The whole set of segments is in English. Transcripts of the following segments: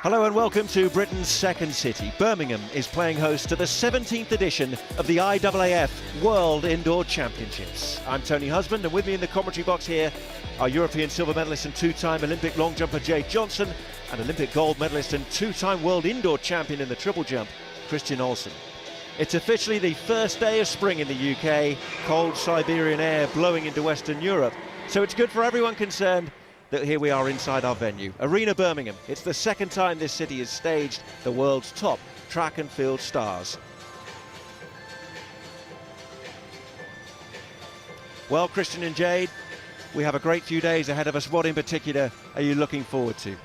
Hello and welcome to Britain's second city. Birmingham is playing host to the 17th edition of the IAAF World Indoor Championships. I'm Tony Husband, and with me in the commentary box here are European silver medalist and two-time Olympic long jumper Jay Johnson and Olympic gold medalist and two-time world indoor champion in the triple jump, Christian Olsen. It's officially the first day of spring in the UK, cold Siberian air blowing into Western Europe. So it's good for everyone concerned that here we are inside our venue, Arena Birmingham. It's the second time this city has staged the world's top track and field stars. Well, Christian and Jade, we have a great few days ahead of us. What in particular are you looking forward to?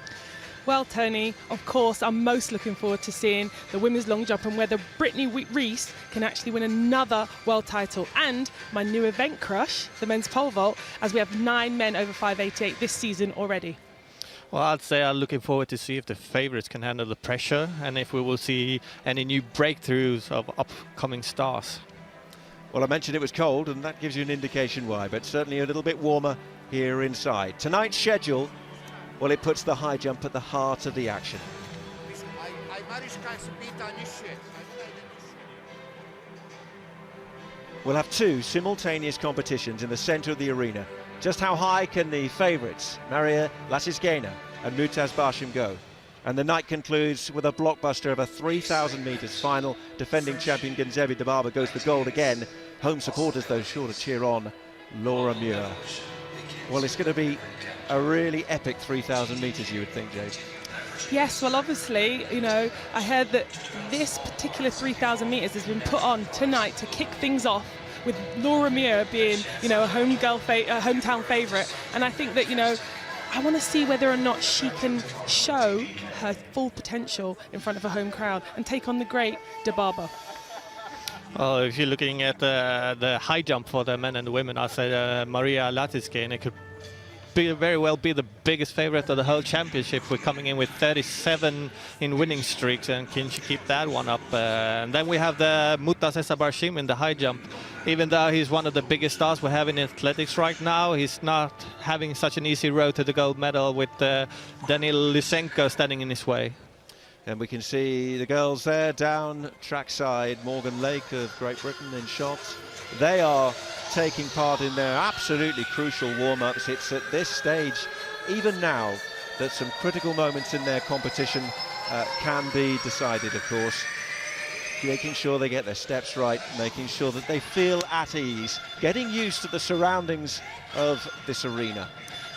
Well, Tony, of course, I'm most looking forward to seeing the women's long jump and whether Brittany Reese can actually win another world title. And my new event crush, the men's pole vault, as we have 9 men over 588 this season already. Well, I'd say I'm looking forward to see if the favourites can handle the pressure and if we will see any new breakthroughs of upcoming stars. Well, I mentioned it was cold, and that gives you an indication why, but certainly a little bit warmer here inside. Tonight's schedule, well, it puts the high jump at the heart of the action. We'll have 2 simultaneous competitions in the centre of the arena. Just how high can the favourites, Maria Lysenko and Mutaz Barshim, go? And the night concludes with a blockbuster of a 3,000 metres final. Defending champion Marina Dem Arriba goes for gold again. Home supporters, though, sure to cheer on Laura Muir. Well, it's going to be a really epic 3,000 metres, you would think, Jade. Yes, well, obviously, you know, I heard that this particular 3,000 metres has been put on tonight to kick things off, with Laura Muir being, you know, a hometown favourite. And I think that, you know, I want to see whether or not she can show her full potential in front of a home crowd and take on the great Dem Arriba. Well, if you're looking at the high jump for the men and the women, I'd say Maria Lysenko could very well be the biggest favourite of the whole championship. We're coming in with 37 in winning streaks, and can she keep that one up? And then we have the Mutaz Barshim in the high jump. Even though he's one of the biggest stars we have in athletics right now, he's not having such an easy road to the gold medal with Lysenko standing in his way. And we can see the girls there down trackside. Morgan Lake of Great Britain in shot. They are taking part in their absolutely crucial warm-ups. It's at this stage, even now, that some critical moments in their competition can be decided, of course. Making sure they get their steps right, making sure that they feel at ease, getting used to the surroundings of this arena.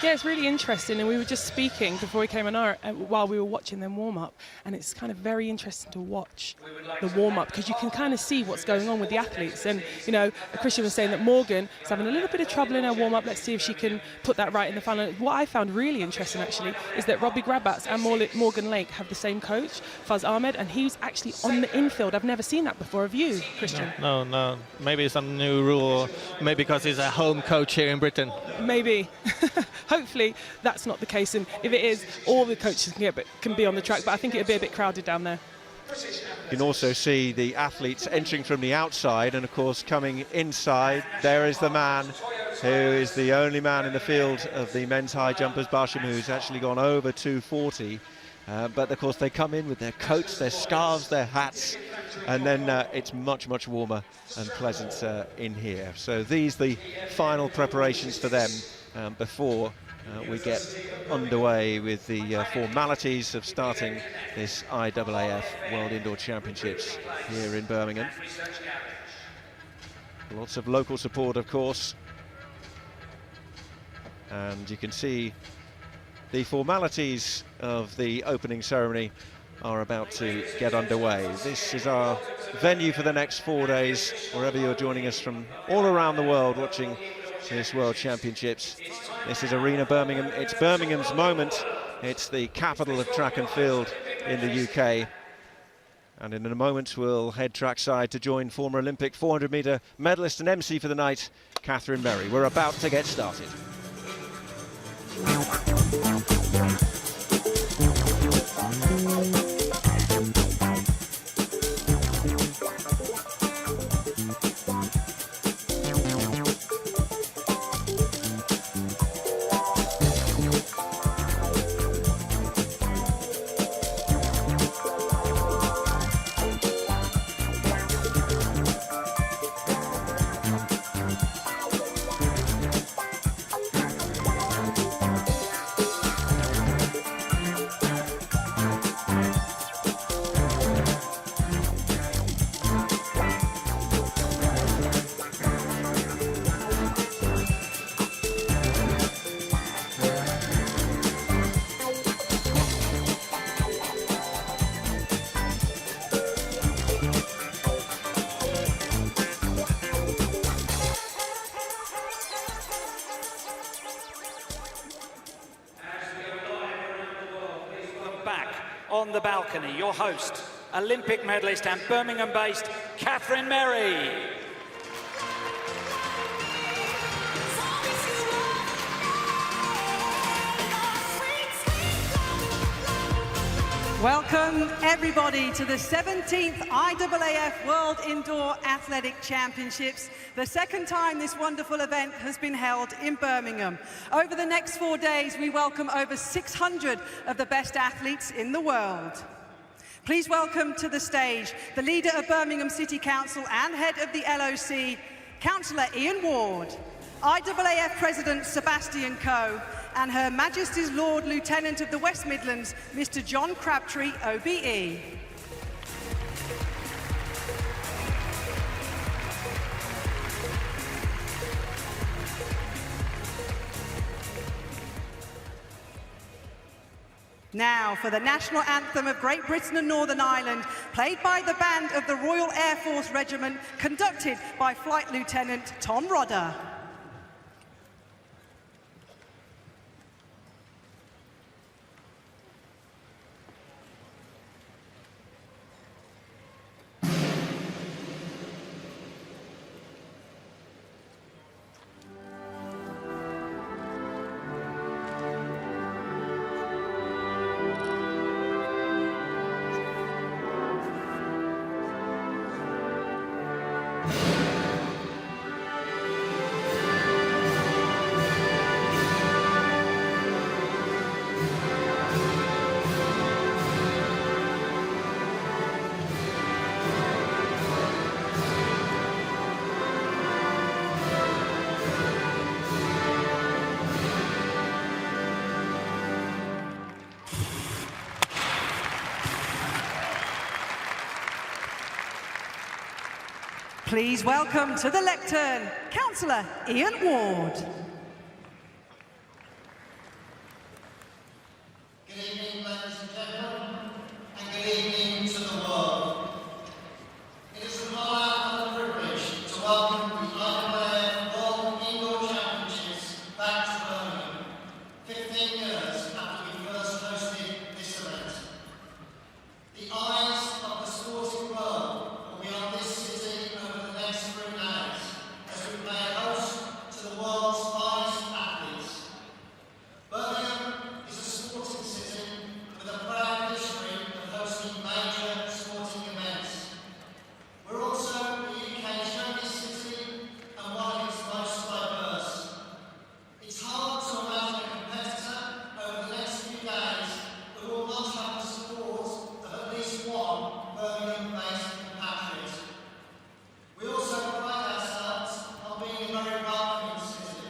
Yeah, it's really interesting, and we were just speaking before we came on air while we were watching them warm up, and it's kind of very interesting to watch the warm up because you can kind of see what's going on with the athletes. And you know, Christian was saying that Morgan is having a little bit of trouble in her warm up. Let's see if she can put that right in the final. What I found really interesting actually is that Robbie Grabats and Morgan Lake have the same coach, Faz Ahmed, and he's actually on the infield. I've never seen that before. Have you, Christian? No. Maybe some new rule. Maybe because he's a home coach here in Britain. Maybe. Hopefully that's not the case, and if it is, all the coaches can be on the track, but I think it'll be a bit crowded down there. You can also see the athletes entering from the outside, and of course coming inside, there is the man who is the only man in the field of the men's high jumpers, Barshim, who's actually gone over 240. But of course they come in with their coats, their scarves, their hats, and then it's much warmer and pleasant in here. So these are the final preparations for them before we get underway with the formalities of starting this IAAF World Indoor Championships here in Birmingham. Lots of local support, of course, and you can see the formalities of the opening ceremony are about to get underway. This is our venue for the next 4 days, wherever you're joining us from all around the world watching this World Championships. This is Arena Birmingham. It's Birmingham's moment. It's the capital of track and field in the UK. And in a moment we'll head trackside to join former Olympic 400-metre medalist and MC for the night, Catherine Merry. We're about to get started. on the balcony, your host, Olympic medalist and Birmingham-based Catherine Merry. Welcome everybody to the 17th IAAF World Indoor Athletic Championships, the second time this wonderful event has been held in Birmingham. Over the next 4 days, we welcome over 600 of the best athletes in the world. Please welcome to the stage the leader of Birmingham City Council and head of the LOC, Councillor Ian Ward, IAAF President Sebastian Coe, and Her Majesty's Lord Lieutenant of the West Midlands, Mr. John Crabtree, OBE. Now for the national anthem of Great Britain and Northern Ireland, played by the band of the Royal Air Force Regiment, conducted by Flight Lieutenant Tom Rodder. Please welcome to the lectern, Councillor Ian Ward. Good evening, ladies and gentlemen, and good evening to the world. It is an honour and a privilege to welcome the IAAF World Indoor Championships back to Birmingham, 15 years after we first hosted this event. The eyes of the sporting world will be on this city over the next 3 days as we play host to the world's finest athletes. Birmingham is a sporting city with a proud history of hosting major sporting events. We're also the UK's youngest city and one of its most diverse. It's hard to imagine a competitor over the next few days who will not have the support of at least one Birmingham-based compatriot. We also pride ourselves on being a very welcoming city.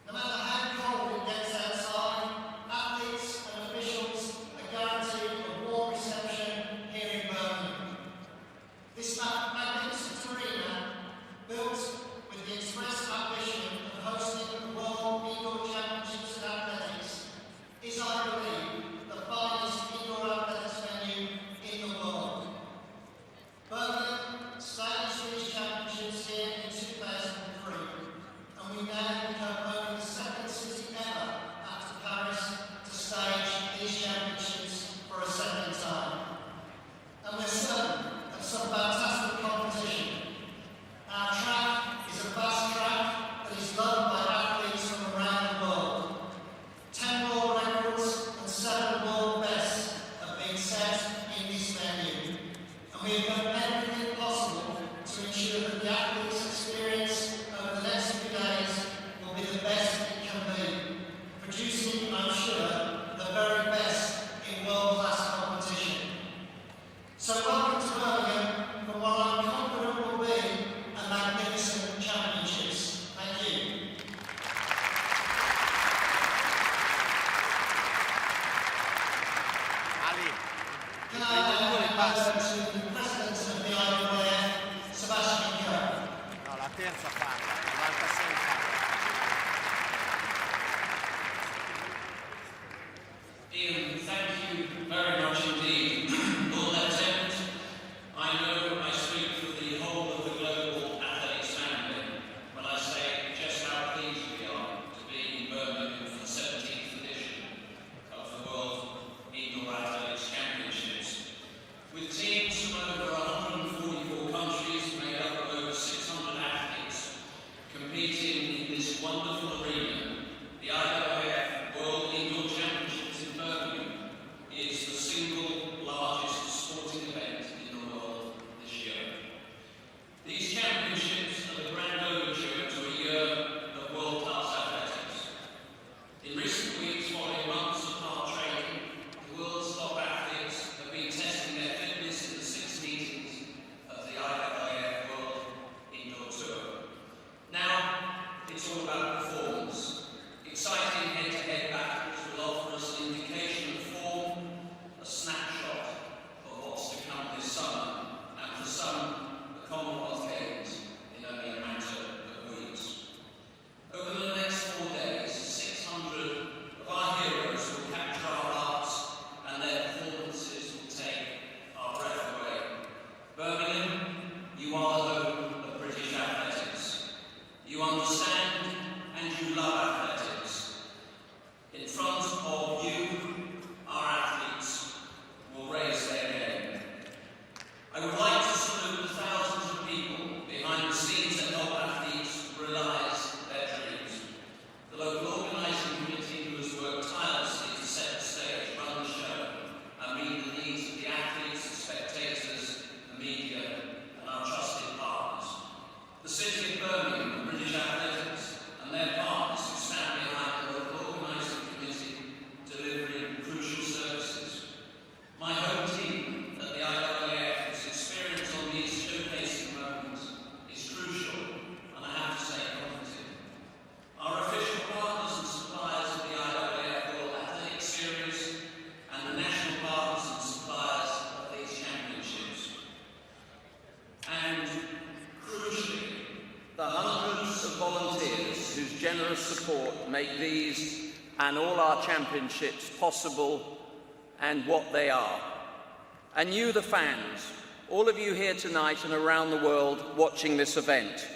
No matter how cold it gets outside, athletes and officials are guaranteed a warm reception here in Birmingham. This magnificent arena, built with the express ambition of hosting the World Indoor Championships in Athletics, is, I believe, the finest indoor athletics venue in the world. Birmingham staged these championships here in 2003, and we now become only the second city ever after Paris to stage these championships for a second time. And we're certain of some fantastic competition. Our track is a fast track that is loved by athletes from around the world. 10 world records and 7 world bests have been set in this venue, and we have done everything possible to ensure that the athletes' experience over the next few days will be the best it can be, producing, I'm sure, the very best in world-class competition. So welcome to Birmingham for what I'm confident will be a magnificent championships. Thank you. Can I hand over to the President of the IAAF, Sebastian Coe? No, la terza parte, 96 parte. Ian, thank you very much indeed. Lord Lieutenant, I know I speak for the whole of the global athletics family when I say just how pleased we are to be in Birmingham for the 17th edition of the World Indoor Athletics Championships. hundreds of volunteers whose generous support make these and all our championships possible and what they are. And you, the fans, all of you here tonight and around the world watching this event,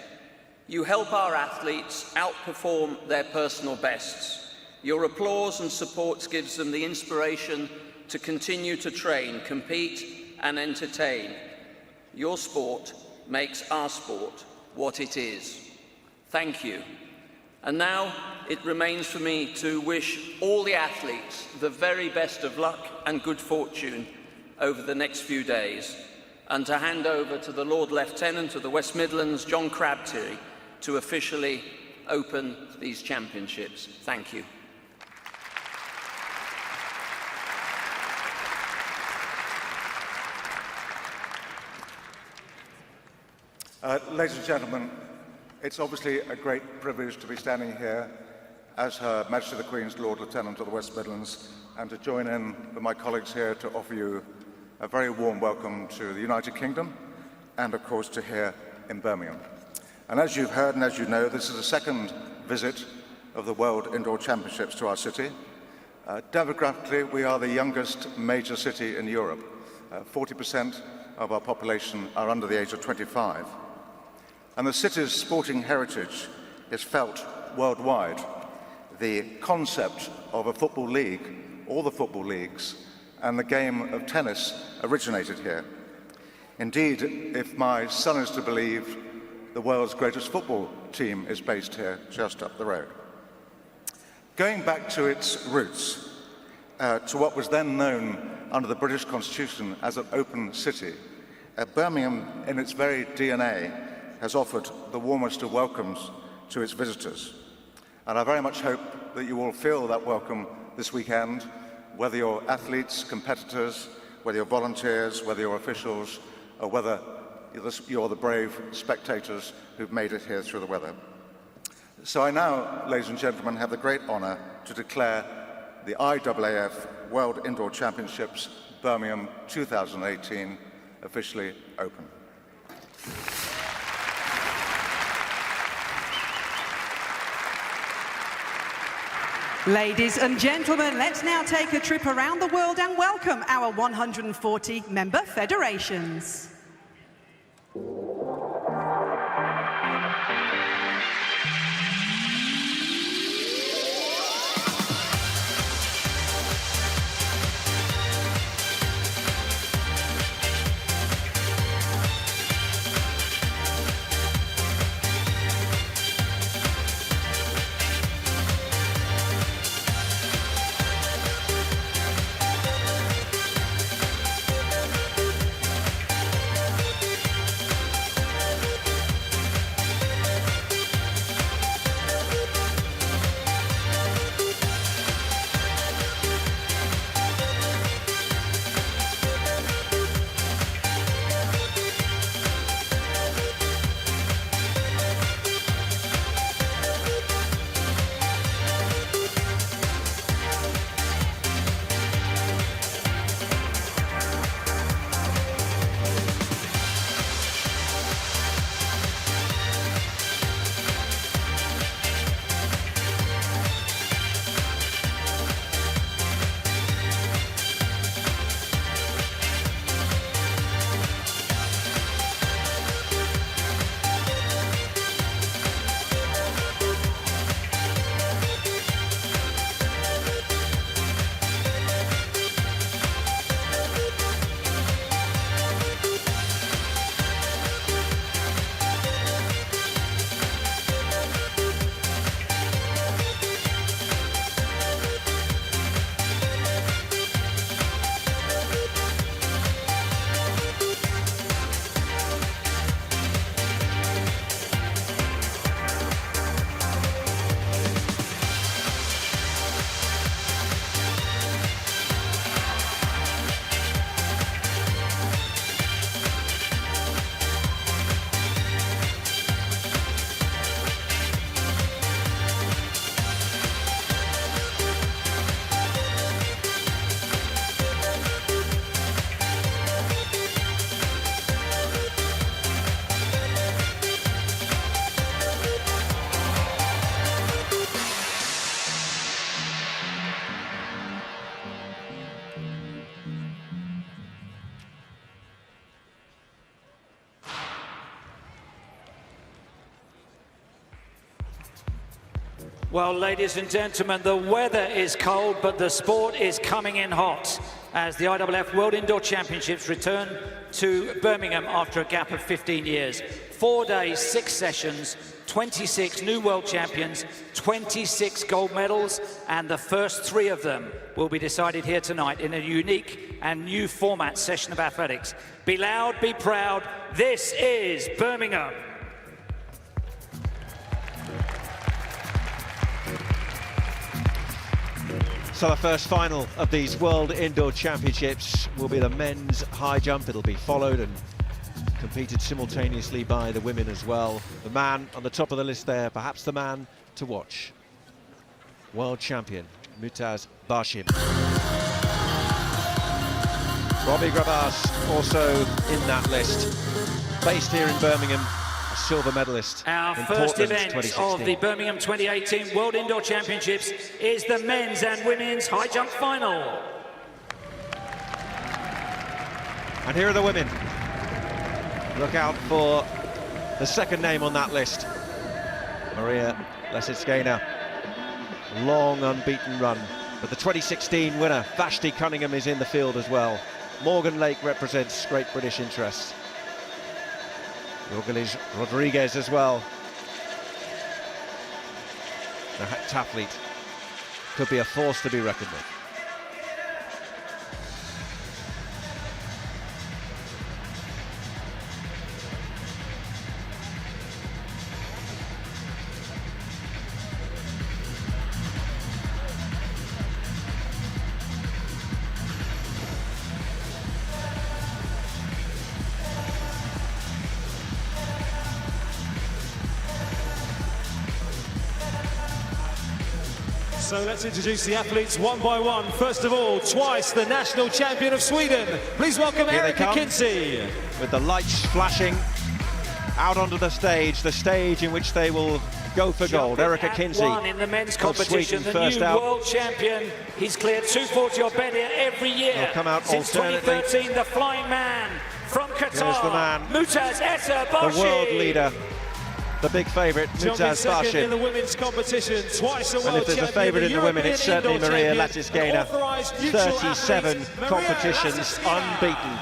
you help our athletes outperform their personal bests. Your applause and support gives them the inspiration to continue to train, compete and entertain. Your sport makes our sport what it is. Thank you. And now it remains for me to wish all the athletes the very best of luck and good fortune over the next few days, and to hand over to the Lord Lieutenant of the West Midlands, John Crabtree, to officially open these championships. Thank you. Ladies and gentlemen, it's obviously a great privilege to be standing here as Her Majesty the Queen's Lord Lieutenant of the West Midlands, and to join in with my colleagues here to offer you a very warm welcome to the United Kingdom, and of course to here in Birmingham. And as you've heard and as you know, this is the second visit of the World Indoor Championships to our city. Demographically, we are the youngest major city in Europe. 40% of our population are under the age of 25. And the city's sporting heritage is felt worldwide. The concept of a football league, all the football leagues, and the game of tennis originated here. Indeed, if my son is to believe, the world's greatest football team is based here just up the road. Going back to its roots, to what was then known under the British Constitution as an open city, Birmingham, in its very DNA, has offered the warmest of welcomes to its visitors. And I very much hope that you all feel that welcome this weekend, whether you're athletes, competitors, whether you're volunteers, whether you're officials, or whether you're the brave spectators who've made it here through the weather. So I now, ladies and gentlemen, have the great honour to declare the IAAF World Indoor Championships Birmingham 2018 officially open. Ladies and gentlemen, let's now take a trip around the world and welcome our 140 member federations. Well, ladies and gentlemen, the weather is cold, but the sport is coming in hot as the IAAF World Indoor Championships return to Birmingham after a gap of 15 years. 4 days, 6 sessions, 26 new world champions, 26 gold medals, and the first 3 of them will be decided here tonight in a unique and new format session of athletics. Be loud, be proud. This is Birmingham. So the first final of these World Indoor Championships will be the men's high jump. It'll be followed and competed simultaneously by the women as well. The man on the top of the list there, perhaps the man to watch. World champion, Mutaz Bashim. Robbie Grabas also in that list. Based here in Birmingham, a silver medalist Our in first Portland event 2016. of the Birmingham 2018 World Indoor Championships is the men's and women's high jump final. And here are the women. Look out for the second name on that list. Maria Lesitskaya. Long unbeaten run. But the 2016 winner, Vashti Cunningham, is in the field as well. Morgan Lake represents great British interests. Yorgelis Rodriguez as well. The heptathlete could be a force to be reckoned with. So let's introduce the athletes one by one. First of all, twice the national champion of Sweden. Please welcome Erika Kinsey. With the lights flashing out onto the stage in which they will go for gold. Erika Kinsey in the men's competition, Sweden, the first new out. world champion. He's cleared 240 or better every year. They'll come out Since alternately. 2013, the flying man from Qatar. There's the man, Mutaz Bashim. the world leader, the big favourite, Mutaz Second in the Bashim. women's competition, twice a world And if there's a champion, favourite in the women, it's certainly European Maria indoor Lesitskaya. champion, authorised neutral 37 athlete, Maria competitions Lesitskaya. unbeaten.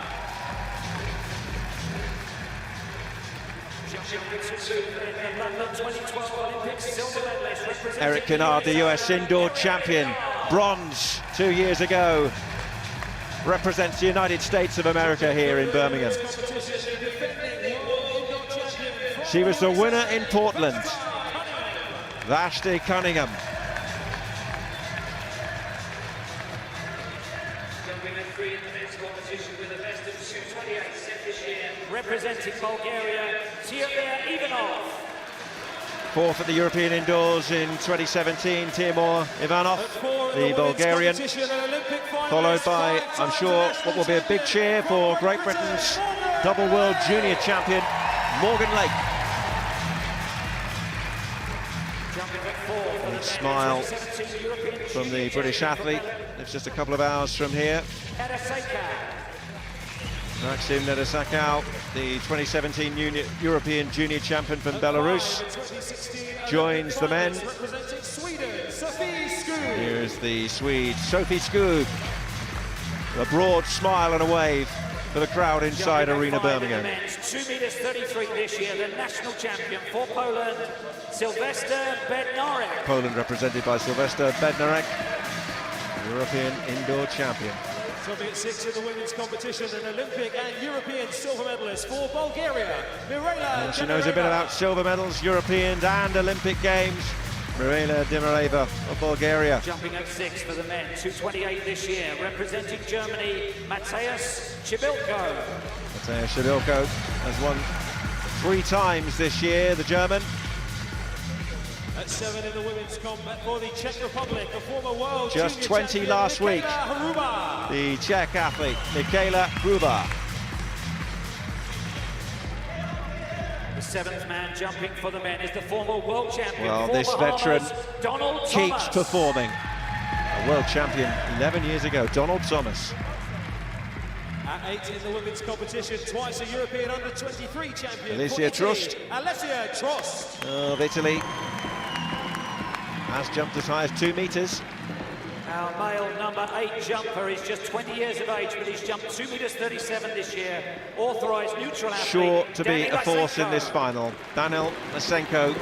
Eric Kennard, the US indoor champion, bronze 2 years ago, represents the United States of America here in Birmingham. She was the winner in Portland, Vashti Cunningham. Representing Bulgaria, Timur Ivanov. Fourth at the European Indoors in 2017, Timur Ivanov, the Bulgarian, followed by, I'm sure, what will be a big cheer for Great Britain's double world junior champion, Morgan Lake. And smile from the British athlete. It's just a couple of hours from here. Maxim Nedosakau, the 2017 European Junior Champion from Belarus, joins the men. Here's the Swede, Sophie Skog. A broad smile and a wave for the crowd inside Arena Birmingham. 2 meters 33 this year, the national champion for Poland, Sylwester Bednarek. Poland represented by Sylwester Bednarek, European indoor champion. Topping at 6 in the women's competition, an Olympic and European silver medalist for Bulgaria, Marina And she Dem knows a bit Arriba. about silver medals, European and Olympic Games. Marina Dem Arriba of Bulgaria. Jumping at 6 for the men, 228 this year, representing Germany, Mateusz Chibilko. Mateusz Chibilko has won 3 times this year, the German. At 7 in the women's combat for the Czech Republic, a former world Just junior 20 champion, last week. Michaela Hruba. The Czech athlete, Michaela Hruba. The 7th man jumping for the men is the former world champion. Well, for this Bahamas, veteran Donald keeps Thomas. performing. A world champion 11 years ago, Donald Thomas. At 8 in the women's competition, twice a European under-23 champion. Alicia for Italy, Trost. Alessia Trost. Of Italy. has jumped as high as 2 meters. Our male number 8 jumper is just 20 years of age, but he's jumped 2 meters 37 this year. Authorized neutral athlete. Sure to be a force Lysenko. in this final. Daniel Lysenko.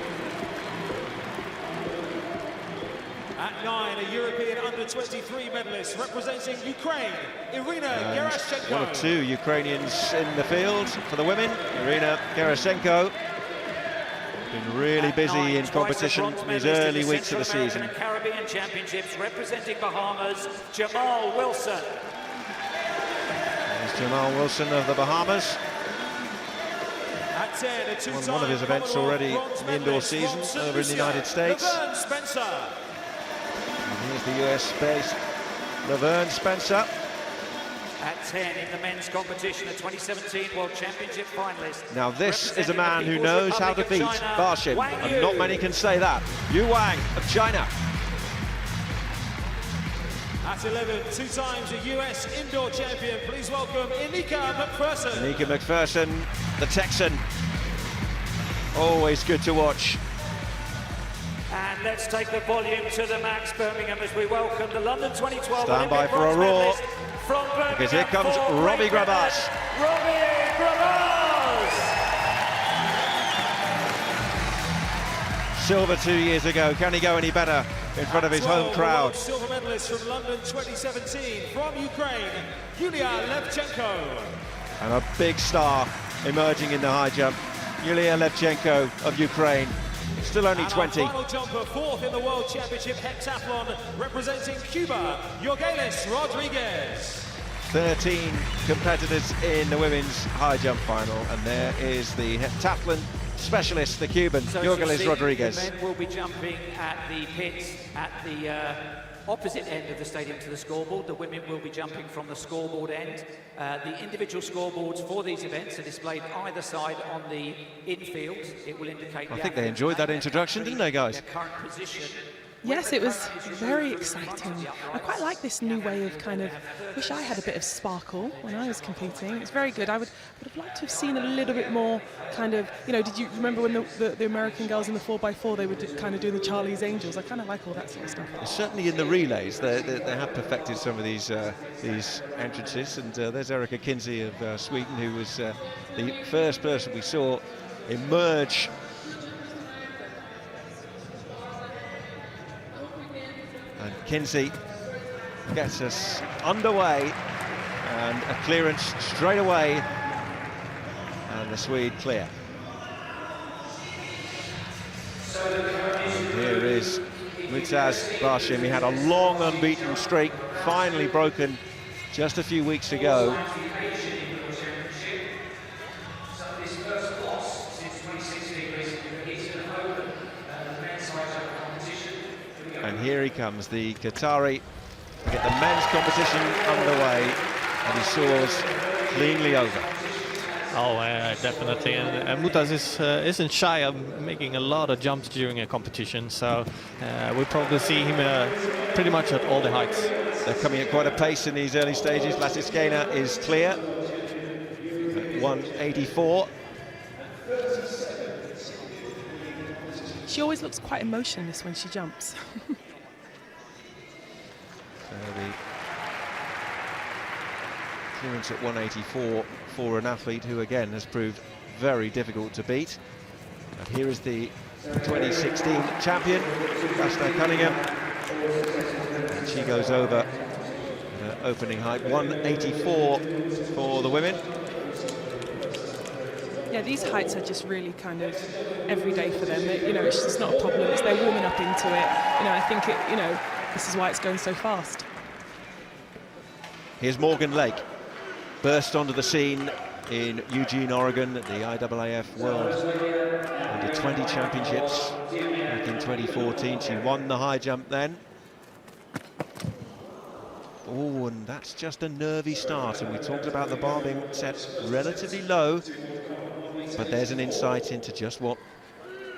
At 9, a European under-23 medalist representing Ukraine, Erika Kinsey. One of 2 Ukrainians in the field for the women. Marina Dem been really busy in competition in these early weeks of the season. And Caribbean Championships representing Bahamas, Jamar Wilson. There's Jamil Wilson of the Bahamas. At 10, Won one of his events already in the indoor season over in the United States. And here's the US-based Laverne Spencer. At 10 in the men's competition, a 2017 World Championship finalist. Now this is a man who knows how to beat Barshim, and not many can say that. Yu Wang of China. At 11, 2 times a US indoor champion. Please welcome Erika McPherson. Erika McPherson, the Texan. Always good to watch. And let's take the volume to the max, Birmingham, as we welcome the London 2012 Stand by Olympic for a bronze roar, medalist from Birmingham. because here comes Robbie Grabas. Robbie Grabas! Silver 2 years ago. Can he go any better in front of his home crowd? Silver medalist from London 2017 from Ukraine, Yulia Levchenko. And a big star emerging in the high jump. Yulia Levchenko of Ukraine. Still only 20. Final jumper, 4th in the World Championship heptathlon, representing Cuba, Jorgelis Rodriguez. 13 competitors in the women's high jump final, and there is the heptathlon specialist, the Cuban, Jorgelis Rodriguez. The men will be jumping at the pits at the opposite end of the stadium to the scoreboard. The women will be jumping from the scoreboard end. The individual scoreboards for these events are displayed either side on the infield. It will indicate. I think they enjoyed that introduction, didn't they, guys? Their current position. Yes, it was very exciting. I quite like this new way of kind of, wish I had a bit of sparkle when I was competing. It's very good. I would have liked to have seen a little bit more kind of, you know, did you remember when the American girls in the 4x4, they would kind of do the Charlie's Angels? I kind of like all that sort of stuff. Certainly in the relays, they have perfected some of these entrances, and there's Erika Kinsey of Sweden, who was the first person we saw emerge . And Kinsey gets us underway, and a clearance straight away, and the Swede clear. And here is Mutaz Barshim. He had a long unbeaten streak, finally broken just a few weeks ago. And here he comes, the Qatari, to get the men's competition underway, and he soars cleanly over. Oh, definitely. And Mutaz isn't shy of making a lot of jumps during a competition, so we'll probably see him pretty much at all the heights. They're coming at quite a pace in these early stages. Lysenko is clear at 184. She always looks quite emotionless when she jumps. The clearance at 184 for an athlete who again has proved very difficult to beat. And here is the 2016 champion, Basta Cunningham, and she goes over opening height 184 for the women. Yeah, these heights are just really kind of everyday for them. You know, it's just not a problem. It's they're warming up into it. You know, I think this is why it's going so fast. Here's Morgan Lake, burst onto the scene in Eugene, Oregon at the IAAF World Under-20 Championships back in 2014. She won the high jump then. Oh, and that's just a nervy start, and we talked about the bar being set relatively low, but there's an insight into just what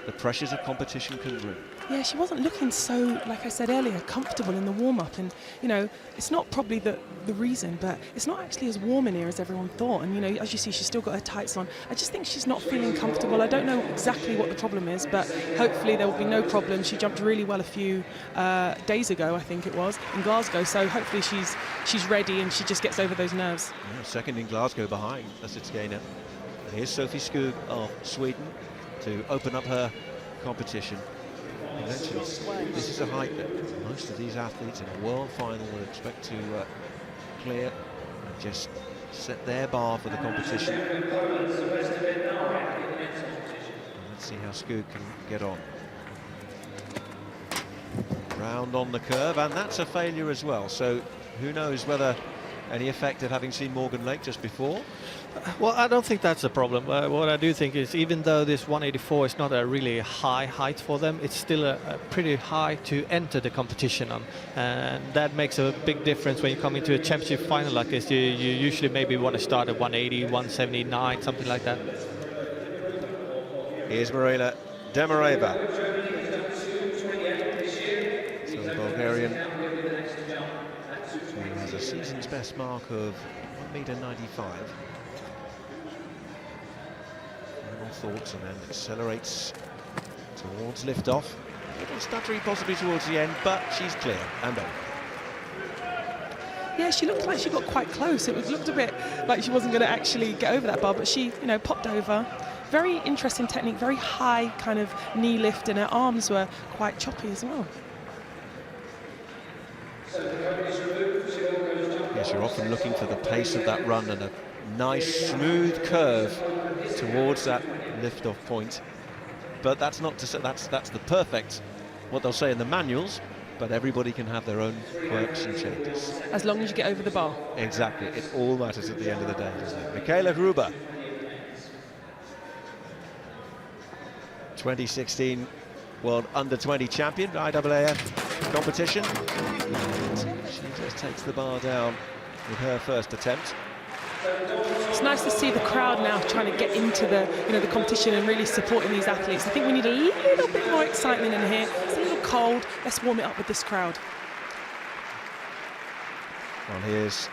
the pressures of competition can bring. Yeah, she wasn't looking so, like I said earlier, comfortable in the warm-up. And, you know, it's not probably the reason, but it's not actually as warm in here as everyone thought. And, you know, as you see, she's still got her tights on. I just think she's not feeling comfortable. I don't know exactly what the problem is, but hopefully there will be no problem. She jumped really well a few days ago, I think it was, in Glasgow. So hopefully she's ready and she just gets over those nerves. Yeah, second in Glasgow behind Lysenko. And here's Sophie Skog of Sweden to open up her competition. I mentioned this is a height that most of these athletes in a world final would expect to clear and just set their bar for the competition. And let's see how Skog can get on. Round on the curve, and that's a failure as well. So who knows whether any effect of having seen Morgan Lake just before? Well, I don't think that's a problem. What I do think is, even though this 184 is not a really high height for them, it's still a pretty high to enter the competition on. And that makes a big difference when you come into a championship final like this. You usually maybe want to start at 180, 179, something like that. Here's Marina Dem Arriba. So the Bulgarian, who has a season's best mark of 1m95. Thoughts, and then accelerates towards liftoff. A little stuttery possibly towards the end, but she's clear and over. Yeah, she looked like she got quite close. It looked a bit like she wasn't going to actually get over that bar, but she, you know, popped over. Very interesting technique, very high kind of knee lift, and her arms were quite choppy as well. Yes, you're often looking for the pace of that run and a nice smooth curve towards that lift-off point, but that's not to say that's the perfect, what they'll say in the manuals, but everybody can have their own quirks and changes. As long as you get over the bar. Exactly, it all matters at the end of the day, doesn't it? Michaela Gruber, 2016 World Under-20 champion, IAAF competition. And she just takes the bar down with her first attempt. It's nice to see the crowd now trying to get into the, you know, the competition and really supporting these athletes. I think we need a little bit more excitement in here. It's a little cold. Let's warm it up with this crowd. Well, here's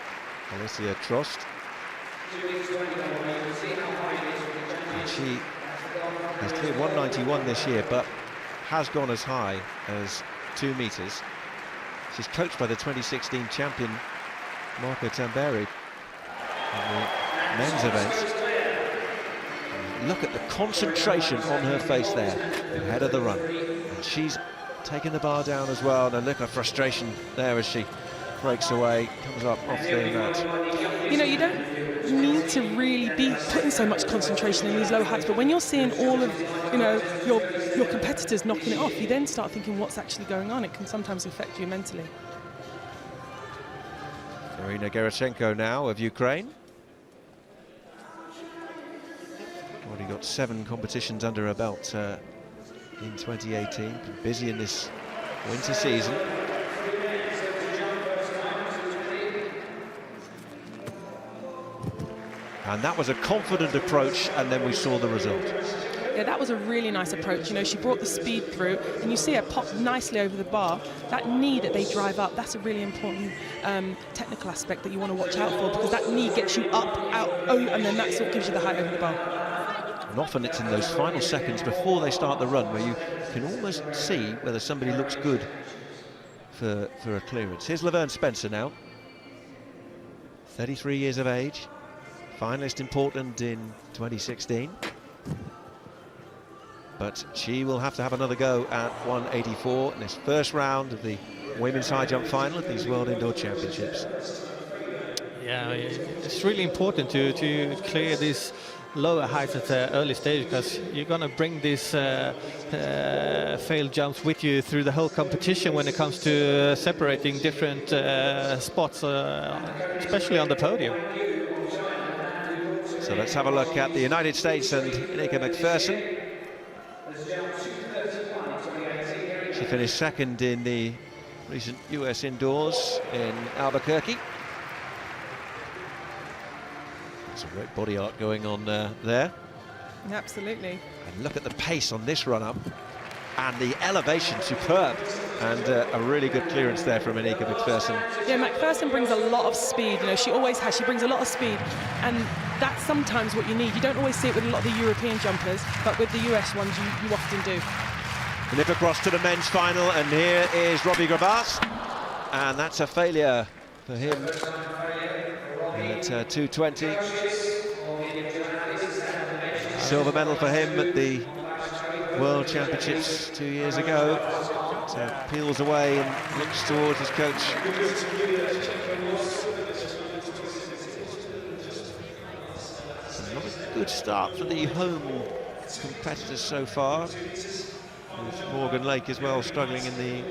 Alicia Trost. And she has cleared 191 this year, but has gone as high as 2 meters. She's coached by the 2016 champion Marco Tamberi in the men's events. Look at the concentration on her face there ahead of the run, and she's taken the bar down as well. And look at frustration there as she breaks away, comes up off the mat. You know, you don't need to really be putting so much concentration in these low heights, but when you're seeing all of, you know, your competitors knocking it off, you then start thinking what's actually going on. It can sometimes affect you mentally. Marina Lysenko now of Ukraine. Already got 7 competitions under her belt in 2018. Been busy in this winter season. And that was a confident approach, and then we saw the result. Yeah, that was a really nice approach. You know, she brought the speed through, and you see her pop nicely over the bar. That knee that they drive up, that's a really important technical aspect that you want to watch out for, because that knee gets you up, out, and then that's what gives you the height over the bar. And often it's in those final seconds before they start the run where you can almost see whether somebody looks good for a clearance. Here's Laverne Spencer now, 33 years of age, finalist in Portland in 2016. But she will have to have another go at 184 in this first round of the women's high jump final at these World Indoor Championships. Yeah, it's really important to clear these lower heights at the early stage, because you're going to bring these failed jumps with you through the whole competition when it comes to separating different spots, especially on the podium. So let's have a look at the United States and Erika McPherson. She finished second in the recent US indoors in Albuquerque. Some great body art going on there. Absolutely. And look at the pace on this run-up. And the elevation, superb. And a really good clearance there from Anika McPherson. Yeah, McPherson brings a lot of speed. You know, she always has. She brings a lot of speed. And that's sometimes what you need. You don't always see it with a lot of the European jumpers, but with the US ones, you often do. Nip across to the men's final, and here is Robbie Grabas. And that's a failure for him at 2:20. Silver medal for him at the World Championships 2 years ago. So peels away and looks towards his coach. Not a good start for the home competitors so far. With Morgan Lake as well struggling in the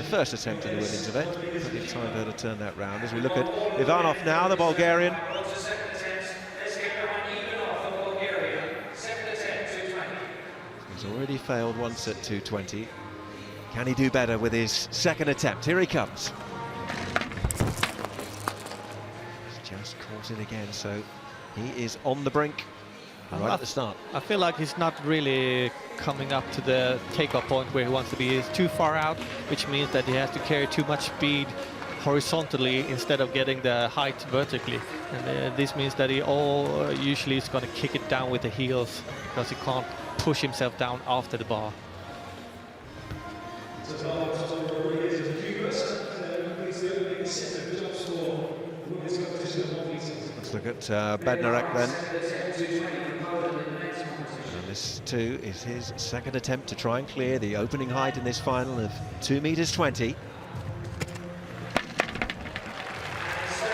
first attempt at the women's event. Plenty of time for her to turn that round. As we look at Ivanov now, the Bulgarian. He's already failed once at 2:20. Can he do better with his second attempt? Here he comes. He's just caught it again, so he is on the brink right at the start. I feel like he's not really coming up to the takeoff point where he wants to be. He's too far out, which means that he has to carry too much speed horizontally instead of getting the height vertically. And this means that he usually is going to kick it down with the heels because he can't push himself down after the bar. Let's look at Bednarek then. And this too is his second attempt to try and clear the opening height in this final of 2.20 meters.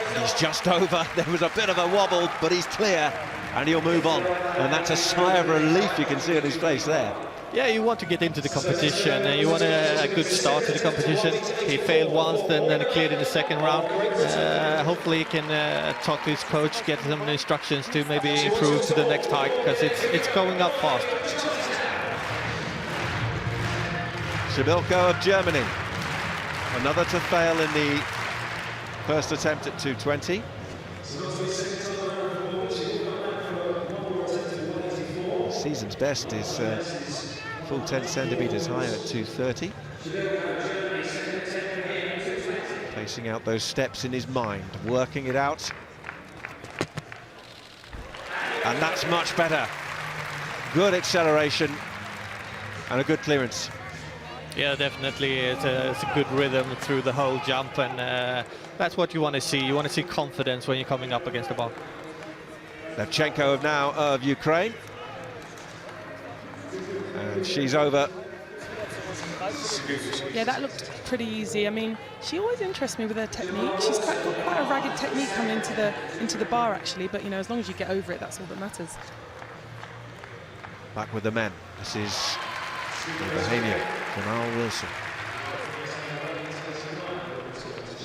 And he's just over. There was a bit of a wobble, but he's clear and he'll move on. And that's a sigh of relief you can see on his face there. Yeah, you want to get into the competition and you want a good start to the competition. He failed once, then he cleared in the second round. Hopefully he can talk to his coach, get some instructions to maybe improve to the next height, because it's going up fast. Jamilko of Germany, another to fail in the first attempt at 2:20. Season's best is full 10 centimeters higher at 2:30. Pacing out those steps in his mind, working it out. And that's much better. Good acceleration and a good clearance. Yeah, definitely. It's a good rhythm through the whole jump, and that's what you want to see. You want to see confidence when you're coming up against the bar. Lysenko now of Ukraine. And she's over. Yeah, that looked pretty easy. I mean, she always interests me with her technique. She's got quite a ragged technique coming into the bar, actually. But, you know, as long as you get over it, that's all that matters. Back with the men. This is Bohemian, Jamar Wilson.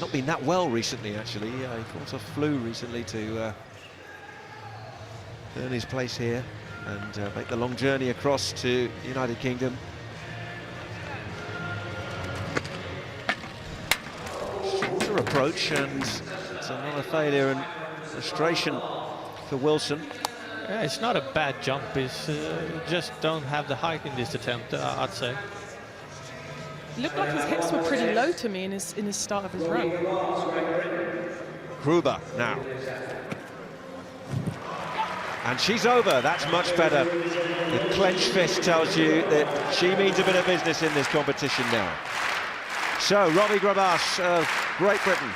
Not been that well recently, actually. He fought off flu recently to earn his place here and make the long journey across to the United Kingdom. Shorter approach, and it's another failure and frustration for Wilson. Yeah, it's not a bad jump. It's just don't have the height in this attempt, I'd say. It looked like his hips were pretty low to me in his start of his run. Gruber now. And she's over. That's much better. The clenched fist tells you that she means a bit of business in this competition now. So, Robbie Grabas of Great Britain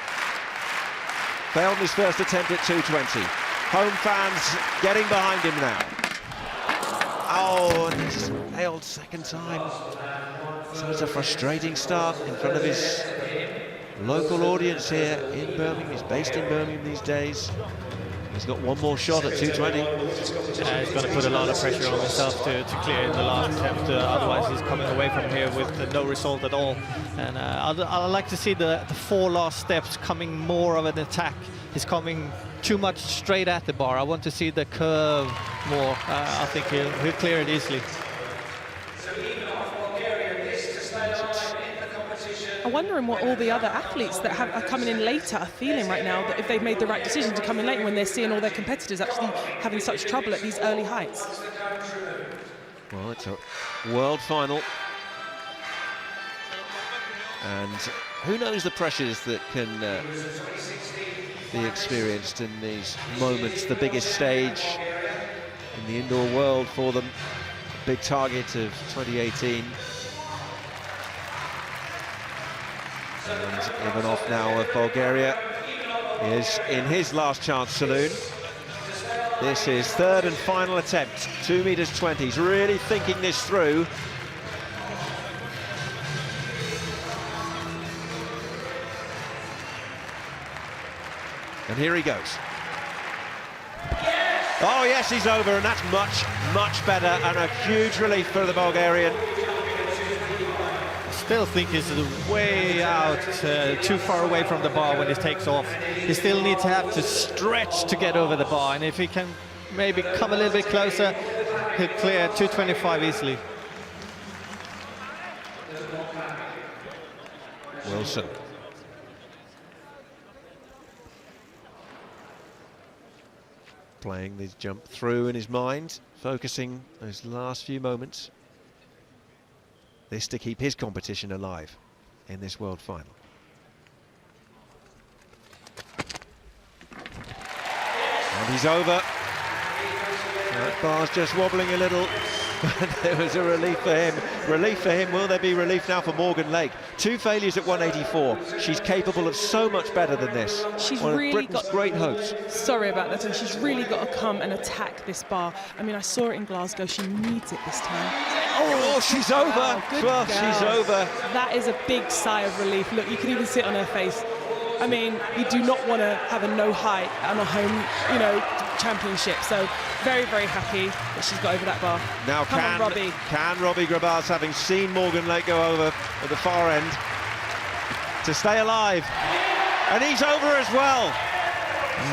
failed his first attempt at 2:20. Home fans getting behind him now. Oh, and he's failed second time. So it's a frustrating start in front of his local audience here in Birmingham. He's based in Birmingham these days. He's got one more shot at 2:20. Yeah, he's going to put a lot of pressure on himself to clear in the last attempt. Otherwise, he's coming away from here with no result at all. And I'd like to see the four last steps coming more of an attack. He's coming too much straight at the bar. I want to see the curve more. I think he'll clear it easily. I'm wondering what all the other athletes that are coming in later are feeling right now, that if they've made the right decision to come in later when they're seeing all their competitors actually having such trouble at these early heights. Well, it's a world final. And who knows the pressures that can be experienced in these moments, the biggest stage in the indoor world for them, big target of 2018. And Ivanov now of Bulgaria is in his last chance saloon. This is third and final attempt, 2 meters 20. He's really thinking this through. And here he goes. Oh yes, he's over, and that's much, much better, and a huge relief for the Bulgarian. Still think he's way out, too far away from the bar when he takes off. He still needs to have to stretch to get over the bar, and if he can maybe come a little bit closer, he'll clear 225 easily. Wilson. Playing this jump through in his mind, focusing those last few moments. This to keep his competition alive in this world final. And he's over. That bar's just wobbling a little. There was a relief for him. Relief for him. Will there be relief now for Morgan Lake? 2 failures at 184. She's capable of so much better than this. She's one really of Britain's great hopes. Sorry about that, and she's really got to come and attack this bar. I mean, I saw it in Glasgow. She needs it this time. Oh, she's over. Wow, good Well, girl. she's over. That is a big sigh of relief. Look, you can even see it on her face. I mean, you do not want to have a no height on a home, championship. So very, very happy that she's got over that bar. Now Come on, Robbie. Can Robbie Grabaz, having seen Morgan Lake go over at the far end, to stay alive? And he's over as well.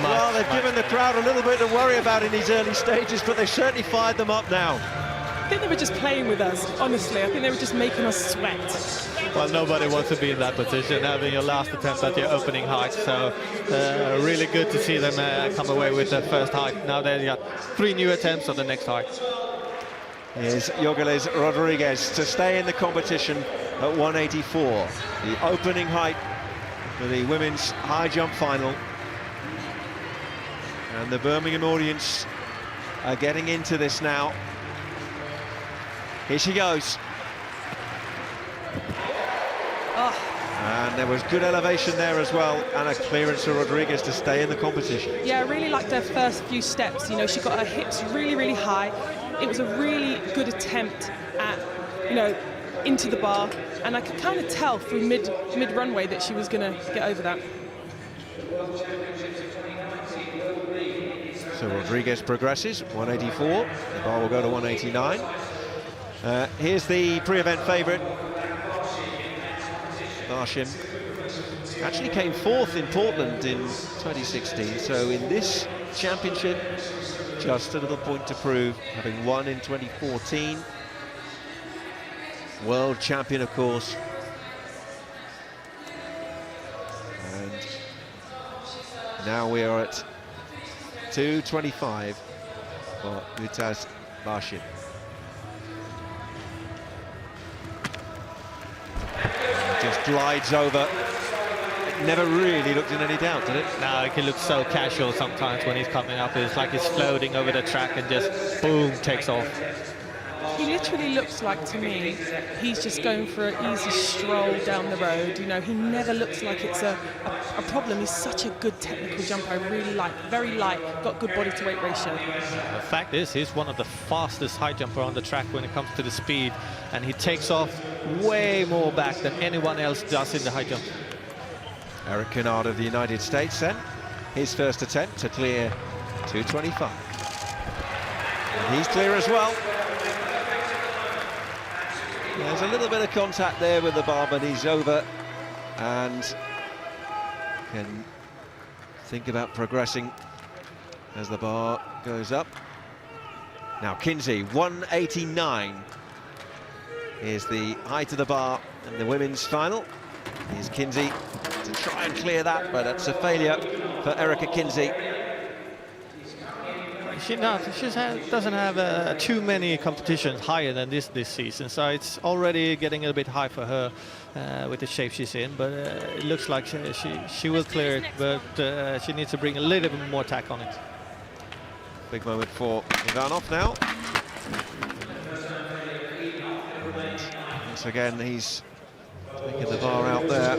Well, they've given the crowd a little bit to worry about in these early stages, but they've certainly fired them up now. I think they were just playing with us, honestly. I think they were just making us sweat. Well, nobody wants to be in that position, having your last attempt at your opening height. So really good to see them come away with the first height. Now they've got 3 new attempts on the next height. Here's Yogeles Rodriguez to stay in the competition at 184. The opening height for the women's high jump final. And the Birmingham audience are getting into this now. Here she goes. Oh. And there was good elevation there as well, and a clearance for Rodriguez to stay in the competition. Yeah, I really liked her first few steps. She got her hips really, really high. It was a really good attempt at, into the bar, and I could kind of tell through mid-runway that she was going to get over that. So Rodriguez progresses, 184. The bar will go to 189. Here's the pre-event favourite, Barshim. Actually came 4th in Portland in 2016, so in this championship, just a little point to prove, having won in 2014. World champion, of course. And now we are at 225 for Utaz Barshim. Just glides over. It never really looked in any doubt, did it? No, it can look so casual sometimes when he's coming up. It's like he's floating over the track and just boom, takes off. He literally looks like, to me, he's just going for an easy stroll down the road. He never looks like it's a problem. He's such a good technical jumper. I really like, very light, got good body to weight ratio. The fact is, he's one of the fastest high jumper on the track when it comes to the speed, and he takes off way more back than anyone else does in the high jump. Eric Kennard of the United States then, his first attempt to clear 225. And he's clear as well. There's a little bit of contact there with the bar, but he's over and can think about progressing as the bar goes up. Now Kinsey, 189 is the height of the bar in the women's final. Here's Kinsey to try and clear that, but it's a failure for Erika Kinsey. She doesn't have too many competitions higher than this season, so it's already getting a bit high for her with the shape she's in. But it looks like she will clear it, but she needs to bring a little bit more tack on it. Big moment for Ivanov now. Once again, he's taking the bar out there.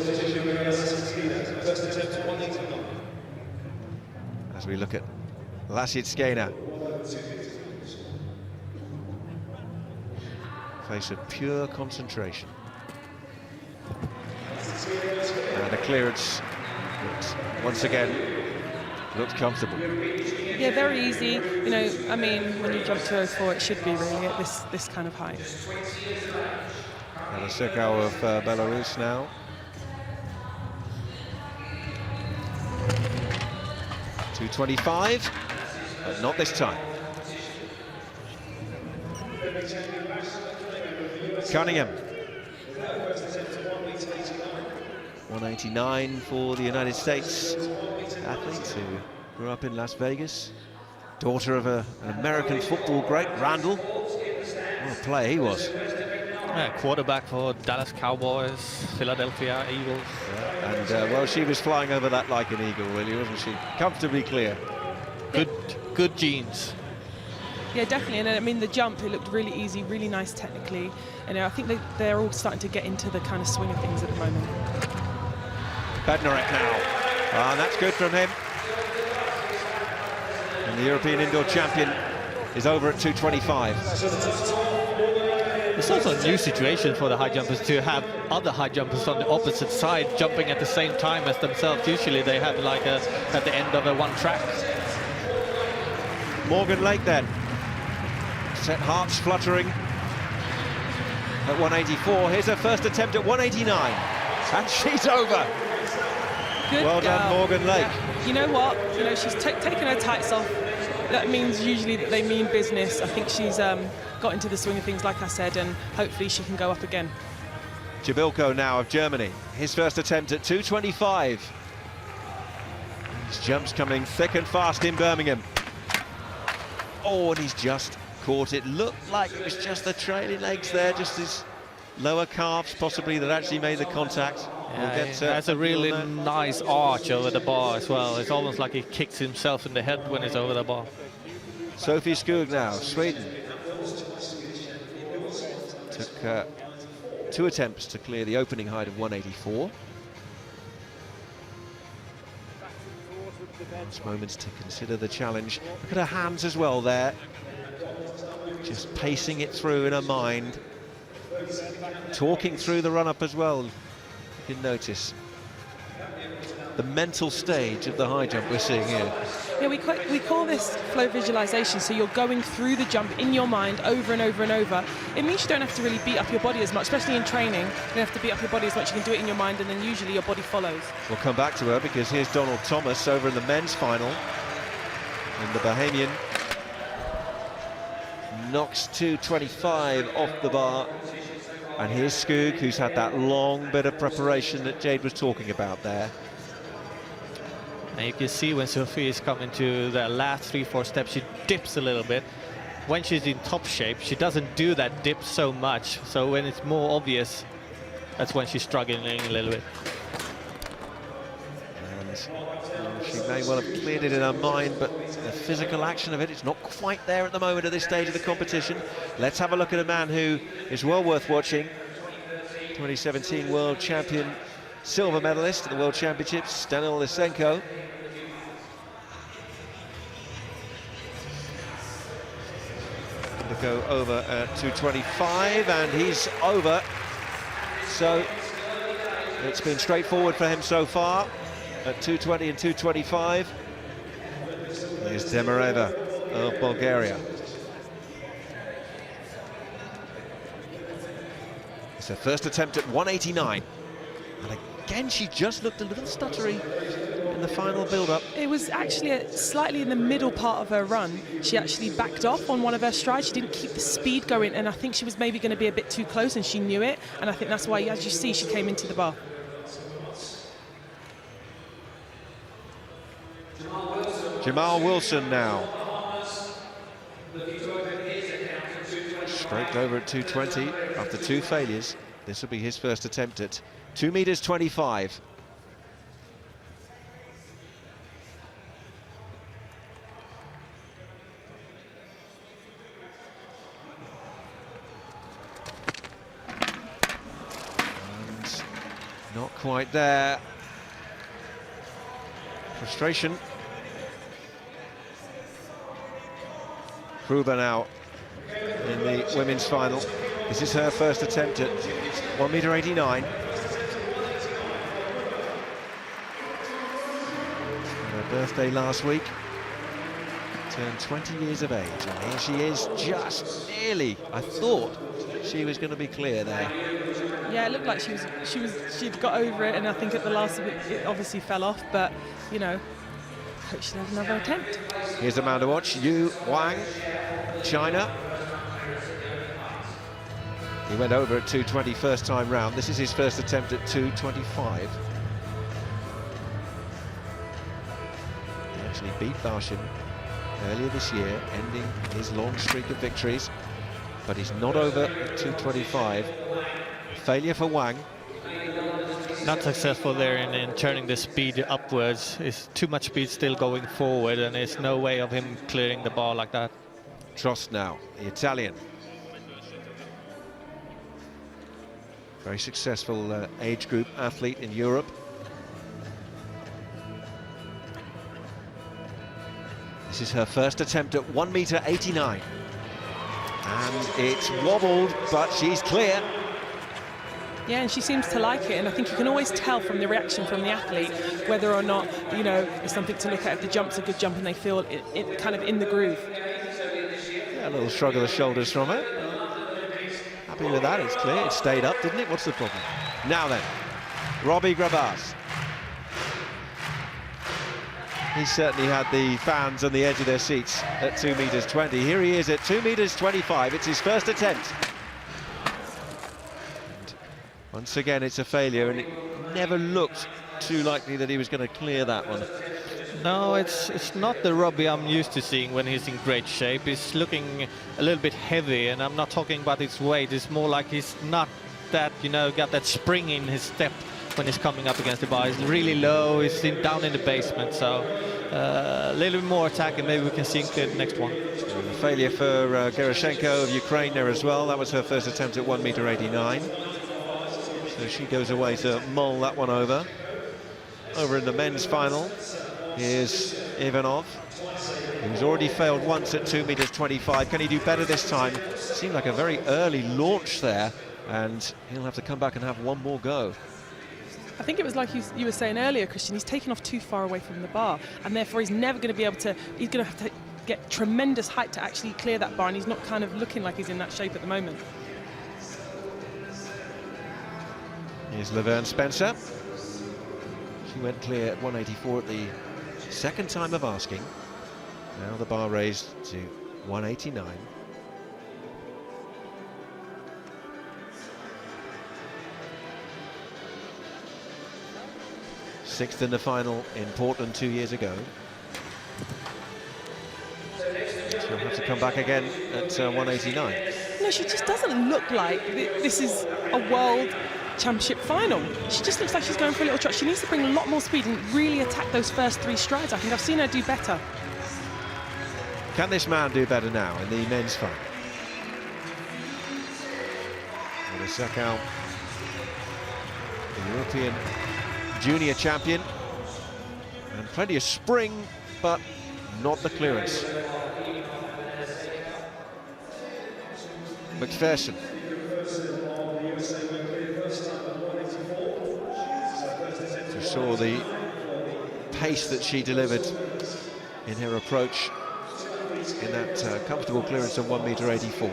As we look at Lysenko, face of pure concentration. And a clearance that once again looked comfortable. Yeah, very easy. You know, I mean, when you jump 204, it should be really at this kind of height. Lysenko of Belarus now. .225, but not this time. Cunningham. 189 for the United States athlete who grew up in Las Vegas. Daughter of an American football great, Randall. What a player he was. Yeah, quarterback for Dallas Cowboys, Philadelphia Eagles. Yeah, and well, she was flying over that like an eagle, really, wasn't she? Comfortably clear. Good genes. Yeah, definitely. And I mean, the jump, it looked really easy, really nice technically. And I think they're all starting to get into the kind of swing of things at the moment. Bednarek now. And that's good from him. And the European indoor champion is over at 225. It's also a new situation for the high jumpers to have other high jumpers on the opposite side jumping at the same time as themselves. Usually they have like at the end of a one track. Morgan Lake then. Set hearts fluttering at 184. Here's her first attempt at 189. And she's over. Good well girl. done, Morgan Lake. Yeah. You know what? You know, she's taken her tights off. That means usually that they mean business. I think she's got into the swing of things, like I said, and hopefully she can go up again. Jabilko now of Germany. His first attempt at 225. His jumps coming thick and fast in Birmingham. Oh, and he's just caught it. Looked like it was just the trailing legs there, just his lower calves possibly that actually made the contact. Yeah, he has a really nice arch over the bar as well. It's almost like he kicks himself in the head when he's over the bar. Sophie Skog now, Sweden. Took 2 attempts to clear the opening height of 184. It's moments to consider the challenge. Look at her hands as well there. Just pacing it through in her mind. Talking through the run-up as well. You can notice the mental stage of the high jump we're seeing here. Yeah, we call this flow visualization, so you're going through the jump in your mind over and over and over. It means you don't have to really beat up your body as much, especially in training. You don't have to beat up your body as much. You can do it in your mind, and then usually your body follows. We'll come back to her because here's Donald Thomas over in the men's final. And the Bahamian knocks 225 off the bar. And here's Skog, who's had that long bit of preparation that Jade was talking about there. And you can see when Sophie is coming to the last 3-4 steps, she dips a little bit. When she's in top shape, she doesn't do that dip so much. So when it's more obvious, that's when she's struggling a little bit. And she may well have cleared it in her mind, but the physical action of it's not quite there at the moment at this stage of the competition. Let's have a look at a man who is well worth watching. 2017 world champion, silver medalist at the World Championships, Jamil Lysenko. To go over at 225, and he's over. So it's been straightforward for him so far at 220 and 225. Here's Dem Arriba of Bulgaria. It's her first attempt at 189. And again, she just looked a little stuttery in the final build-up. It was actually slightly in the middle part of her run. She actually backed off on one of her strides. She didn't keep the speed going, and I think she was maybe going to be a bit too close, and she knew it. And I think that's why, as you see, she came into the bar. Jamar Wilson now. Scraped over at 220 after 2 failures. This will be his first attempt at 2 meters 25. And not quite there. Frustration. Kruber now in the women's final. This is her first attempt at 1 meter 89. Her birthday last week. Turned 20 years of age, and here she is, just nearly. I thought she was going to be clear there. Yeah, it looked like she'd got over it, and I think at the last bit it obviously fell off, but you know, hope she'll have another attempt. Here's the man to watch, Yu Wang, China. He went over at 220 first time round. This is his first attempt at 225. He actually beat Barshin earlier this year, ending his long streak of victories. But he's not over at 225. Failure for Wang. Not successful there in turning the speed upwards. It's too much speed still going forward, and there's no way of him clearing the ball like that. Trost now, the Italian. Very successful age group athlete in Europe. This is her first attempt at 1 meter 89. And it's wobbled, but she's clear. Yeah, and she seems to like it, and I think you can always tell from the reaction from the athlete whether or not, you know, there's something to look at. If the jump's a good jump and they feel it kind of in the groove. Yeah, a little shrug of the shoulders from her. Happy with that, it's clear. It stayed up, didn't it? What's the problem? Now then, Robbie Grabas. He certainly had the fans on the edge of their seats at 2 meters 20. Here he is at 2 meters 25. It's his first attempt. And once again, it's a failure, and it never looked too likely that he was going to clear that one. No, it's not the Robbie I'm used to seeing when he's in great shape. He's looking a little bit heavy, and I'm not talking about his weight. It's more like he's not that, you know, got that spring in his step when he's coming up against the bar. He's really low, he's down in the basement, so a little bit more attack, and maybe we can see him clear the next one. A failure for Gerashenko of Ukraine there as well. That was her first attempt at 1 meter 89. So she goes away to mull that one over. Over in the men's final, here's Ivanov, who's already failed once at 2 meters 25. Can he do better this time? Seemed like a very early launch there, and he'll have to come back and have one more go. I think it was like you were saying earlier, Christian, he's taken off too far away from the bar, and therefore he's never going to be able to, he's going to have to get tremendous height to actually clear that bar, and he's not kind of looking like he's in that shape at the moment. Here's Laverne Spencer. She went clear at 184 at the second time of asking. Now the bar raised to 189. Sixth in the final in Portland 2 years ago. She'll have to come back again at 189. No, she just doesn't look like this is a world championship final. She just looks like she's going for a little trot. She needs to bring a lot more speed and really attack those first 3 strides. I think I've seen her do better. Can this man do better now in the men's final? Lysenko, the European junior champion, and plenty of spring, but not the clearance. McPherson. You saw the pace that she delivered in her approach in that comfortable clearance of 1 meter 84.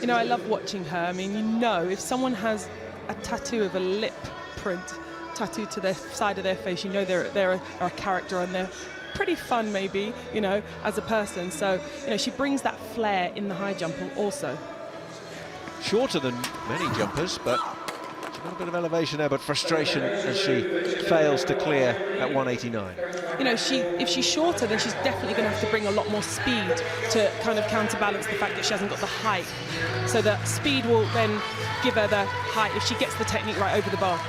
You know, I love watching her. I mean, you know, if someone has a tattoo of a lip print tattooed to the side of their face, you know they're a character, and they're pretty fun maybe, you know, as a person. So, you know, she brings that flair in the high jump also. Shorter than many jumpers, but she's got a bit of elevation there, but frustration as she fails to clear at 189. you know, if she's shorter, then she's definitely going to have to bring a lot more speed to kind of counterbalance the fact that she hasn't got the height. So the speed will then give her the height if she gets the technique right over the bar.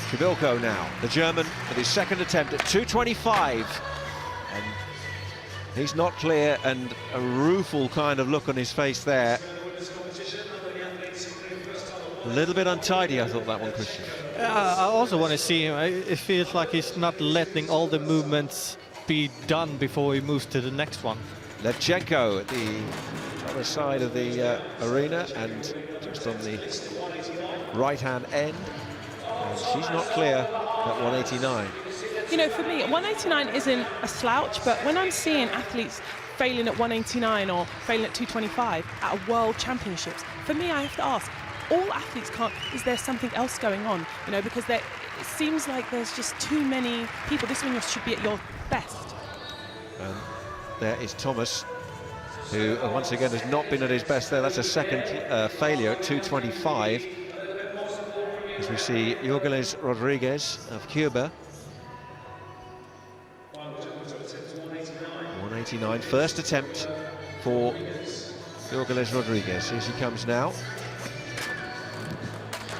Jamil now, the German, with his second attempt at 225. And he's not clear, and a rueful kind of look on his face there. A little bit untidy, I thought, that one, Christian. I also want to see him. It feels like he's not letting all the movements be done before he moves to the next one. Lysenko at the other side of the arena, and just on the right-hand end. And she's not clear at 189. You know, for me, 189 isn't a slouch, but when I'm seeing athletes failing at 189 or failing at 225 at a World Championships, for me, I have to ask, all athletes can't, is there something else going on? You know, because it seems like there's just too many people. This one should be at your best. And there is Thomas, who once again has not been at his best there. That's a second failure at 225. As we see Jorgeles Rodriguez of Cuba. 189, first attempt for Jorgeles Rodriguez. Here she comes now.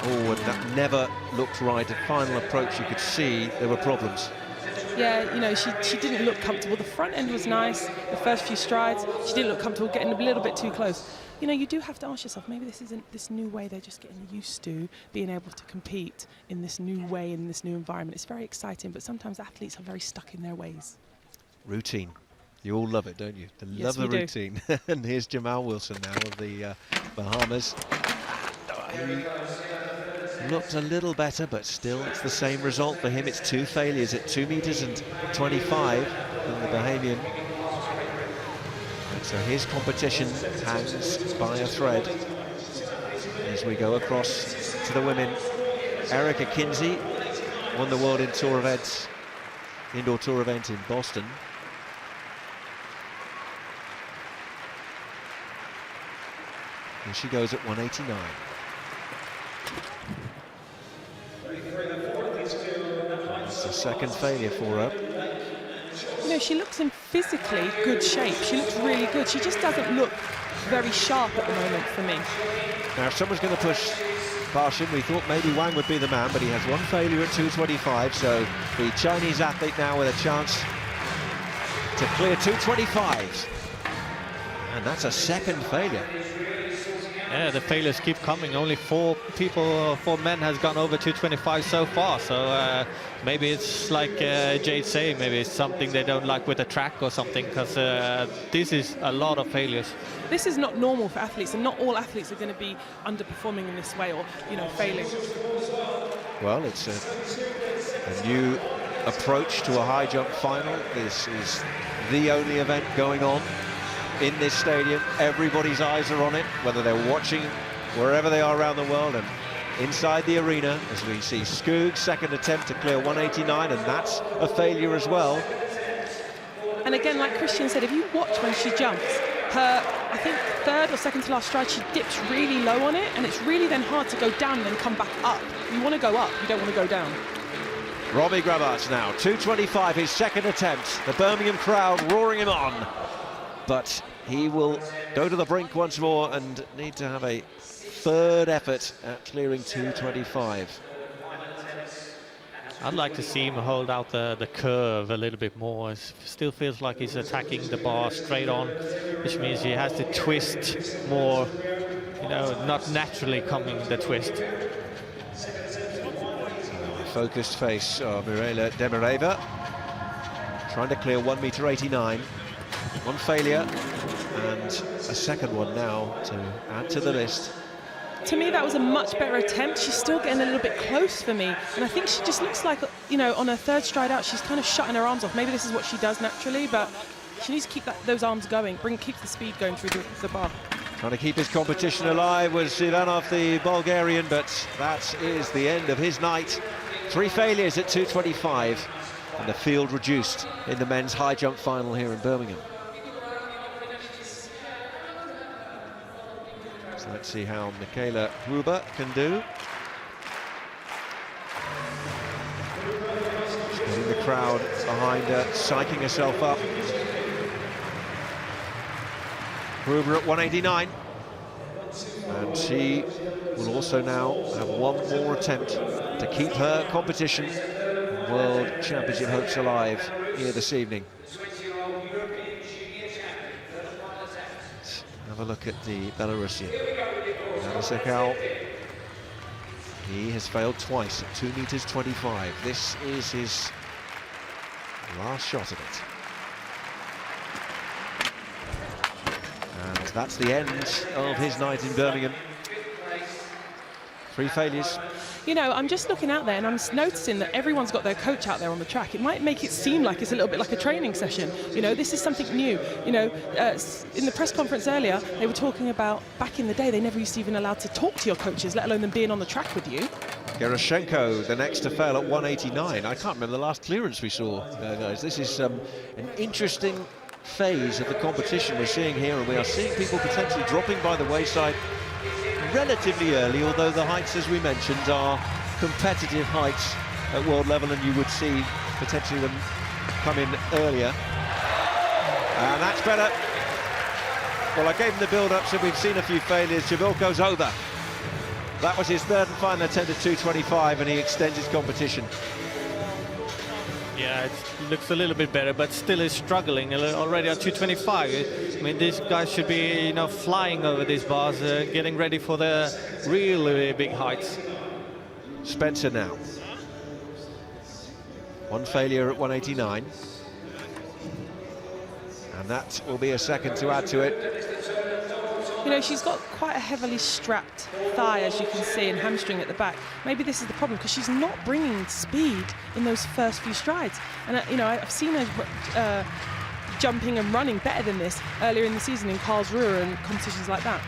Oh, and that never looked right. The final approach, you could see there were problems. Yeah, you know, she didn't look comfortable. The front end was nice, the first few strides. She didn't look comfortable, getting a little bit too close. You know, you do have to ask yourself, maybe this isn't this new way they're just getting used to being able to compete in this new way, in this new environment. It's very exciting, but sometimes athletes are very stuck in their ways. Routine. You all love it, don't you? Yes, love the routine. And here's Jamar Wilson now of the Bahamas. He looked a little better, but still it's the same result for him. It's 2 failures at 2 meters and 25 in the Bahamian. And so his competition hangs by a thread as we go across to the women. Erika Kinsey won the World Indoor Tour event in Boston. And she goes at 189. It's a second failure for her. You know, she looks in physically good shape. She looks really good. She just doesn't look very sharp at the moment for me. Now, if someone's going to push Barshin, we thought maybe Wang would be the man, but he has 1 failure at 225, so the Chinese athlete now with a chance to clear 225. And that's a second failure. Yeah, the failures keep coming. Only 4 men has gone over 225 so far. So maybe it's like Jade saying, maybe it's something they don't like with the track or something, because this is a lot of failures. This is not normal for athletes, and not all athletes are going to be underperforming in this way or, you know, failing. Well, it's a new approach to a high jump final. This is the only event going on in this stadium. Everybody's eyes are on it, whether they're watching wherever they are around the world and inside the arena, as we see Skoog's second attempt to clear 189, and that's a failure as well. And again, like Christian said, if you watch when she jumps, her, I think, third or second to last stride, she dips really low on it, and it's really then hard to go down and then come back up. You want to go up, you don't want to go down. Robbie Grabarts now, 225, his second attempt. The Birmingham crowd roaring him on. But he will go to the brink once more and need to have a third effort at clearing 225. I'd like to see him hold out the curve a little bit more. It still feels like he's attacking the bar straight on, which means he has to twist more, you know, not naturally coming the twist. Focused face of Marina Dem Arriba, trying to clear 1m89. 1 failure and a second one now to add to the list. To me, that was a much better attempt. She's still getting a little bit close for me, and I think she just looks like, you know, on her third stride out, she's kind of shutting her arms off. Maybe this is what she does naturally, but she needs to keep those arms going, keep the speed going through the bar. Trying to keep his competition alive was Ivanov, the Bulgarian, but that is the end of his night. 3 failures at 225, and the field reduced in the men's high jump final here in Birmingham. So let's see how Michaela Huber can do. She's getting the crowd behind her, psyching herself up. Gruber at 189. And she will also now have one more attempt to keep her competition World Championship hopes alive here this evening. Let's have a look at the Belarusian. Lysenko. He has failed twice at 2 meters 25. This is his last shot at it. And that's the end of his night in Birmingham. 3 failures. You know, I'm just looking out there and I'm noticing that everyone's got their coach out there on the track. It might make it seem like it's a little bit like a training session. You know, this is something new. You know, in the press conference earlier, they were talking about back in the day, they never used to even allowed to talk to your coaches, let alone them being on the track with you. Lysenko, the next to fail at 189. I can't remember the last clearance we saw, guys. This is an interesting phase of the competition we're seeing here, and we are seeing people potentially dropping by the wayside relatively early, although the heights, as we mentioned, are competitive heights at world level, and you would see potentially them come in earlier. And that's better. Well, I gave him the build-up, so we've seen a few failures. Jamil goes over. That was his third and final attempt at 225, and he extends his competition. Yeah, it looks a little bit better, but still is struggling already at 225. I mean, these guys should be, you know, flying over these bars, getting ready for the really big heights. Spencer now. 1 failure at 189. And that will be a second to add to it. You know, she's got quite a heavily strapped thigh, as you can see, and hamstring at the back. Maybe this is the problem, because she's not bringing speed in those first few strides. And, you know, I've seen her jumping and running better than this earlier in the season in Karlsruhe and competitions like that.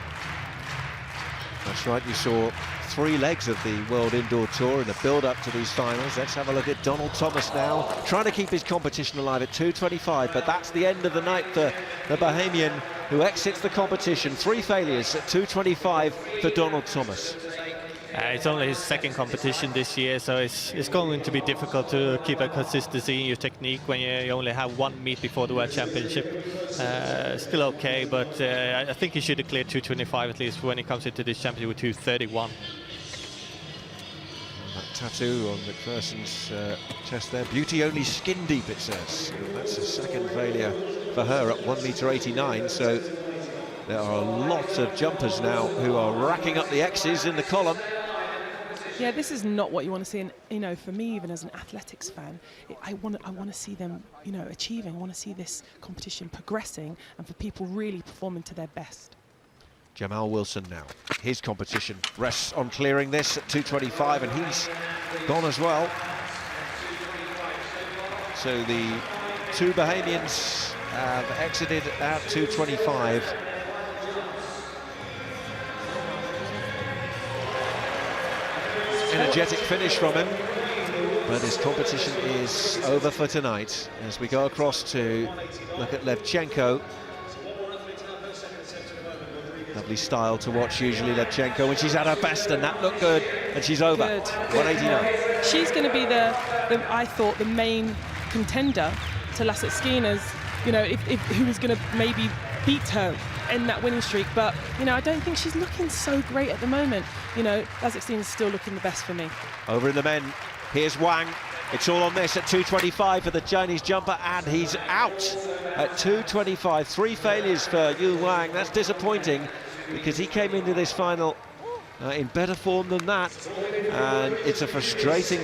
That's right, you saw 3 legs of the World Indoor Tour in the build-up to these finals. Let's have a look at Donald Thomas now, trying to keep his competition alive at 225, but that's the end of the night for the Bahamian, who exits the competition. 3 failures at 225 for Donald Thomas. It's only his second competition this year, so it's going to be difficult to keep a consistency in your technique when you only have 1 meet before the World Championship. Still okay, but I think he should have cleared 225 at least when he comes into this championship with 231. That tattoo on McPherson's chest there, beauty only skin deep, it says. And that's a second failure for her at 1.89 m, so there are a lot of jumpers now who are racking up the X's in the column. Yeah, this is not what you want to see, and you know, for me, even as an athletics fan, I want to see them, you know, achieving. I want to see this competition progressing, and for people really performing to their best. Jamar Wilson now, his competition rests on clearing this at 225, and he's gone as well. So the 2 Bahamians have exited at 225. Energetic finish from him, but his competition is over for tonight. As we go across to look at Lysenko. Lovely style to watch, usually, Lysenko, when she's at her best, and that looked good, and she's over. Good. 189. She's going to be I thought, the main contender to Lysenko's, you know, who was going to maybe beat her in that winning streak, but you know, I don't think she's looking so great at the moment. You know, Lysenko is still looking the best for me. Over in the men, here's Wang. It's all on this at 225 for the Chinese jumper, and he's out at 225. 3 failures for Yu Wang. That's disappointing, because he came into this final in better form than that, and it's a frustrating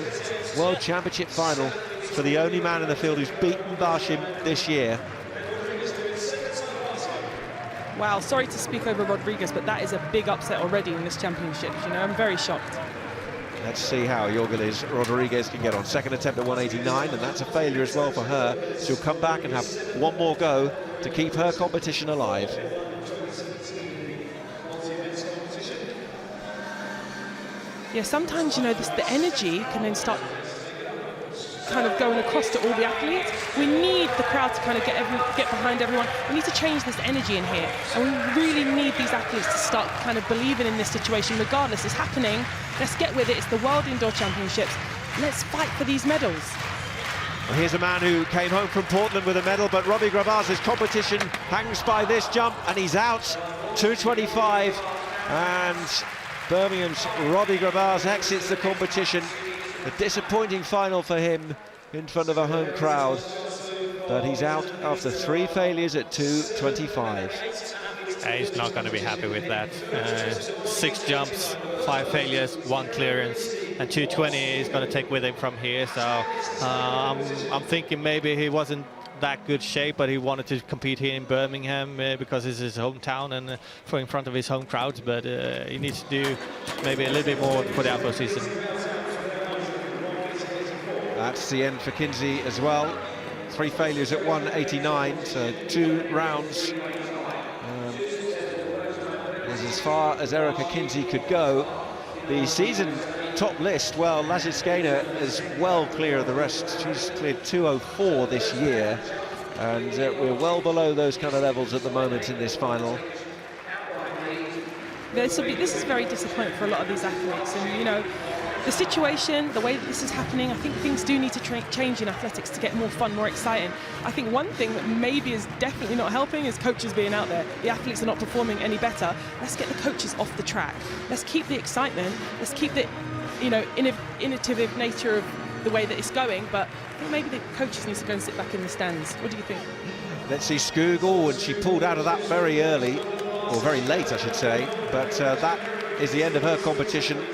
World Championship final for the only man in the field who's beaten Barshim this year. Wow, sorry to speak over Rodriguez, but that is a big upset already in this championship. You know, I'm very shocked. Let's see how Yorgelis Rodriguez can get on. Second attempt at 189, and that's a failure as well for her. She'll come back and have 1 more go to keep her competition alive. Yeah, sometimes, you know, the energy can then start kind of going across to all the athletes. We need the crowd to kind of get behind everyone. We need to change this energy in here, and we really need these athletes to start kind of believing in this situation. Regardless, it's happening. Let's get with it. It's the World Indoor Championships. Let's fight for these medals. Well, here's a man who came home from Portland with a medal, but Robbie Gravaz's competition hangs by this jump, and he's out. 2:25, and Birmingham's Robbie Gravaz exits the competition. A disappointing final for him in front of a home crowd, but he's out after 3 failures at 2:25. He's not going to be happy with that. 6 jumps, 5 failures, 1 clearance, and 2:20 he's going to take with him from here. So I'm thinking maybe he wasn't that good shape, but he wanted to compete here in Birmingham because it's his hometown and for in front of his home crowds. But he needs to do maybe a little bit more for the outdoor season. That's the end for Kinsey as well. 3 failures at 1:89, so 2 rounds. As far as Erika Kinsey could go. The season top list, well, Lysenko is well clear of the rest. She's cleared 2:04 this year, and we're well below those kind of levels at the moment in this final. This is very disappointing for a lot of these athletes, and you know, the situation, the way that this is happening, I think things do need to change in athletics to get more fun, more exciting. I think one thing that maybe is definitely not helping is coaches being out there. The athletes are not performing any better. Let's get the coaches off the track. Let's keep the excitement. Let's keep the, you know, innovative nature of the way that it's going. But I think maybe the coaches need to go and sit back in the stands. What do you think? Let's see Skugel, and she pulled out of that very early, or very late, I should say. But that is the end of her competition.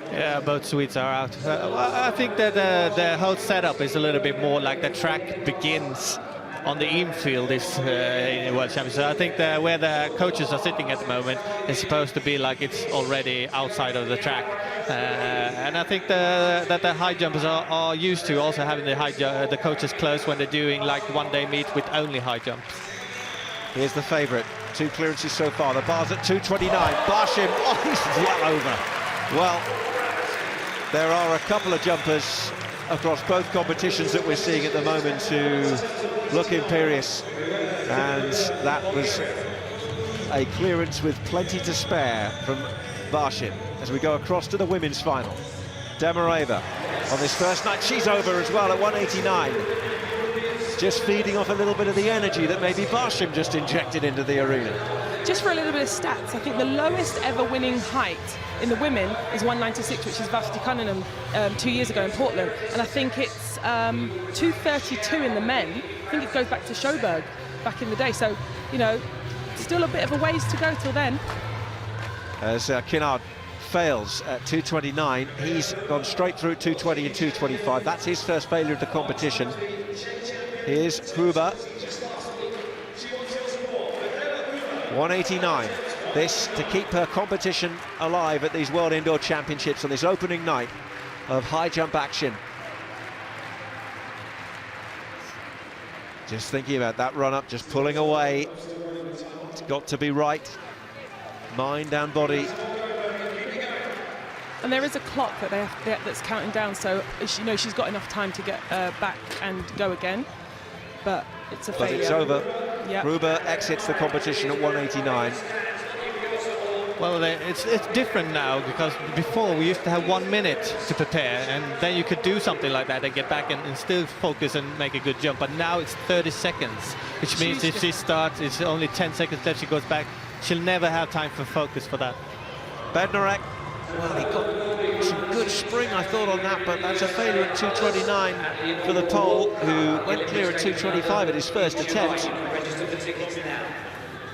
Yeah, both Swedes are out. I think that the whole setup is a little bit more like the track begins on the infield is in the World Championship. I think where the coaches are sitting at the moment is supposed to be like it's already outside of the track. And I think that the high jumpers are used to also having the coaches close when they're doing like one-day meet with only high jumps. Here's the favourite. 2 clearances so far. The bar's at 2:29. Barshim, oh, he's well over. Well, there are a couple of jumpers across both competitions that we're seeing at the moment who look imperious, and that was a clearance with plenty to spare from Barshim as we go across to the women's final. Dem Arriba on this first night, she's over as well at 1:89. Just feeding off a little bit of the energy that maybe Barshim just injected into the arena. Just for a little bit of stats, I think the lowest ever winning height in the women is 196, which is Vashti Cunningham 2 years ago in Portland. And I think it's 232 in the men. I think it goes back to Sjoberg back in the day. So, you know, still a bit of a ways to go till then. As Kinnard fails at 2:29, he's gone straight through at 2:20 and 2:25. That's his first failure of the competition. Here's Gruber. 1:89. This to keep her competition alive at these World Indoor Championships on this opening night of high jump action. Just thinking about that run up, just pulling away. It's got to be right. Mind and body. And there is a clock that that's counting down, so you know she's got enough time to get back and go again. But it's a failure. But it's over. Yep. Gruber exits the competition at 1:89. Well, it's different now, because before we used to have 1 minute to prepare, and then you could do something like that and get back and still focus and make a good jump. But now it's 30 seconds, which means if she starts, it's only 10 seconds left, she goes back. She'll never have time for focus for that. Bednarek, well, he got some good spring, I thought, on that, but that's a failure at 2:29 for the Pole, who went clear at 2:25 at his first attempt.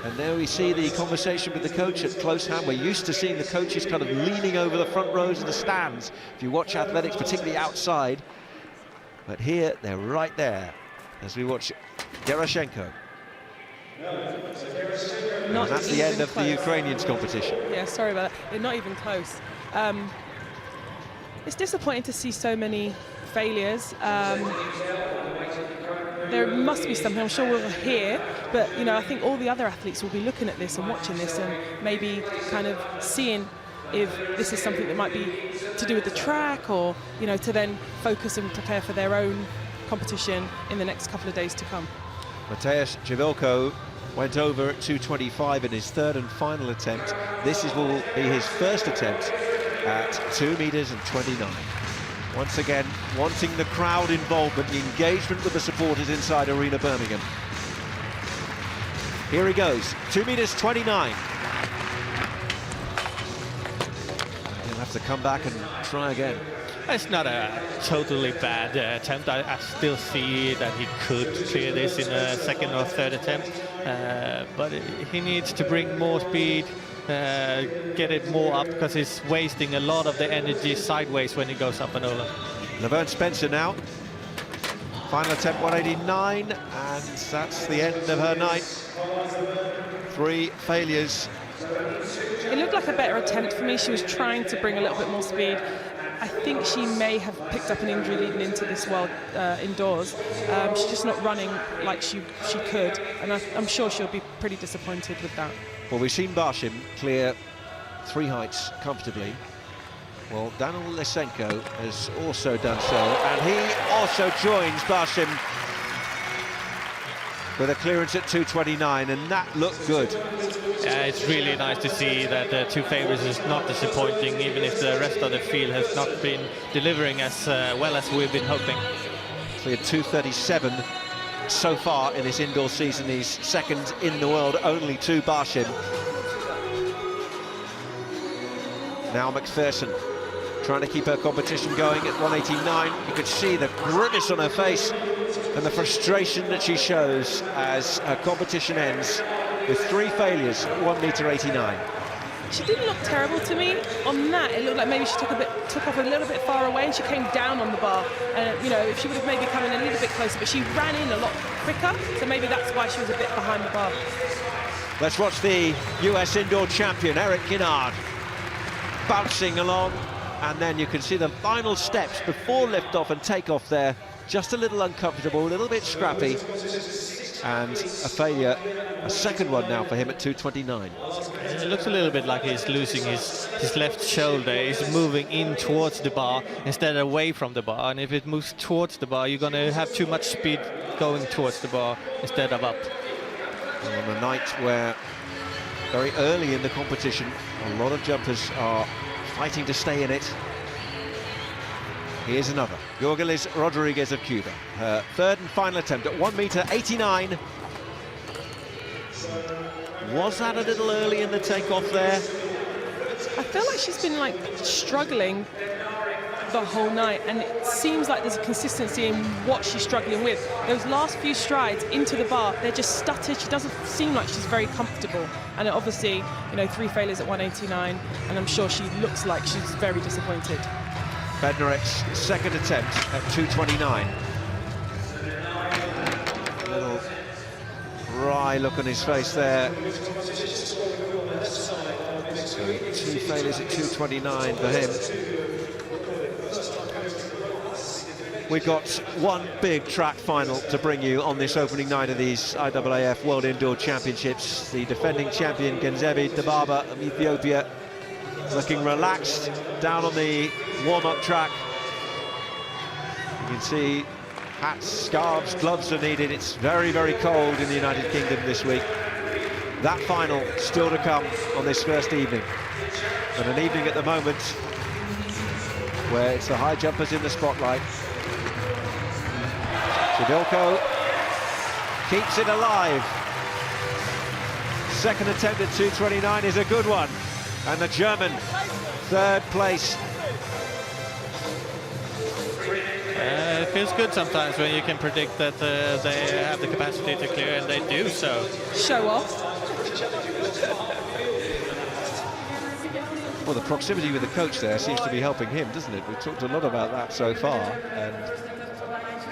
And now we see the conversation with the coach at close hand. We're used to seeing the coaches kind of leaning over the front rows of the stands if you watch athletics, particularly outside. But here, they're right there as we watch Gerashenko. And that's the end of the Ukrainians' competition. Yeah, sorry about that. They're not even close. It's disappointing to see so many failures. There must be something, I'm sure we'll hear, but you know, I think all the other athletes will be looking at this and watching this and maybe kind of seeing if this is something that might be to do with the track, or you know, to then focus and prepare for their own competition in the next couple of days to come. Mateusz Javilko went over at 2:25 in his third and final attempt. This will be his first attempt at 2 meters and 29. Once again, wanting the crowd involvement, the engagement with the supporters inside Arena Birmingham. Here he goes, 2 meters 29. He'll have to come back and try again. It's not a totally bad attempt. I still see that he could clear this in a second or third attempt, but he needs to bring more speed, get it more up, because he's wasting a lot of the energy sideways when he goes up and over. Laverne Spencer now. Final attempt 189, and that's the end of her night. 3 failures. It looked like a better attempt for me. She was trying to bring a little bit more speed. I think she may have picked up an injury leading into this World Indoors. She's just not running like she could, and I'm sure she'll be pretty disappointed with that. Well, we've seen Barshim clear 3 heights comfortably. Well, Daniel Lysenko has also done so, and he also joins Barshim with a clearance at 229, and that looked good. It's really nice to see that the 2 favourites is not disappointing, even if the rest of the field has not been delivering as well as we've been hoping. Cleared 237 so far in this indoor season. He's second in the world, only to Barshim. Now McPherson trying to keep her competition going at 189. You could see the grimace on her face and the frustration that she shows as her competition ends with 3 failures at 1 meter 89. She didn't look terrible to me on that. It looked like maybe she took off a little bit far away, and she came down on the bar. And you know, if she would have maybe come in a little bit closer, but she ran in a lot quicker, so maybe that's why she was a bit behind the bar. Let's watch the US indoor champion, Erika Kinsey, bouncing along, and then you can see the final steps before liftoff and takeoff there. Just a little uncomfortable, a little bit scrappy, and a failure, a second one now for him at 229. It looks a little bit like he's losing his left shoulder. He's moving in towards the bar instead of away from the bar, and if it moves towards the bar, you're going to have too much speed going towards the bar instead of up. On a night where very early in the competition, a lot of jumpers are fighting to stay in it. Here's another, Yorgelis Rodriguez of Cuba. Her 3rd and final attempt at 1 meter 89. Was that a little early in the takeoff there? I feel like she's been like struggling the whole night, and it seems like there's a consistency in what she's struggling with. Those last few strides into the bar, they're just stuttered. She doesn't seem like she's very comfortable, and obviously, you know, 3 failures at 189, and I'm sure she looks like she's very disappointed. Bednarek's 2nd attempt at 229. A little wry look on his face there. So 2 failures at 229 for him. We've got one big track final to bring you on this opening night of these IAAF World Indoor Championships. The defending champion Genzebi Dababa of Ethiopia looking relaxed down on the warm-up track. You can see hats, scarves, gloves are needed. It's very, very cold in the United Kingdom this week. That final still to come on this first evening. But an evening at the moment where it's the high jumpers in the spotlight. Chidilko keeps it alive. 2nd attempt at 229 is a good one. And the German, 3rd place. It feels good sometimes when you can predict that they have the capacity to clear, and they do so. Show off. Well, the proximity with the coach there seems to be helping him, doesn't it? We've talked a lot about that so far, and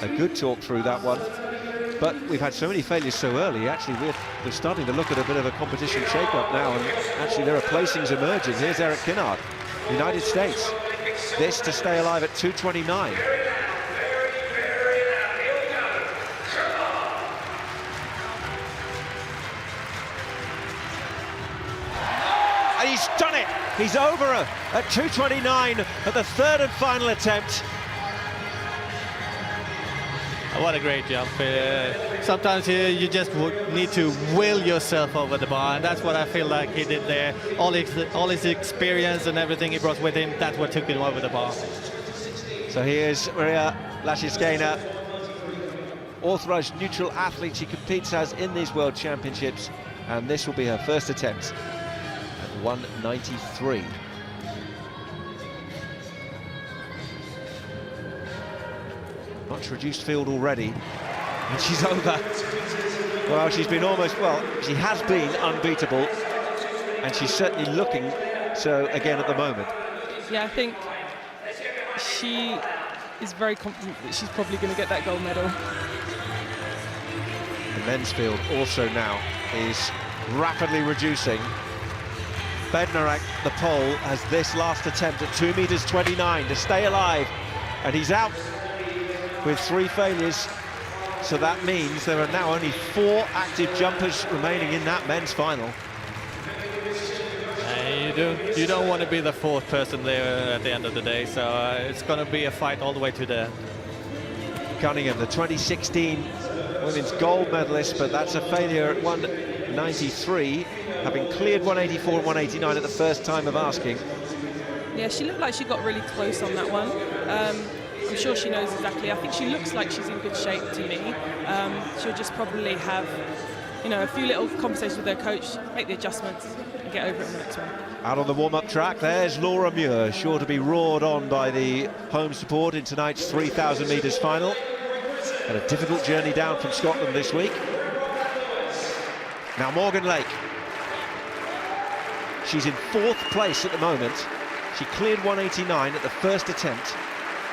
a good talk through that one. But we've had so many failures so early, actually we're starting to look at a bit of a competition shake-up now, and actually there are placings emerging. Here's Erika Kinsey, United States. This to stay alive at 229. And he's done it! He's over her at 229 at the 3rd and final attempt. What a great jump. Sometimes you just need to will yourself over the bar, and that's what I feel like he did there. All his experience and everything he brought with him, that's what took him over the bar. So here's Maria Lysenko, authorised neutral athlete. She competes as in these World Championships, and this will be her first attempt at 193. Much reduced field already, and she's over. Well, she's been almost, well, she has been unbeatable, and she's certainly looking so again at the moment. Yeah, I think she is very confident that she's probably going to get that gold medal. The men's field also now is rapidly reducing. Bednarek, the Pole, has this last attempt at 2.29 meters to stay alive, and he's out with 3 failures. So that means there are now only 4 active jumpers remaining in that men's final. You don't want to be the 4th person there at the end of the day, so it's going to be a fight all the way to the end. Cunningham, the 2016 women's gold medalist, but that's a failure at 193, having cleared 184 and 189 at the first time of asking. Yeah, she looked like she got really close on that one. I'm sure she knows exactly. I think she looks like she's in good shape to me. She'll just probably have, you know, a few little conversations with her coach, make the adjustments, and get over it in the next one. Out on the warm-up track, there's Laura Muir, sure to be roared on by the home support in tonight's 3,000 metres final. Had a difficult journey down from Scotland this week. Now Morgan Lake. She's in 4th place at the moment. She cleared 189 at the first attempt.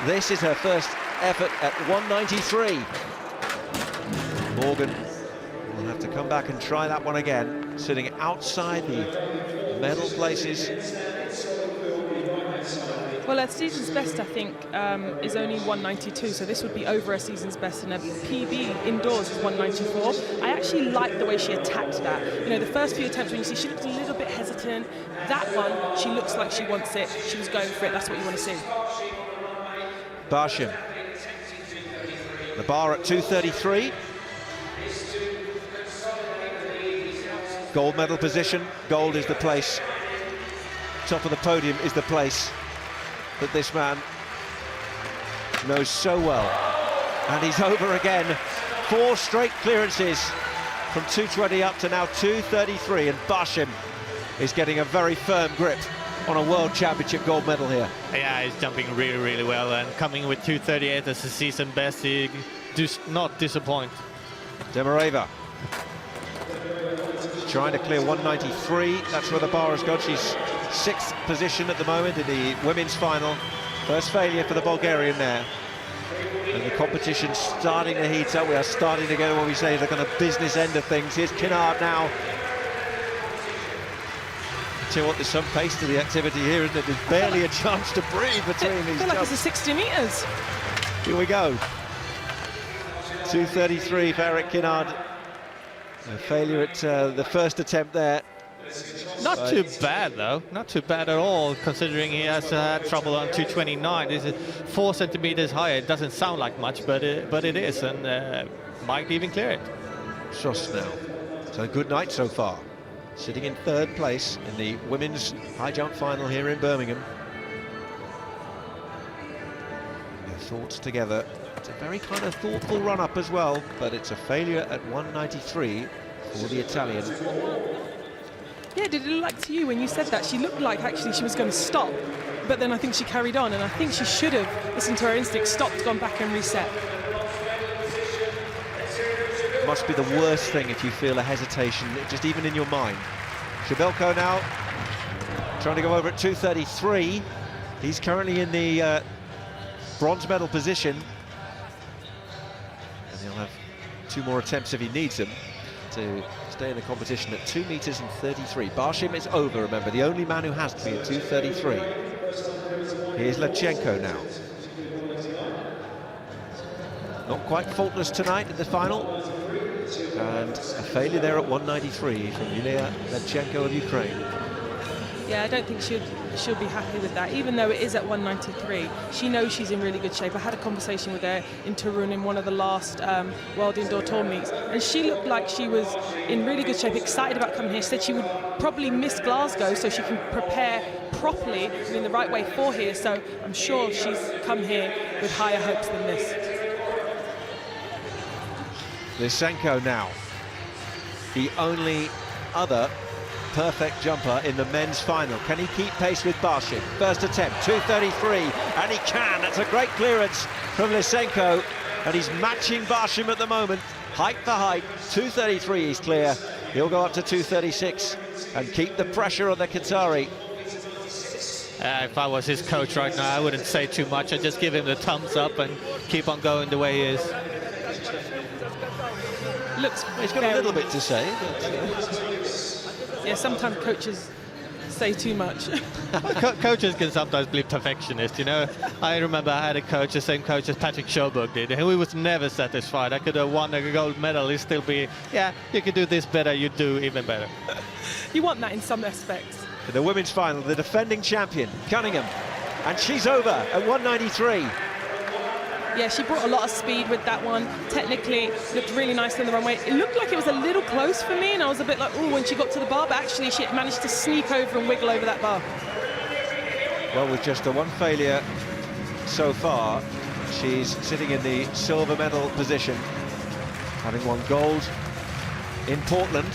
This is her first effort at 193. Morgan will have to come back and try that one again, sitting outside the medal places. Well, her season's best, I think, is only 192, so this would be over her season's best, and her PB indoors is 194. I actually like the way she attacked that. You know, the first few attempts when you see she looks a little bit hesitant. That one, she looks like she wants it. She was going for it. That's what you want to see. Barshim. The bar at 233. Gold medal position. Gold is the place. Top of the podium is the place that this man knows so well. And he's over again. 4 straight clearances from 220 up to now 233, and Barshim is getting a very firm grip on a World Championship gold medal here. Yeah, he's jumping really, really well, and coming with 238 as a season best, he does not disappoint. Dem Arriba trying to clear 193. That's where the bar has got. She's 6th position at the moment in the women's final. First failure for the Bulgarian there. And the competition's starting to heat up. We are starting to get what we say the kind of business end of things. Here's Kinnard now. Tell you what, there's some pace to the activity here, isn't it? There's barely a chance to breathe between these jumps. I feel like it's a 60 metres. Here we go. 233 for Erika Kinsey. A failure at the first attempt there. Not too bad, though. Not too bad at all, considering he has had trouble on 229. This is 4 centimeters higher. It doesn't sound like much, but it is, and might even clear it. Schuss now. So good night so far. Sitting in 3rd place in the women's high jump final here in Birmingham. Their thoughts together. It's a very kind of thoughtful run-up as well, but it's a failure at 193 for the Italian. Yeah, did it look like to you when you said that? She looked like actually she was going to stop, but then I think she carried on, and I think she should have listened to her instinct, stopped, gone back and reset. Must be the worst thing if you feel a hesitation, just even in your mind. Shabelko now trying to go over at 233. He's currently in the bronze medal position, and he'll have 2 more attempts if he needs them to stay in the competition at 2 meters and 33. Barshim is over, remember, the only man who has to be at 233. Here's Lysenko now. Not quite faultless tonight in the final, and a failure there at 193 from Yulia Lysenko of Ukraine. Yeah, I don't think she would she'll be happy with that, even though it is at 193. She knows she's in really good shape. I had a conversation with her in Turin in one of the last World Indoor Tour meets, and she looked like she was in really good shape, excited about coming here. She said she would probably miss Glasgow so she can prepare properly and in the right way for here. So I'm sure she's come here with higher hopes than this. Lysenko now, the only other perfect jumper in the men's final. Can he keep pace with Barshim? First attempt, 2:33, and he can. That's a great clearance from Lysenko, and he's matching Barshim at the moment. Height for height, 2:33 he's clear. He'll go up to 2:36 and keep the pressure on the Qatari. If I was his coach right now, I wouldn't say too much. I'd just give him the thumbs up and keep on going the way he is. He's got a little bit to say. Yeah, sometimes coaches say too much. Coaches can sometimes be perfectionist, you know. I remember I had a coach, the same coach as Patrick Sjoberg did, and he was never satisfied. I could have won a gold medal, he'd still be, yeah, you could do this better, you do even better. You want that in some aspects. In the women's final, the defending champion, Cunningham, and she's over at 193. Yeah, she brought a lot of speed with that one. Technically, looked really nice on the runway. It looked like it was a little close for me, and I was a bit like, oh, when she got to the bar, but actually she managed to sneak over and wiggle over that bar. Well, with just the one failure so far, she's sitting in the silver medal position, having won gold in Portland.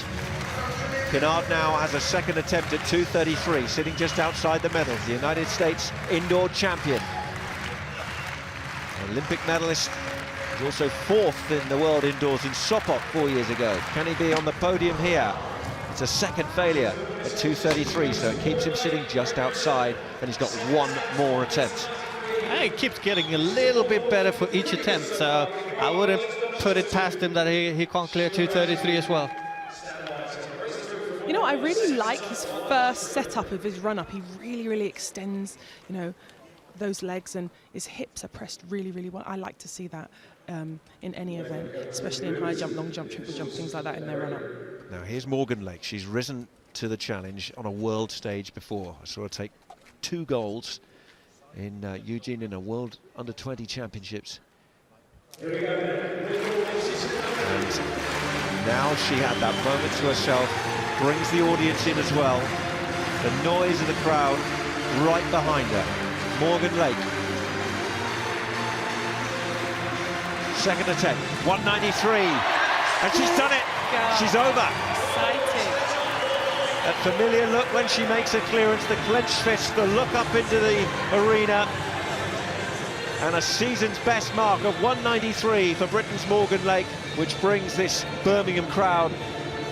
Kennard now has a second attempt at 2:33, sitting just outside the medal. The United States indoor champion. Olympic medalist. He's also fourth in the world indoors in Sopot 4 years ago. Can he be on the podium here? It's a second failure at 2:33, so it keeps him sitting just outside, and he's got one more attempt. He keeps getting a little bit better for each attempt, so I wouldn't put it past him that he can't clear 2:33 as well. You know, I really like his first setup of his run-up. He really extends, you know, those legs, and his hips are pressed really well. I like to see that in any event, especially in high jump, long jump, triple jump, things like that in their run-up. Now here's Morgan Lake. She's risen to the challenge on a world stage before. I saw her take 2 golds in Eugene in a World Under-20 Championships. And now she had that moment to herself, brings the audience in as well. The noise of the crowd right behind her. Morgan Lake. Second attempt, 193, and she's done it. She's over. Exciting. That familiar look when she makes a clearance, the clenched fist, the look up into the arena, and a season's best mark of 193 for Britain's Morgan Lake, which brings this Birmingham crowd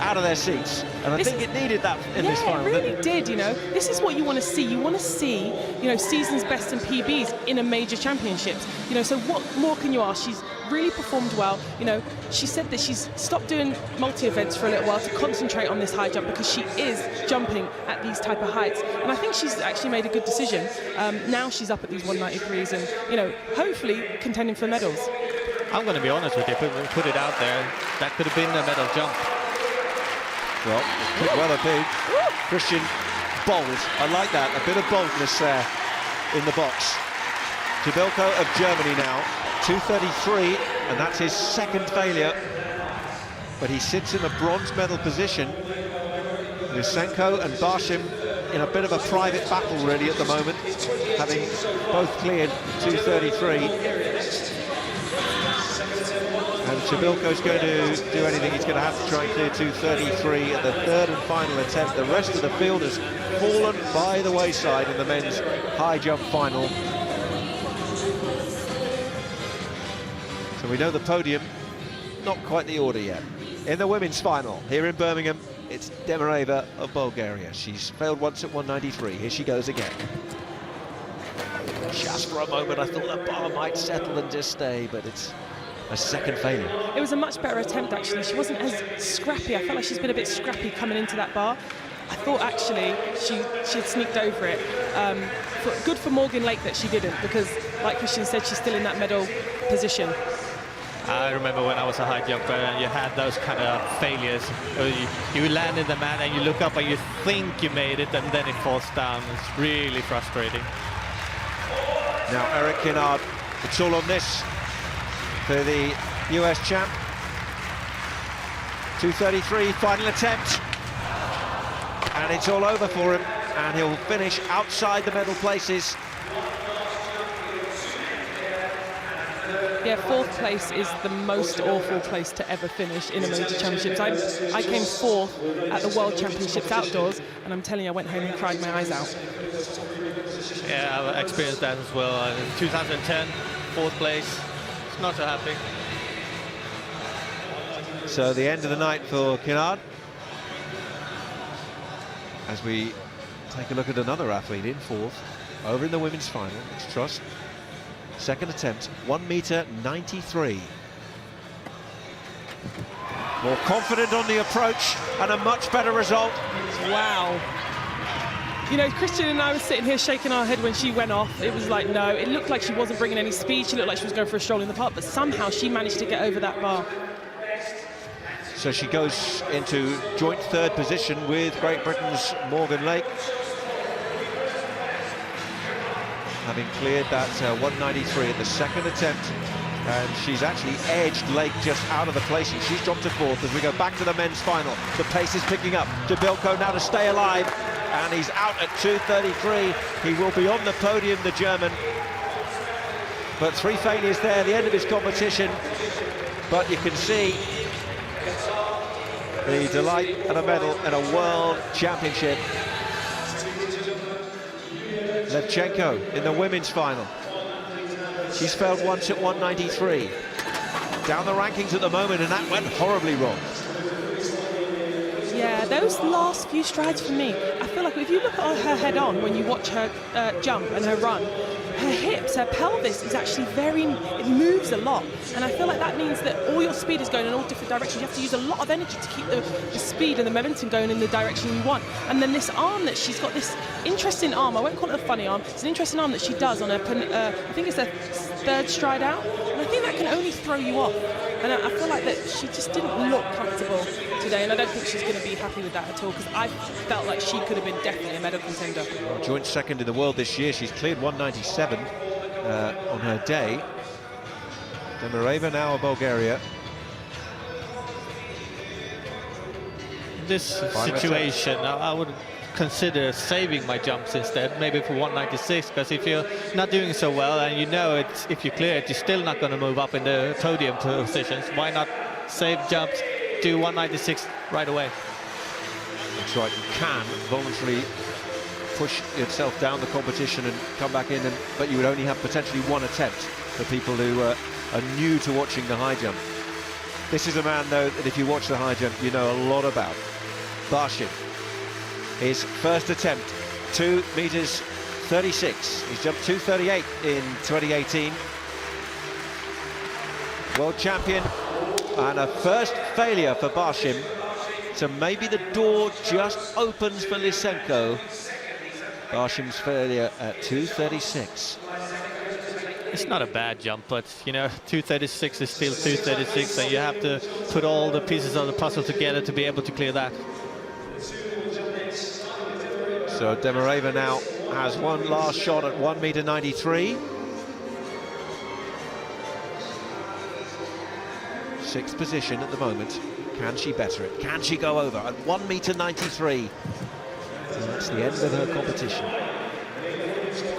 out of their seats, and I think it needed that in this final. Yeah, it really did, you know. This is what you want to see. You want to see, you know, season's best and PBs in a major championships. You know, so what more can you ask? She's really performed well. You know, she said that she's stopped doing multi-events for a little while to concentrate on this high jump because she is jumping at these type of heights. And I think she's actually made a good decision. Now she's up at these 193s and, you know, hopefully contending for medals. I'm going to be honest with you, put it out there, that could have been a medal jump. Well, it could well have been. Christian bold. I like that. A bit of boldness there in the box. Jamilko of Germany now, 2:33, and that's his second failure. But he sits in a bronze medal position. Lysenko and Barshim in a bit of a private battle really at the moment, having both cleared 2:33. And Jamilko's going to do anything. He's going to have to try and clear 2:33 at the third and final attempt. The rest of the field has fallen by the wayside in the men's high jump final. So we know the podium, not quite the order yet. In the women's final, here in Birmingham, it's Dem Arriba of Bulgaria. She's failed once at 193. Here she goes again. Just for a moment, I thought that bar might settle and just stay, but it's a second failure. It was a much better attempt, actually. She wasn't as scrappy. I felt like she's been a bit scrappy coming into that bar. I thought, actually, she had sneaked over it. Good for Morgan Lake that she didn't, because, like Christian said, she's still in that medal position. I remember when I was a high jumper and you had those kind of failures. You land in the mat and you look up and you think you made it and then it falls down. It's really frustrating. Now Eric Kinnard, it's all on this for the US champ. 2:33, final attempt. And it's all over for him. And he'll finish outside the medal places. Yeah, 4th place is the most awful place to ever finish in a major championships. I came 4th at the World Championships outdoors, and I'm telling you, I went home and cried my eyes out. Yeah, I've experienced that as well. In 2010, 4th place. It's not so happy. So the end of the night for Kinnard. As we take a look at another athlete in 4th, over in the women's final, it's Truss. Second attempt, 1m93. More confident on the approach and a much better result. Wow. You know, Christian and I were sitting here shaking our head when she went off. It was like, no, it looked like she wasn't bringing any speed. She looked like she was going for a stroll in the park, but somehow she managed to get over that bar. So she goes into joint 3rd position with Great Britain's Morgan Lake. Having cleared that 193 at the second attempt, and she's actually edged Lake just out of the placing. She's dropped to 4th as we go back to the men's final. The pace is picking up. Jabilko now to stay alive, and he's out at 2:33. He will be on the podium, the German. But 3 failures there, the end of his competition. But you can see the delight and a medal in a World Championship. Lysenko in the women's final. She's failed once at 193. Down the rankings at the moment, and that went horribly wrong. Yeah, those last few strides for me, I feel like if you look at her head on when you watch her jump and her run, her hips, her pelvis is actually it moves a lot. And I feel like that means that all your speed is going in all different directions. You have to use a lot of energy to keep the speed and the momentum going in the direction you want. And then this arm that she's got, this interesting arm, I won't call it a funny arm, it's an interesting arm that she does on her, I think it's her 3rd stride out. And I think that can only throw you off. And I feel like that she just didn't look comfortable today, and I don't think she's going to be happy with that at all, because I felt like she could have been definitely a medal contender. Well, joint 2nd in the world this year. She's cleared 197 on her day. Dem Arriba now of Bulgaria. In this situation, I would consider saving my jumps instead, maybe for 196, because if you're not doing so well and you know if you clear it, you're still not going to move up in the podium positions. Why not save jumps, do 196 right away? That's right, you can voluntarily push yourself down the competition and come back in, but you would only have potentially 1 attempt for people who are new to watching the high jump. This is a man, though, that if you watch the high jump, you know a lot about. Barshim. His first attempt, 2m36. He's jumped 2:38 in 2018. World champion, and a first failure for Barshim. So maybe the door just opens for Lysenko. Barshim's failure at 2:36. It's not a bad jump, but you know, 2:36 is still 2:36, and you have to put all the pieces of the puzzle together to be able to clear that. So Dem Arriba now has one last shot at 1m93. 6th position at the moment. Can she better it? Can she go over at 1m93? And that's the end of her competition.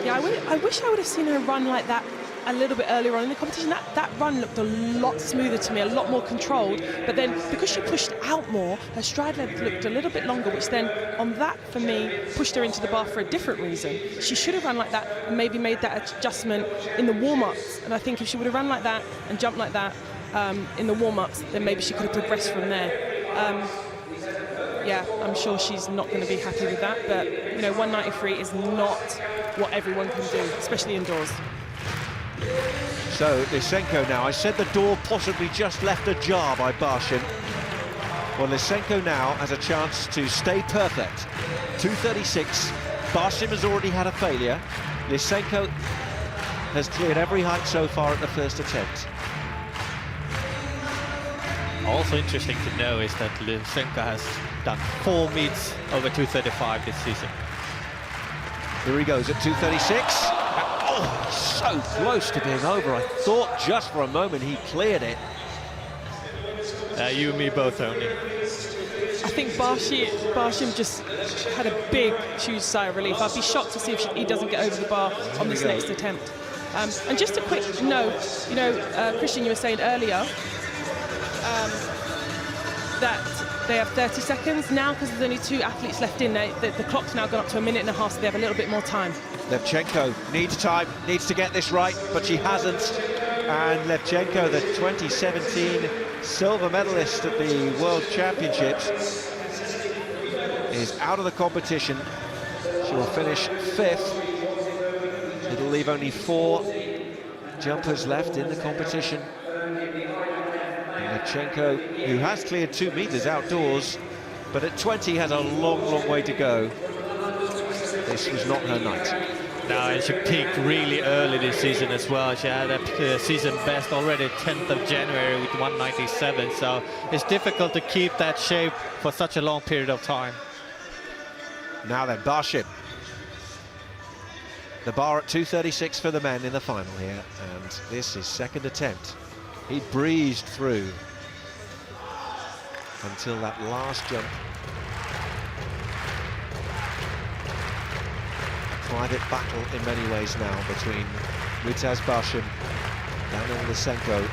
Yeah, I wish I would have seen her run like that a little bit earlier on in the competition. That run looked a lot smoother to me, a lot more controlled. But then, because she pushed out more, her stride length looked a little bit longer, which then, on that, for me, pushed her into the bar for a different reason. She should have run like that and maybe made that adjustment in the warm-ups. And I think if she would have run like that and jumped like that in the warm-ups, then maybe she could have progressed from there. Yeah, I'm sure she's not going to be happy with that. But, you know, 193 is not what everyone can do, especially indoors. So Lysenko now. I said the door possibly just left ajar by Barshim. Well, Lysenko now has a chance to stay perfect. 2:36. Barshim has already had a failure. Lysenko has cleared every height so far at the first attempt. Also interesting to know is that Lysenko has done 4 meets over 2:35 this season. Here he goes at 2:36. Oh, so close to being over. I thought just for a moment he cleared it. You and me both, only. I think Barshim just had a big, huge sigh of relief. I'd be shocked to see if he doesn't get over the bar on this next attempt. And just a quick note, you know, Christian, you were saying earlier that they have 30 seconds now because there's only 2 athletes left in. The clock's now gone up to 1.5 minutes, so they have a little bit more time. Levchenko needs time, needs to get this right, but she hasn't. And Levchenko, the 2017 silver medalist at the World Championships, is out of the competition. She will finish 5th. It'll leave only 4 jumpers left in the competition. And Levchenko, who has cleared 2 meters outdoors, but at 20 has a long, long way to go. This was not her night. No, and she peaked really early this season as well. She had a season best already 10th of January with 197, so it's difficult to keep that shape for such a long period of time. Now then, Barshim. The bar at 2:36 for the men in the final here, and this is 2nd attempt. He breezed through until that last jump. Private battle in many ways now between Ritaz Barshim and Lysenko.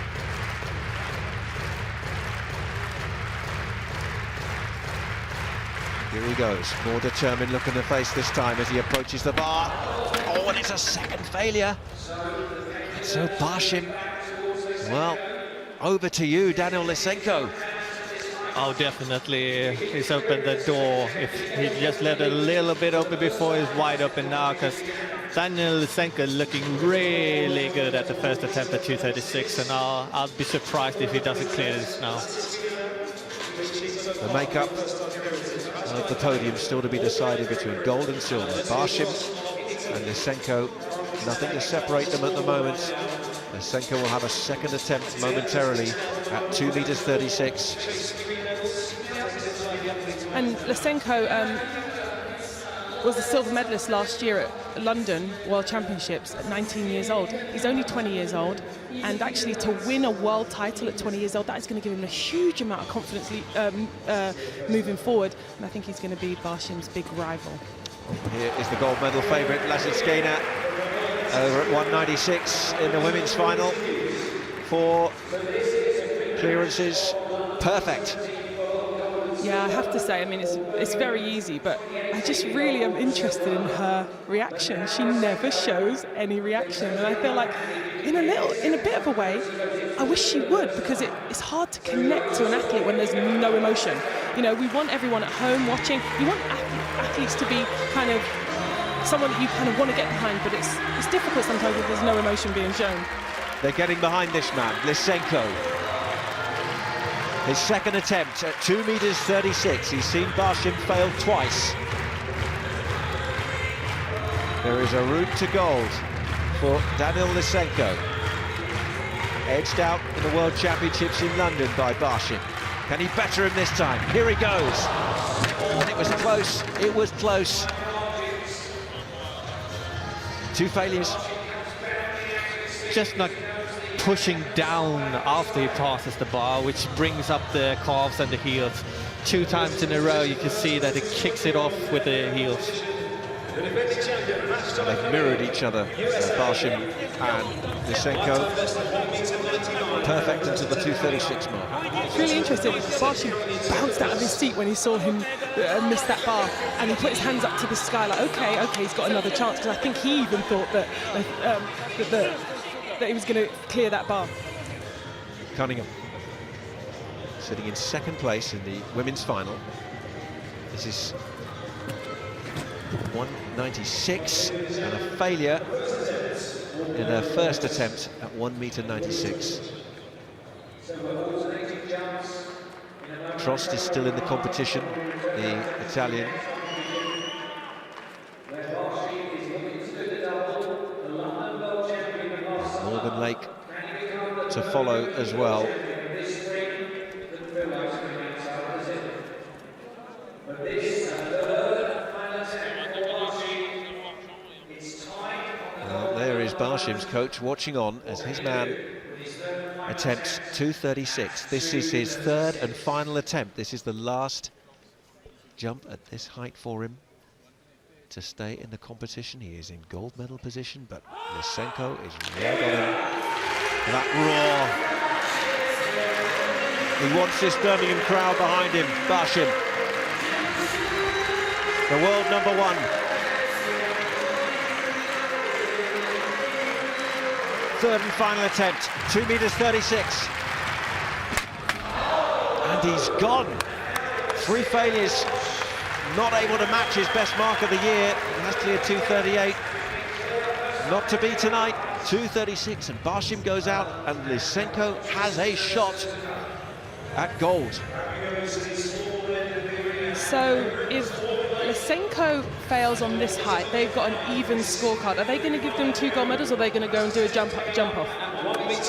Here he goes, more determined look in the face this time as he approaches the bar. Oh, and it's a 2nd failure. And so Barshim, well, over to you, Daniil Lysenko. Oh, definitely, he's opened the door. If he just left a little bit open before, he's wide open now, because Daniil Lysenko looking really good at the first attempt at 2:36, and I'll be surprised if he doesn't clear this now. The makeup of the podium still to be decided between gold and silver. Barshim and Lysenko, nothing to separate them at the moment. Lysenko will have a 2nd attempt momentarily at 2:36. And Lysenko was the silver medalist last year at London World Championships at 19 years old. He's only 20 years old, and actually to win a world title at 20 years old, that is going to give him a huge amount of confidence moving forward, and I think he's going to be Barshim's big rival. Here is the gold medal favourite, Lysenko, over at 196 in the women's final. 4 clearances, perfect. Yeah, I have to say, I mean, it's very easy, but I just really am interested in her reaction. She never shows any reaction, and I feel like, in a bit of a way, I wish she would, because it's hard to connect to an athlete when there's no emotion. You know, we want everyone at home watching. You want athletes to be kind of someone that you kind of want to get behind, but it's difficult sometimes if there's no emotion being shown. They're getting behind this man, Lysenko. His 2nd attempt at 2:36. He's seen Barshim fail twice. There is a route to gold for Daniil Lysenko. Edged out in the World Championships in London by Barshim. Can he better him this time? Here he goes. Oh, and it was close. It was close. 2 failures. Just not pushing down after he passes the bar, which brings up the calves and the heels. 2 times in a row you can see that it kicks it off with the heels. They've mirrored each other, Barshim and Lysenko. Perfect into the 2:36 mark. It's really interesting. Barshim bounced out of his seat when he saw him miss that bar, and he put his hands up to the sky like, okay, he's got another chance, because I think he even thought that he was going to clear that bar. Cunningham sitting in 2nd place in the women's final. This is 196 and a failure in her first attempt at 1:96. Trost is still in the competition, the Italian. Morgan Lake to follow as well. Barshim's coach watching on as his man attempts 2:36. This is his third and final attempt. This is the last jump at this height for him to stay in the competition. He is in gold medal position, but Lysenko is right on him. That roar. He wants this Birmingham crowd behind him. Barshim, the world #1. Third and final attempt, 2:36 meters. And he's gone. 3 failures, not able to match his best mark of the year. He has cleared 2:38. Not to be tonight, 2:36, and Barshim goes out, and Lysenko has a shot at gold. So if Lysenko fails on this height, they've got an even scorecard. Are they going to give them 2 gold medals, or are they going to go and do a jump off?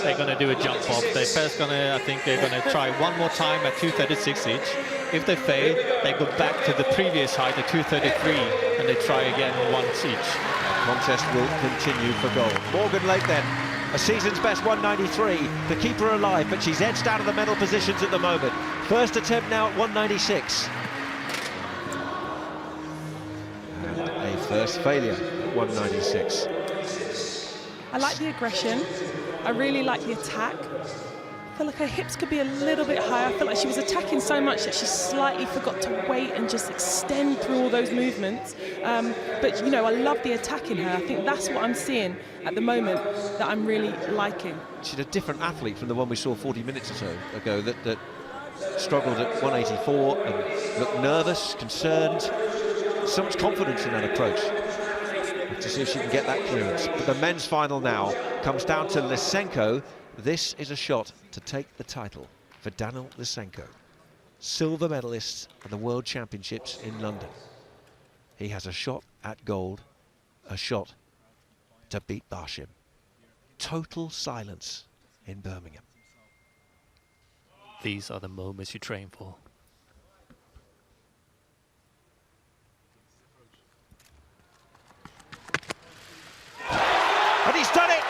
They're going to do a jump off. They're first going to, I think they're going to try one more time at 2:36 each. If they fail, they go back to the previous height at 2:33, and they try again once each. Contest will continue for gold. Morgan Lake then, a season's best 193 to keep her alive, but she's edged out of the medal positions at the moment. First attempt now at 196. And a first failure at 196. I like the aggression. I really like the attack. I feel like her hips could be a little bit higher. I feel like she was attacking so much that she slightly forgot to wait and just extend through all those movements. But, you know, I love the attack in her. I think that's what I'm seeing at the moment that I'm really liking. She's a different athlete from the one we saw 40 minutes or so ago that struggled at 184 and looked nervous, concerned. So much confidence in that approach. To see if she can get that clearance. But the men's final now comes down to Lysenko. This is a shot to take the title for Daniil Lysenko, silver medalist at the World Championships in London. He has a shot at gold, a shot to beat Barshim. Total silence in Birmingham. These are the moments you train for. And he's done it!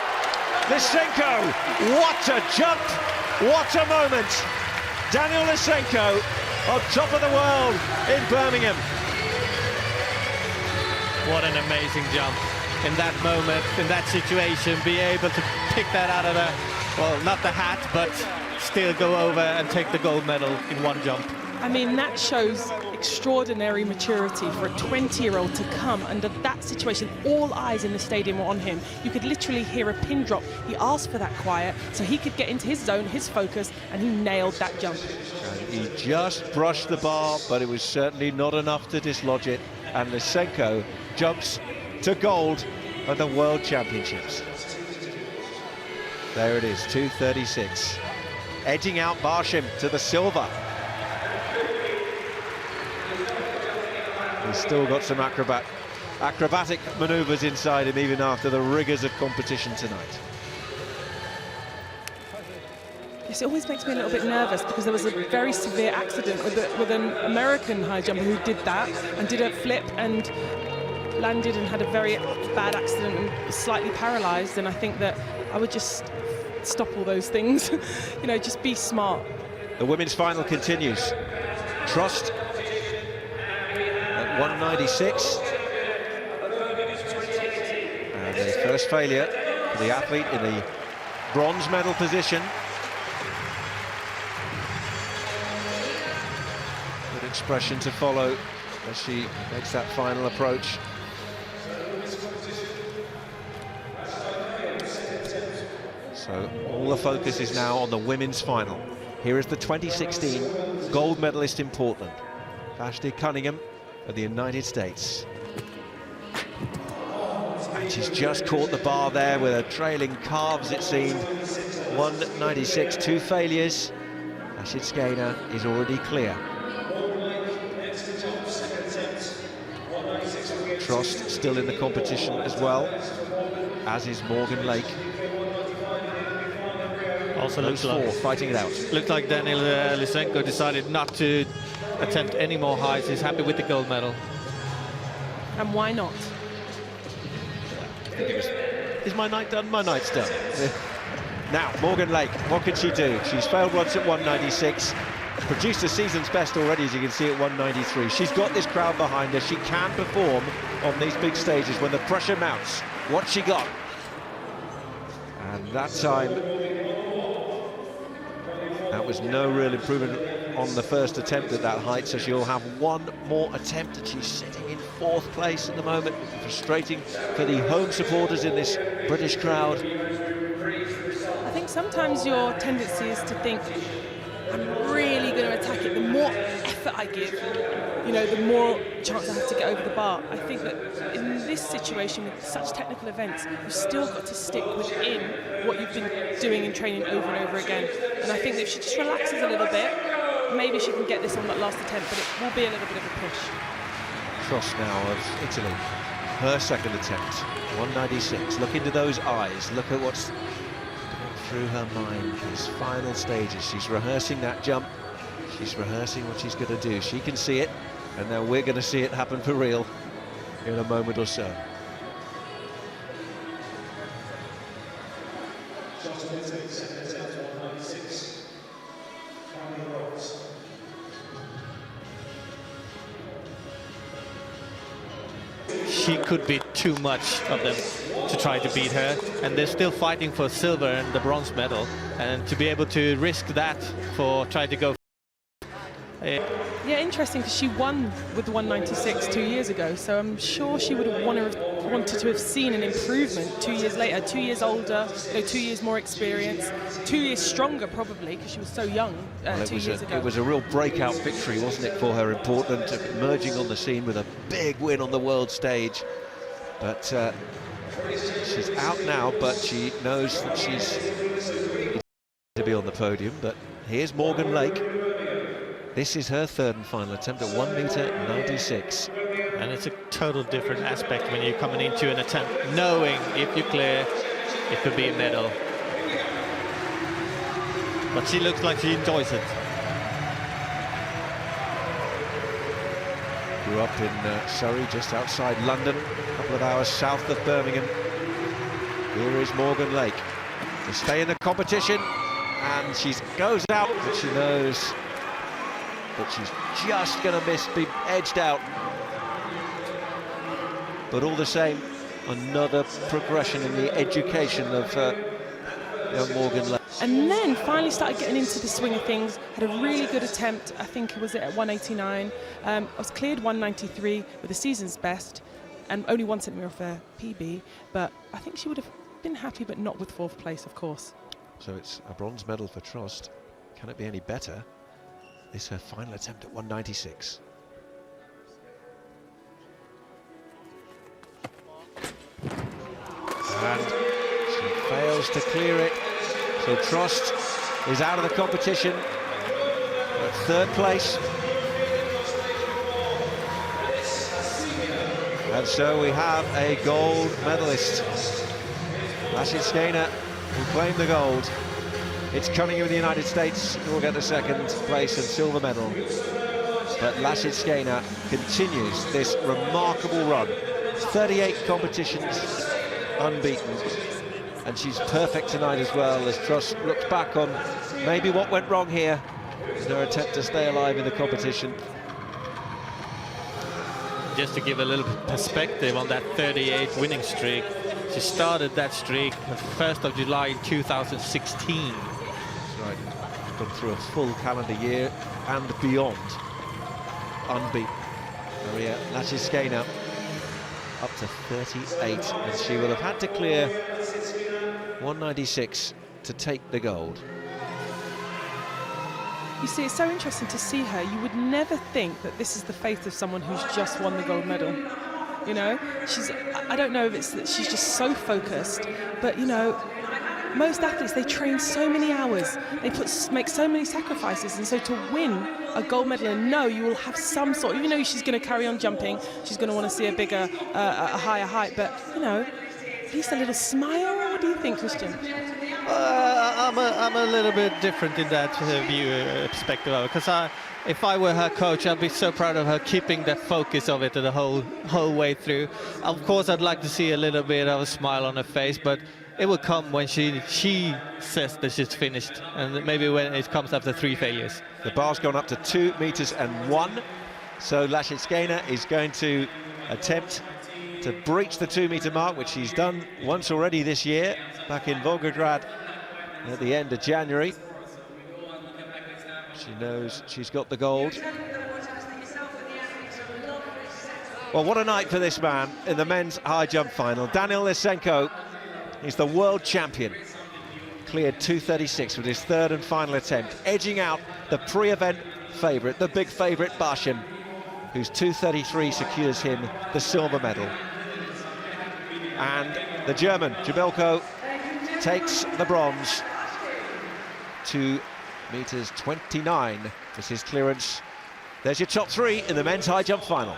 Lysenko, what a jump, what a moment. Daniil Lysenko on top of the world in Birmingham. What an amazing jump. In that moment, in that situation, be able to pick that out of the, well, not the hat, but still go over and take the gold medal in one jump. I mean, that shows extraordinary maturity for a 20-year-old to come under that situation. All eyes in the stadium were on him. You could literally hear a pin drop. He asked for that quiet so he could get into his zone, his focus, and he nailed that jump. And he just brushed the bar, but it was certainly not enough to dislodge it. And Lysenko jumps to gold at the World Championships. There it is, 2:36. Edging out Barshim to the silver. He's still got some acrobatic manoeuvres inside him even after the rigours of competition tonight. Yes, it always makes me a little bit nervous because there was a very severe accident with an American high jumper who did that and did a flip and landed and had a very bad accident and was slightly paralysed. And I think that I would just stop all those things. You know, just be smart. The women's final continues. Trust at 196. And the first failure for the athlete in the bronze medal position. Good expression to follow as she makes that final approach. So all the focus is now on the women's final. Here is the 2016 gold medalist in Portland, Ashley Cunningham of the United States. And she's just caught the bar there with her trailing calves, it seemed. 196, 2 failures. Ashid Skaner is already clear. Trost still in the competition as well, as is Morgan Lake. Also looks like fighting it out. Looked like Daniil Lysenko decided not to attempt any more highs. He's happy with the gold medal. And why not? I think it was is my night done? My night's done. Now, Morgan Lake, what can she do? She's failed once at 196, produced a season's best already, as you can see, at 193. She's got this crowd behind her. She can perform on these big stages when the pressure mounts. What's she got? And that time, that was no real improvement on the first attempt at that height, so she'll have one more attempt, and she's sitting in 4th place at the moment. Frustrating for the home supporters in this British crowd. I think sometimes your tendency is to think, I'm really going to attack it. The more effort I give, you know, the more chance I have to get over the bar. I think that in this situation with such technical events, you've still got to stick within what you've been doing in training over and over again. And I think that if she just relaxes a little bit, maybe she can get this on that last attempt, but it will be a little bit of a push. Trost now of Italy, her second attempt, 196. Look into those eyes, look at what's through her mind, these final stages. She's rehearsing that jump, she's rehearsing what she's going to do. She can see it, and now we're going to see it happen for real in a moment or so. She could be too much of them to try to beat her, and they're still fighting for silver and the bronze medal, and to be able to risk that for trying to go. Yeah, interesting, because she won with the 196 2 years ago, so I'm sure she would have wanted to have seen an improvement 2 years later, 2 years older, 2 years more experience, 2 years stronger probably, because she was so young 2 years ago. It was a real breakout victory, wasn't it, for her in Portland, emerging on the scene with a big win on the world stage. But she's out now, but she knows that she's to be on the podium. But here's Morgan Lake. This is her 3rd and final attempt at 1m96. And it's a total different aspect when you're coming into an attempt, knowing if you clear, it could be a medal. But she looks like she enjoys it. Grew up in Surrey, just outside London, a couple of hours south of Birmingham. Here is Morgan Lake to stay in the competition, and she goes out, but she knows that she's just going to miss, be edged out. But all the same, another progression in the education of young Morgan Lake. And then finally started getting into the swing of things, had a really good attempt, I think it was at 189. I was cleared 193 with the season's best, and only 1 centimetre off her PB, but I think she would have been happy, but not with 4th place, of course. So it's a bronze medal for Trost. Can it be any better? This is her final attempt at 196. And she fails to clear it. So Trost is out of the competition at 3rd place. And so we have a gold medalist. Lysenko will claim the gold. It's Cunningham in the United States who will get the 2nd place and silver medal. But Lysenko continues this remarkable run. 38 competitions unbeaten. And she's perfect tonight as well, as Trost looks back on maybe what went wrong here in her attempt to stay alive in the competition. Just to give a little perspective on that 38 winning streak, she started that streak the 1st of July in 2016. Right, gone through a full calendar year and beyond, unbeaten. Maria Lysenko up to 38, and she will have had to clear 196 to take the gold. You see, it's so interesting to see her. You would never think that this is the fate of someone who's just won the gold medal. You know, I don't know if it's that she's just so focused, but you know, most athletes, they train so many hours, they make so many sacrifices, and so to win a gold medal and know you will have some sort, even though she's going to carry on jumping, she's going to want to see a bigger, a higher height, but you know, at least a little smile. What do you think, Christian? I'm a little bit different in that perspective of it, because if I were her coach, I'd be so proud of her keeping the focus of it the whole way through. Of course, I'd like to see a little bit of a smile on her face, but it will come when she says that she's finished, and maybe when it comes after 3 failures. The bar's gone up to 2 meters and 1, so Lysenko is going to attempt to breach the 2 meter mark, which she's done once already this year, back in Volgograd at the end of January. She knows she's got the gold. Well, what a night for this man in the men's high jump final. Jamil Lysenko, he's the world champion. Cleared 2:36 with his 3rd and final attempt, edging out the pre-event favourite, the big favourite Barshim, whose 2:33 secures him the silver medal. And the German, Jamilko, takes the bronze. 2 meters 29 is his clearance. There's your top 3 in the men's high jump final.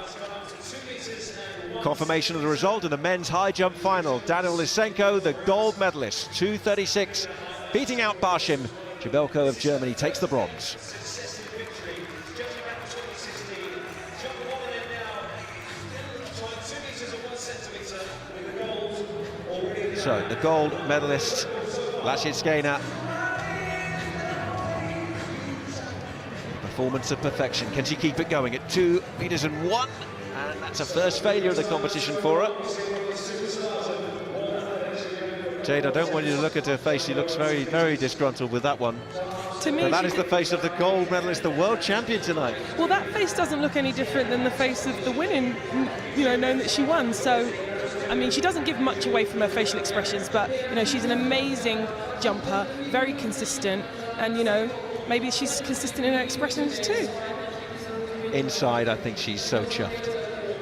Confirmation of the result in the men's high jump final. Jamil Lysenko, the gold medalist, 2:36, beating out Barshim. Jamilko of Germany takes the bronze. So the gold medalist, Lysenko. Performance of perfection. Can she keep it going at 2 meters and 1? And that's a first failure of the competition for her. Jade, I don't want you to look at her face. She looks very, very disgruntled with that one. To me, but that is the face of the gold medalist, the world champion tonight. Well, that face doesn't look any different than the face of the winning, you know, knowing that she won. So, I mean, she doesn't give much away from her facial expressions, but, you know, she's an amazing jumper, very consistent, and, you know, maybe she's consistent in her expressions too. Inside, I think she's so chuffed.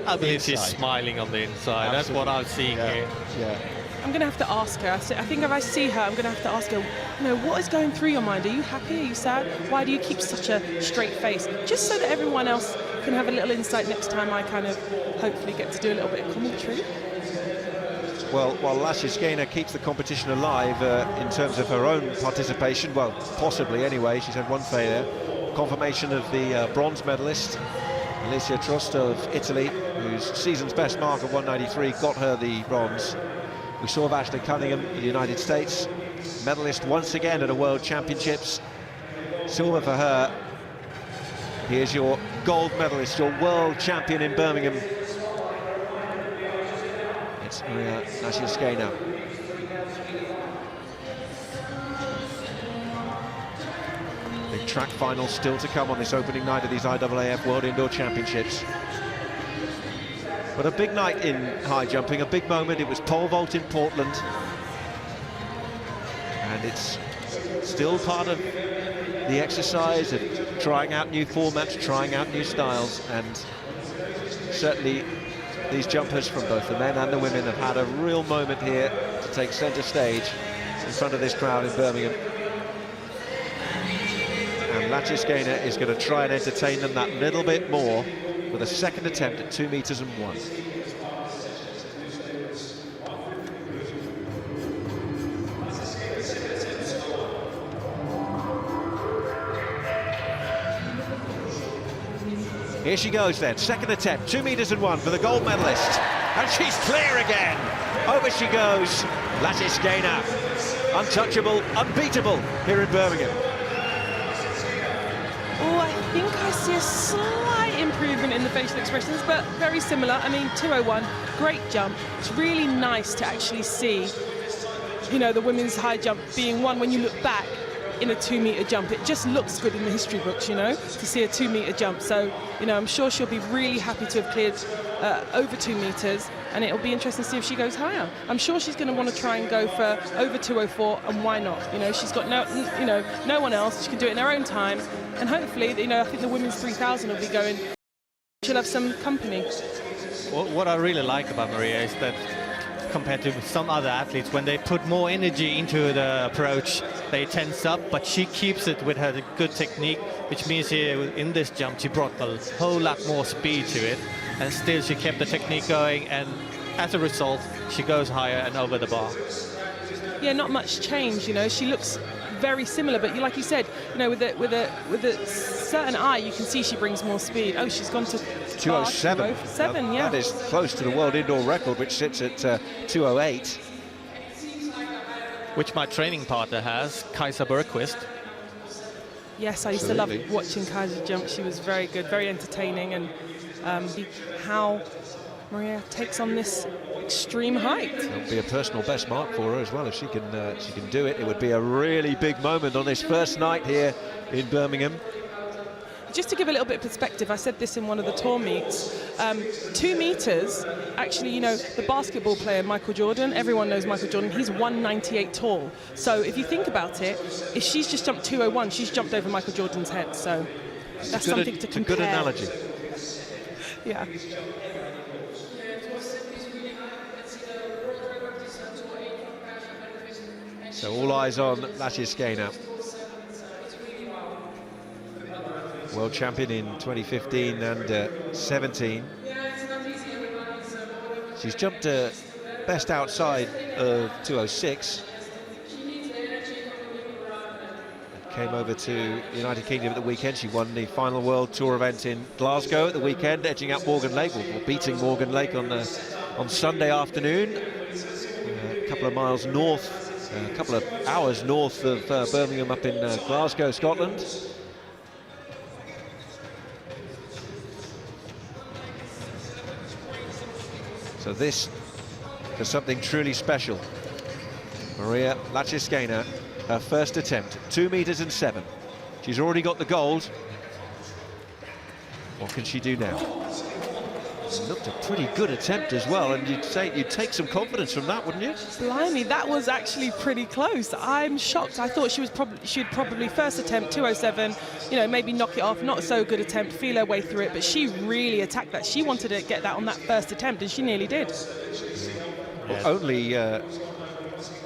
I believe she's smiling on the inside. Absolutely. That's what I'm seeing here. Yeah. I'm going to have to ask her. I think if I see her, I'm going to have to ask her, you know, what is going through your mind? Are you happy? Are you sad? Why do you keep such a straight face? Just so that everyone else can have a little insight next time I kind of hopefully get to do a little bit of commentary. Well, while Lysenko keeps the competition alive in terms of her own participation, well, possibly anyway, she's had 1 failure. Confirmation of the bronze medalist, Alicia Trosto of Italy, whose season's best mark of 193 got her the bronze. We saw Ashley Cunningham in the United States, medalist once again at a World Championships. Silver for her. Here's your gold medalist, your world champion in Birmingham. It's Marina Lysenko. Big track final still to come on this opening night of these IAAF World Indoor Championships. But a big night in high jumping, a big moment. It was pole vault in Portland. And it's still part of the exercise of trying out new formats, trying out new styles. And certainly these jumpers from both the men and the women have had a real moment here to take centre stage in front of this crowd in Birmingham. And Lysenko is going to try and entertain them that little bit more with a 2nd attempt at 2 meters and 1. Here she goes then, 2nd attempt, 2 meters and 1 for the gold medalist. And she's clear again. Over she goes, Lysenko. Untouchable, unbeatable here in Birmingham. Oh, I think I see a slight improvement in the facial expressions, but very similar. I mean, 2:01, great jump. It's really nice to actually see, you know, the women's high jump being won when you look back in a 2 meter jump. It just looks good in the history books, you know, to see a 2 meter jump. So, you know, I'm sure she'll be really happy to have cleared over 2 meters, and it'll be interesting to see if she goes higher. I'm sure she's going to want to try and go for over 2:04, and why not? You know, she's got no one else. She can do it in her own time, and hopefully, you know, I think the women's 3000 will be going. She'll have some company. What I really like about Maria is that compared to some other athletes, when they put more energy into the approach, they tense up, but she keeps it with her good technique, which means here in this jump she brought a whole lot more speed to it, and still she kept the technique going, and as a result she goes higher and over the bar. Yeah, not much change, you know. She looks very similar, but like you said, you know, with a certain eye, you can see she brings more speed. Oh, she's gone to 207. 207, yeah. That is close to the world indoor record, which sits at 208. Which my training partner has, Kajsa Bergqvist. Yes, I used to love watching Kajsa jump. She was very good, very entertaining, and how Maria takes on this extreme height. It'll be a personal best mark for her as well if she can do it. It would be a really big moment on this first night here in Birmingham. Just to give a little bit of perspective, I said this in one of the tour meets, 2 meters, actually, you know, the basketball player Michael Jordan, everyone knows Michael Jordan, he's 198 tall. So if you think about it, if she's just jumped 201, she's jumped over Michael Jordan's head. So that's something to compare. It's a good analogy. Yeah. So all eyes on Lysenko. World champion in 2015 and 17. She's jumped best outside of 206. Came over to the United Kingdom at the weekend. She won the final World Tour event in Glasgow at the weekend, edging out Morgan Lake, or beating Morgan Lake on Sunday afternoon. A couple of miles north, a couple of hours north of Birmingham, up in Glasgow, Scotland. So this is something truly special. Maria Lysenko, her first attempt, 2 meters and 7. She's already got the gold. What can she do now? It looked a pretty good attempt as well, and you'd take some confidence from that, wouldn't you? Blimey, that was actually pretty close. I'm shocked. I thought she'd probably first attempt 207, you know, maybe knock it off. Not so good attempt, feel her way through it, but she really attacked that. She wanted to get that on that first attempt, and she nearly did. Well, only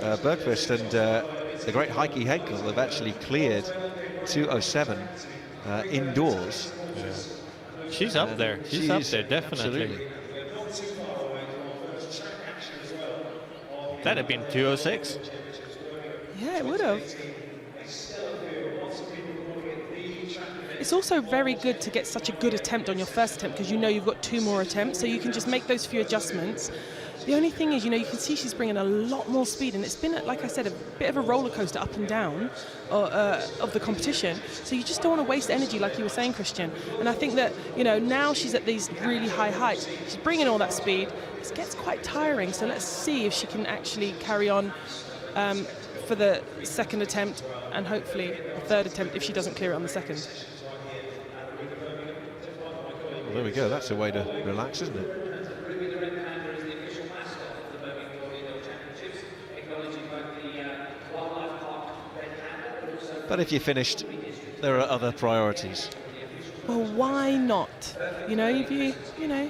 Bergqvist and the great Heike Henkel have actually cleared 207 indoors. Yeah. She's up there. She's up there, definitely. Absolutely. That'd have been 206. Yeah, it would have. It's also very good to get such a good attempt on your first attempt, because you know you've got 2 more attempts, so you can just make those few adjustments. The only thing is, you know, you can see she's bringing a lot more speed, and it's been, like I said, a bit of a roller coaster up and down of the competition. So you just don't want to waste energy, like you were saying, Christian. And I think that, you know, now she's at these really high heights. She's bringing all that speed. It gets quite tiring. So let's see if she can actually carry on for the second attempt, and hopefully a third attempt if she doesn't clear it on the second. Well, there we go. That's a way to relax, isn't it? But if you're finished, there are other priorities. Well, why not? You know, if you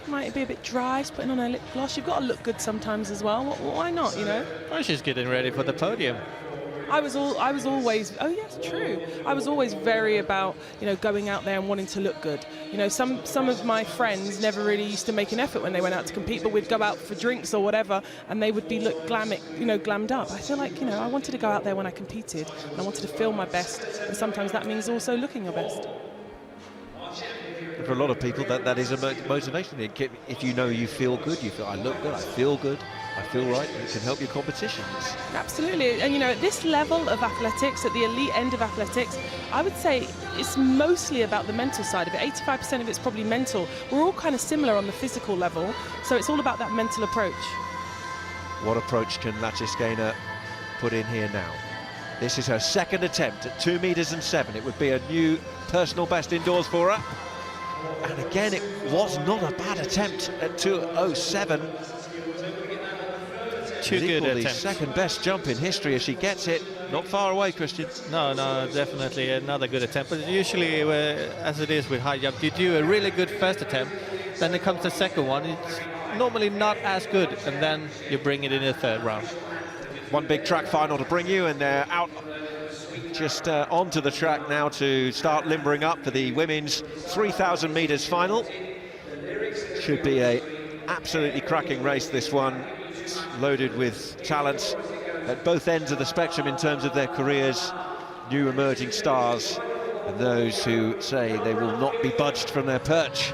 might be a bit dry, just putting on a lip gloss. You've got to look good sometimes as well. Why not? You know. Well, she's getting ready for the podium. I was always. Oh yes, true. I was always very about, you know, going out there and wanting to look good. You know, some of my friends never really used to make an effort when they went out to compete, but we'd go out for drinks or whatever, and they would be glammed up. I feel like, you know, I wanted to go out there when I competed, and I wanted to feel my best, and sometimes that means also looking your best. For a lot of people, that is a motivation. If you know you feel good, you feel, I look good, I feel good, I feel right, it can help your competitions. Absolutely, and you know, at this level of athletics, at the elite end of athletics, I would say it's mostly about the mental side of it. 85% of it's probably mental. We're all kind of similar on the physical level, so it's all about that mental approach. What approach can Lysenko put in here now? This is her second attempt at 2 meters and 7. It would be a new personal best indoors for her. And again, it was not a bad attempt at 207. Two good attempts. The second best jump in history as she gets it. Not far away, Christian. No, definitely another good attempt. But usually, as it is with high jump, you do a really good first attempt, then it comes the second one. It's normally not as good, and then you bring it in the third round. One big track final to bring you, and they're out just onto the track now to start limbering up for the women's 3,000 meters final. Should be a absolutely cracking race, this one. It's loaded with talents at both ends of the spectrum in terms of their careers. new emerging stars and those who say they will not be budged from their perch.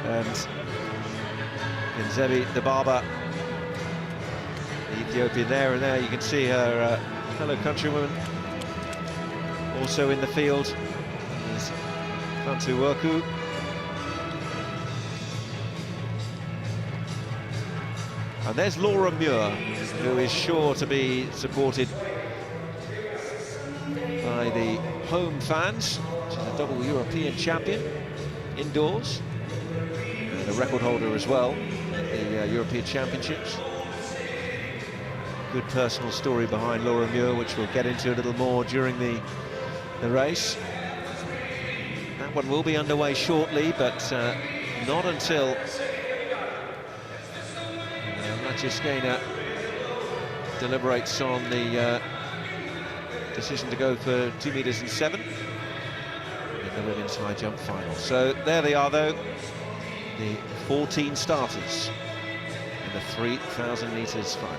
And Nzebi Dibaba, the Ethiopian there, and there you can see her fellow countrywoman also in the field. There's Fantu Worku. And there's Laura Muir, who is sure to be supported by the home fans. She's a double European champion indoors, and a record holder as well at the European Championships. Good personal story behind Laura Muir, which we'll get into a little more during the race. That one will be underway shortly, but not until Lysenko deliberates on the decision to go for 2 meters and 7 in the women's high jump final. So there they are, though, the 14 starters in the 3,000 meters final.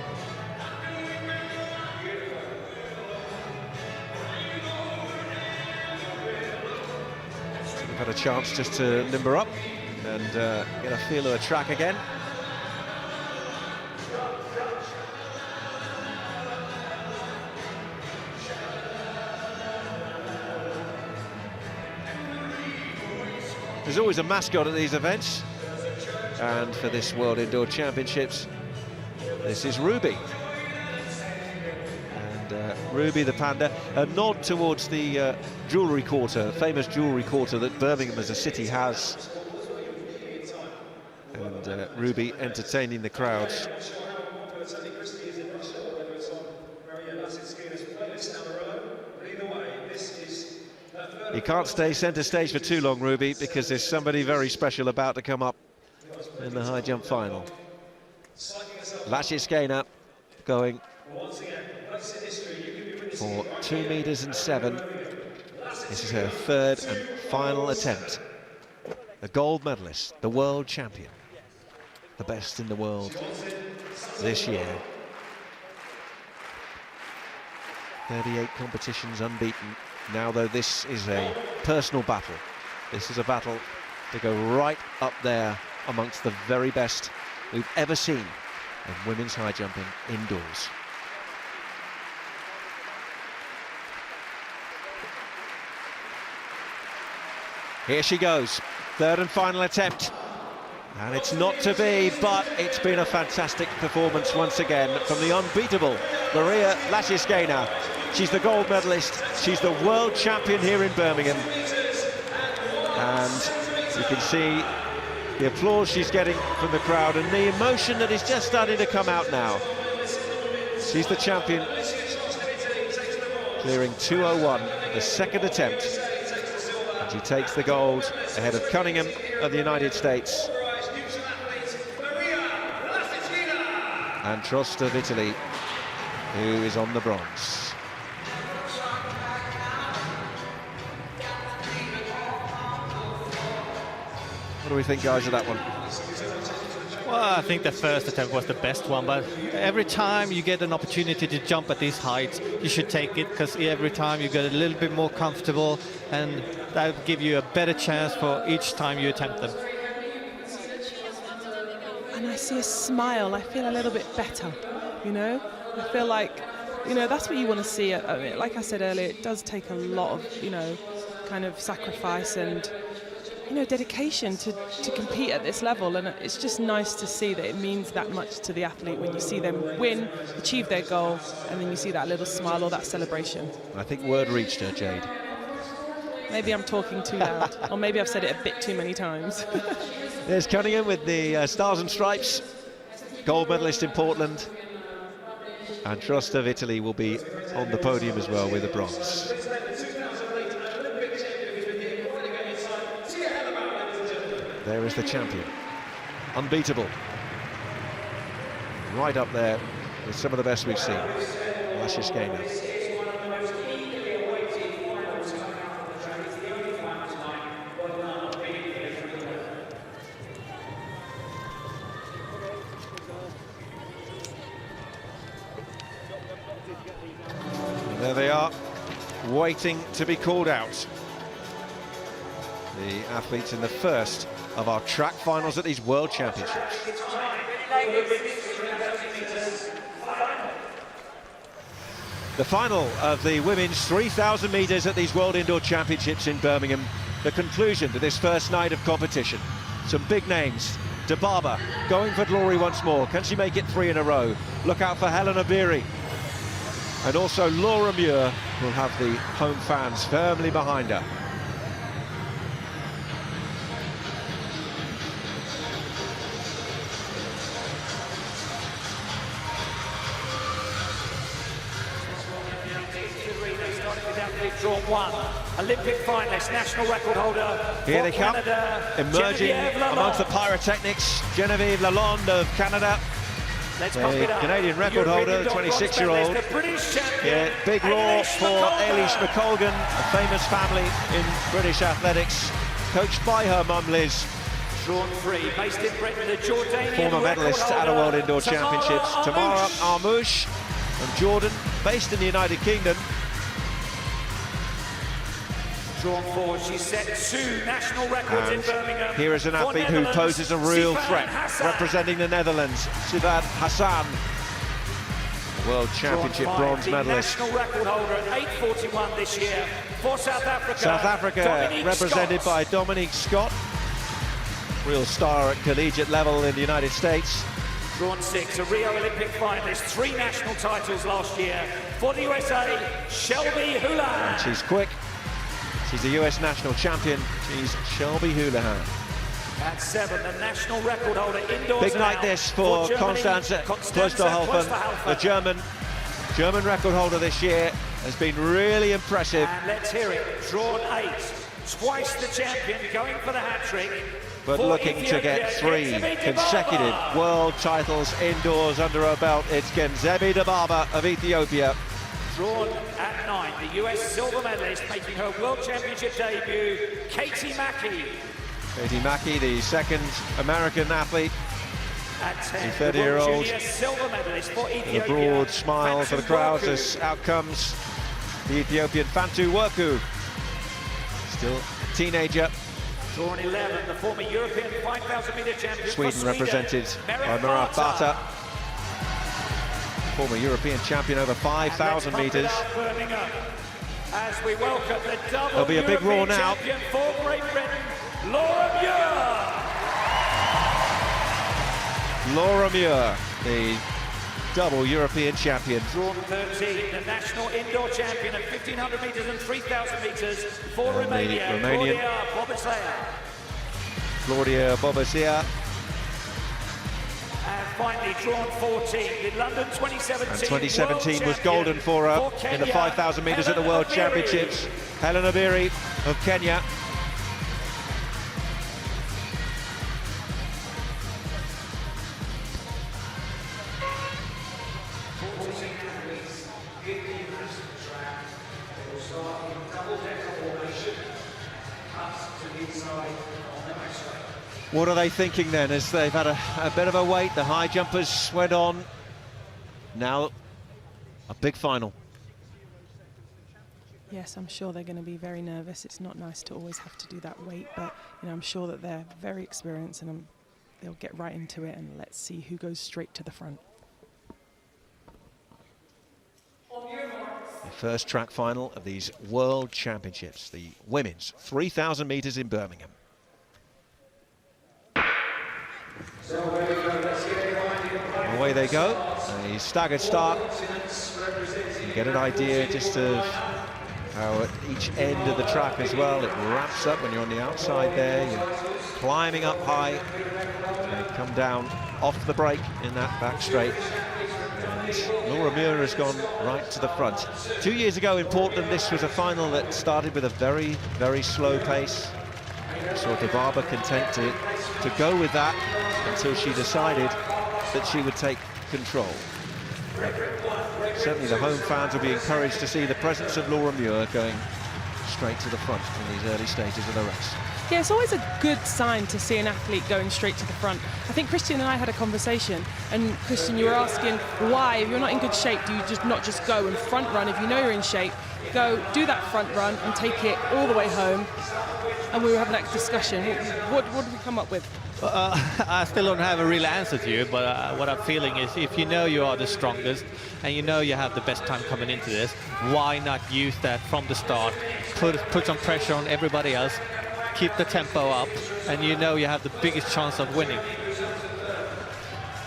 So we've had a chance just to limber up and get a feel of the track again. There's always a mascot at these events, and for this World Indoor Championships, this is Ruby. And Ruby the panda, a nod towards the jewellery quarter, famous jewellery quarter that Birmingham as a city has. And Ruby entertaining the crowds. You can't stay centre stage for too long, Ruby, because there's somebody very special about to come up in the high jump final. Lysenko going for 2 meters and 7. This is her third and final attempt. The gold medalist, the world champion, the best in the world this year. 38 competitions unbeaten. Now, though, this is a personal battle. This is a battle to go right up there amongst the very best we've ever seen in women's high jumping indoors. Here she goes, third and final attempt. And it's not to be, but it's been a fantastic performance once again from the unbeatable Marina Lysenko. She's the gold medalist, she's the world champion here in Birmingham. And you can see the applause she's getting from the crowd and the emotion that is just starting to come out now. She's the champion, clearing 2:01, the second attempt. And she takes the gold ahead of Cunningham of the United States. And Trost of Italy, who is on the bronze. What do we think, guys, of that one? Well, I think the first attempt was the best one, but every time you get an opportunity to jump at these heights, you should take it, because every time you get a little bit more comfortable, and that will give you a better chance for each time you attempt them. And I see a smile, I feel a little bit better, you know? I feel like, you know, that's what you want to see. I mean, like I said earlier, it does take a lot of, you know, kind of sacrifice and, you know, dedication to compete at this level, and it's just nice to see that it means that much to the athlete when you see them win, achieve their goal, and then you see that little smile or that celebration. I think word reached her, Jade. Maybe I'm talking too loud, or maybe I've said it a bit too many times. There's Cunningham with the Stars and Stripes, gold medalist in Portland, and Trost of Italy will be on the podium as well with the bronze. There is the champion, unbeatable, right up there with some of the best we've seen, Lysenko. And there they are, waiting to be called out. The athletes in the first of our track finals at these World Championships. The final of the women's 3,000 metres at these World Indoor Championships in Birmingham. The conclusion to this first night of competition. Some big names. Dababa going for glory once more. Can she make it 3 in a row? Look out for Helena Beery. And also Laura Muir will have the home fans firmly behind her. Drawn 1, Olympic finalist, national record holder. Here they come, Canada, emerging amongst the pyrotechnics. Genevieve Lalonde of Canada, the Canadian record holder, 26-year-old. Yeah, big roar for Eilish McColgan, a famous family in British athletics, coached by her mum Liz. Drawn 3, based in Britain, the Jordanian former medalist at a World Indoor Championships. Tamara Armouche from Jordan, based in the United Kingdom. Drawn 4, she set 2 national records in Birmingham. Here is an athlete who poses a real threat, representing the Netherlands, Sivad Hassan, World Championship bronze medalist. National record holder at 8:41 this year for South Africa. South Africa represented by Dominique Scott, real star at collegiate level in the United States. Drawn 6, a Rio Olympic finalist, 3 national titles last year for the USA, Shelby Houlihan. And she's quick. She's the US national champion. She's Shelby Houlihan. At 7, the national record holder indoors. Big night this for Constanze Klosterhalfen, the German record holder this year. Has been really impressive. And let's hear it. Drawn 8, twice the champion, going for the hat-trick. But looking to get 3 consecutive world titles indoors under her belt. It's Genzebi Dababa of Ethiopia. Drawn at 9, the US silver medalist making her World Championship debut, Katie Mackey. Katie Mackey, the second American athlete. At 10, the 30-year-old. Silver medalist for Ethiopia. A broad smile for the crowd as out comes the Ethiopian Fantu Worku. Still a teenager. Drawn 11, the former European 5,000 metre champion. Sweden represented by Muir Bata. Former European champion over 5,000 metres. As we welcome the double There'll be a big roar now. Champion for Great Britain, Laura Muir. Laura Muir, the double European champion. Drawn 13, the national indoor champion at 1,500 metres and 3,000 metres for Romania, Romanian Claudia Bobesea. And finally drawn 14, the London 2017. And 2017 was golden for her in the 5,000 metres at the World Championships. Helena Beery of Kenya. What are they thinking then, as they've had a bit of a wait? The high jumpers went on. Now, a big final. Yes, I'm sure they're going to be very nervous. It's not nice to always have to do that wait, but I'm sure that they're very experienced and they'll get right into it, and let's see who goes straight to the front. The first track final of these World Championships, the women's 3,000 metres in Birmingham. Away they go, a staggered start. You get an idea just of how at each end of the track as well, it wraps up when you're on the outside there, you're climbing up high, and come down off the break in that back straight. And Laura Muir has gone right to the front. 2 years ago in Portland, this was a final that started with a very, very slow pace. So Dababa content to go with that until she decided that she would take control. Certainly the home fans will be encouraged to see the presence of Laura Muir going straight to the front in these early stages of the race. Yeah, it's always a good sign to see an athlete going straight to the front. I think Christian and I had a conversation, and Christian, you were asking why, if you're not in good shape, do you not just go and front run? If you know you're in shape, go do that front run and take it all the way home. And we were having that discussion. What did we come up with? I still don't have a real answer to you, but what I'm feeling is if you know you are the strongest and you know you have the best time coming into this, why not use that from the start? Put some pressure on everybody else, keep the tempo up, and you know you have the biggest chance of winning.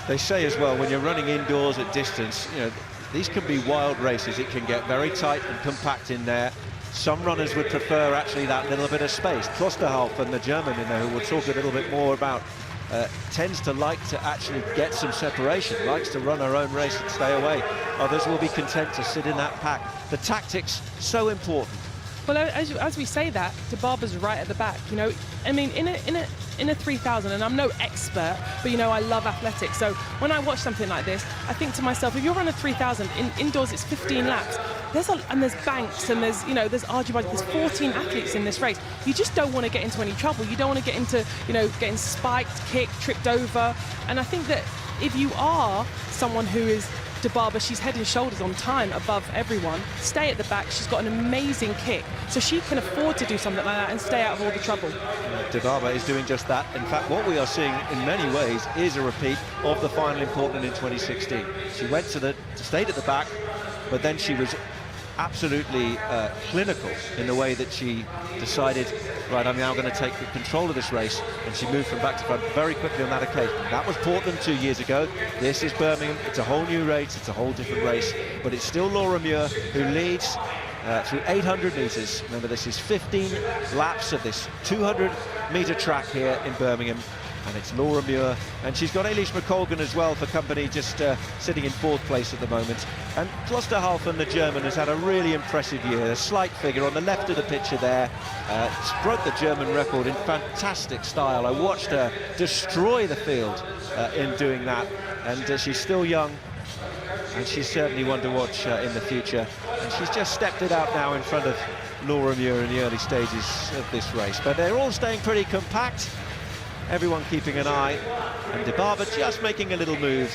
They say as well, when you're running indoors at distance, you know, these can be wild races. It can get very tight and compact in there. Some runners would prefer actually that little bit of space. Klosterhalfen, the German, who we'll talk a little bit more about, tends to like to actually get some separation, likes to run her own race and stay away. Others will be content to sit in that pack. The tactics, so important. Well, as we say that, De Barber's right at the back. You know, I mean, in a 3,000, and I'm no expert, but you know, I love athletics. So when I watch something like this, I think to myself, if you're running a 3,000 indoors, it's 15 laps. There's banks and there's Archibald, there's 14 athletes in this race. You just don't want to get into any trouble. You don't want to get into, getting spiked, kicked, tripped over. And I think that if you are someone who is De Barber, she's head and shoulders on time above everyone. Stay at the back. She's got an amazing kick, so she can afford to do something like that and stay out of all the trouble. De Barber is doing just that. In fact, what we are seeing in many ways is a repeat of the final in Portland in 2016. She went stayed at the back, but then she was absolutely clinical in the way that she decided, right, I'm now going to take the control of this race, and she moved from back to front very quickly on that occasion. That was Portland 2 years ago. This is Birmingham. It's a whole new race. It's a whole different race, but it's still Laura Muir who leads through 800 meters. Remember, this is 15 laps of this 200-meter track here in Birmingham. And it's Laura Muir, and she's got Elise McColgan as well for company, just sitting in 4th place at the moment. And Klosterhalfen, the German, has had a really impressive year. A slight figure on the left of the picture there. Broke the German record in fantastic style. I watched her destroy the field in doing that. And she's still young, and she's certainly one to watch in the future. And she's just stepped it out now in front of Laura Muir in the early stages of this race. But they're all staying pretty compact. Everyone keeping an eye, and De Barber just making a little move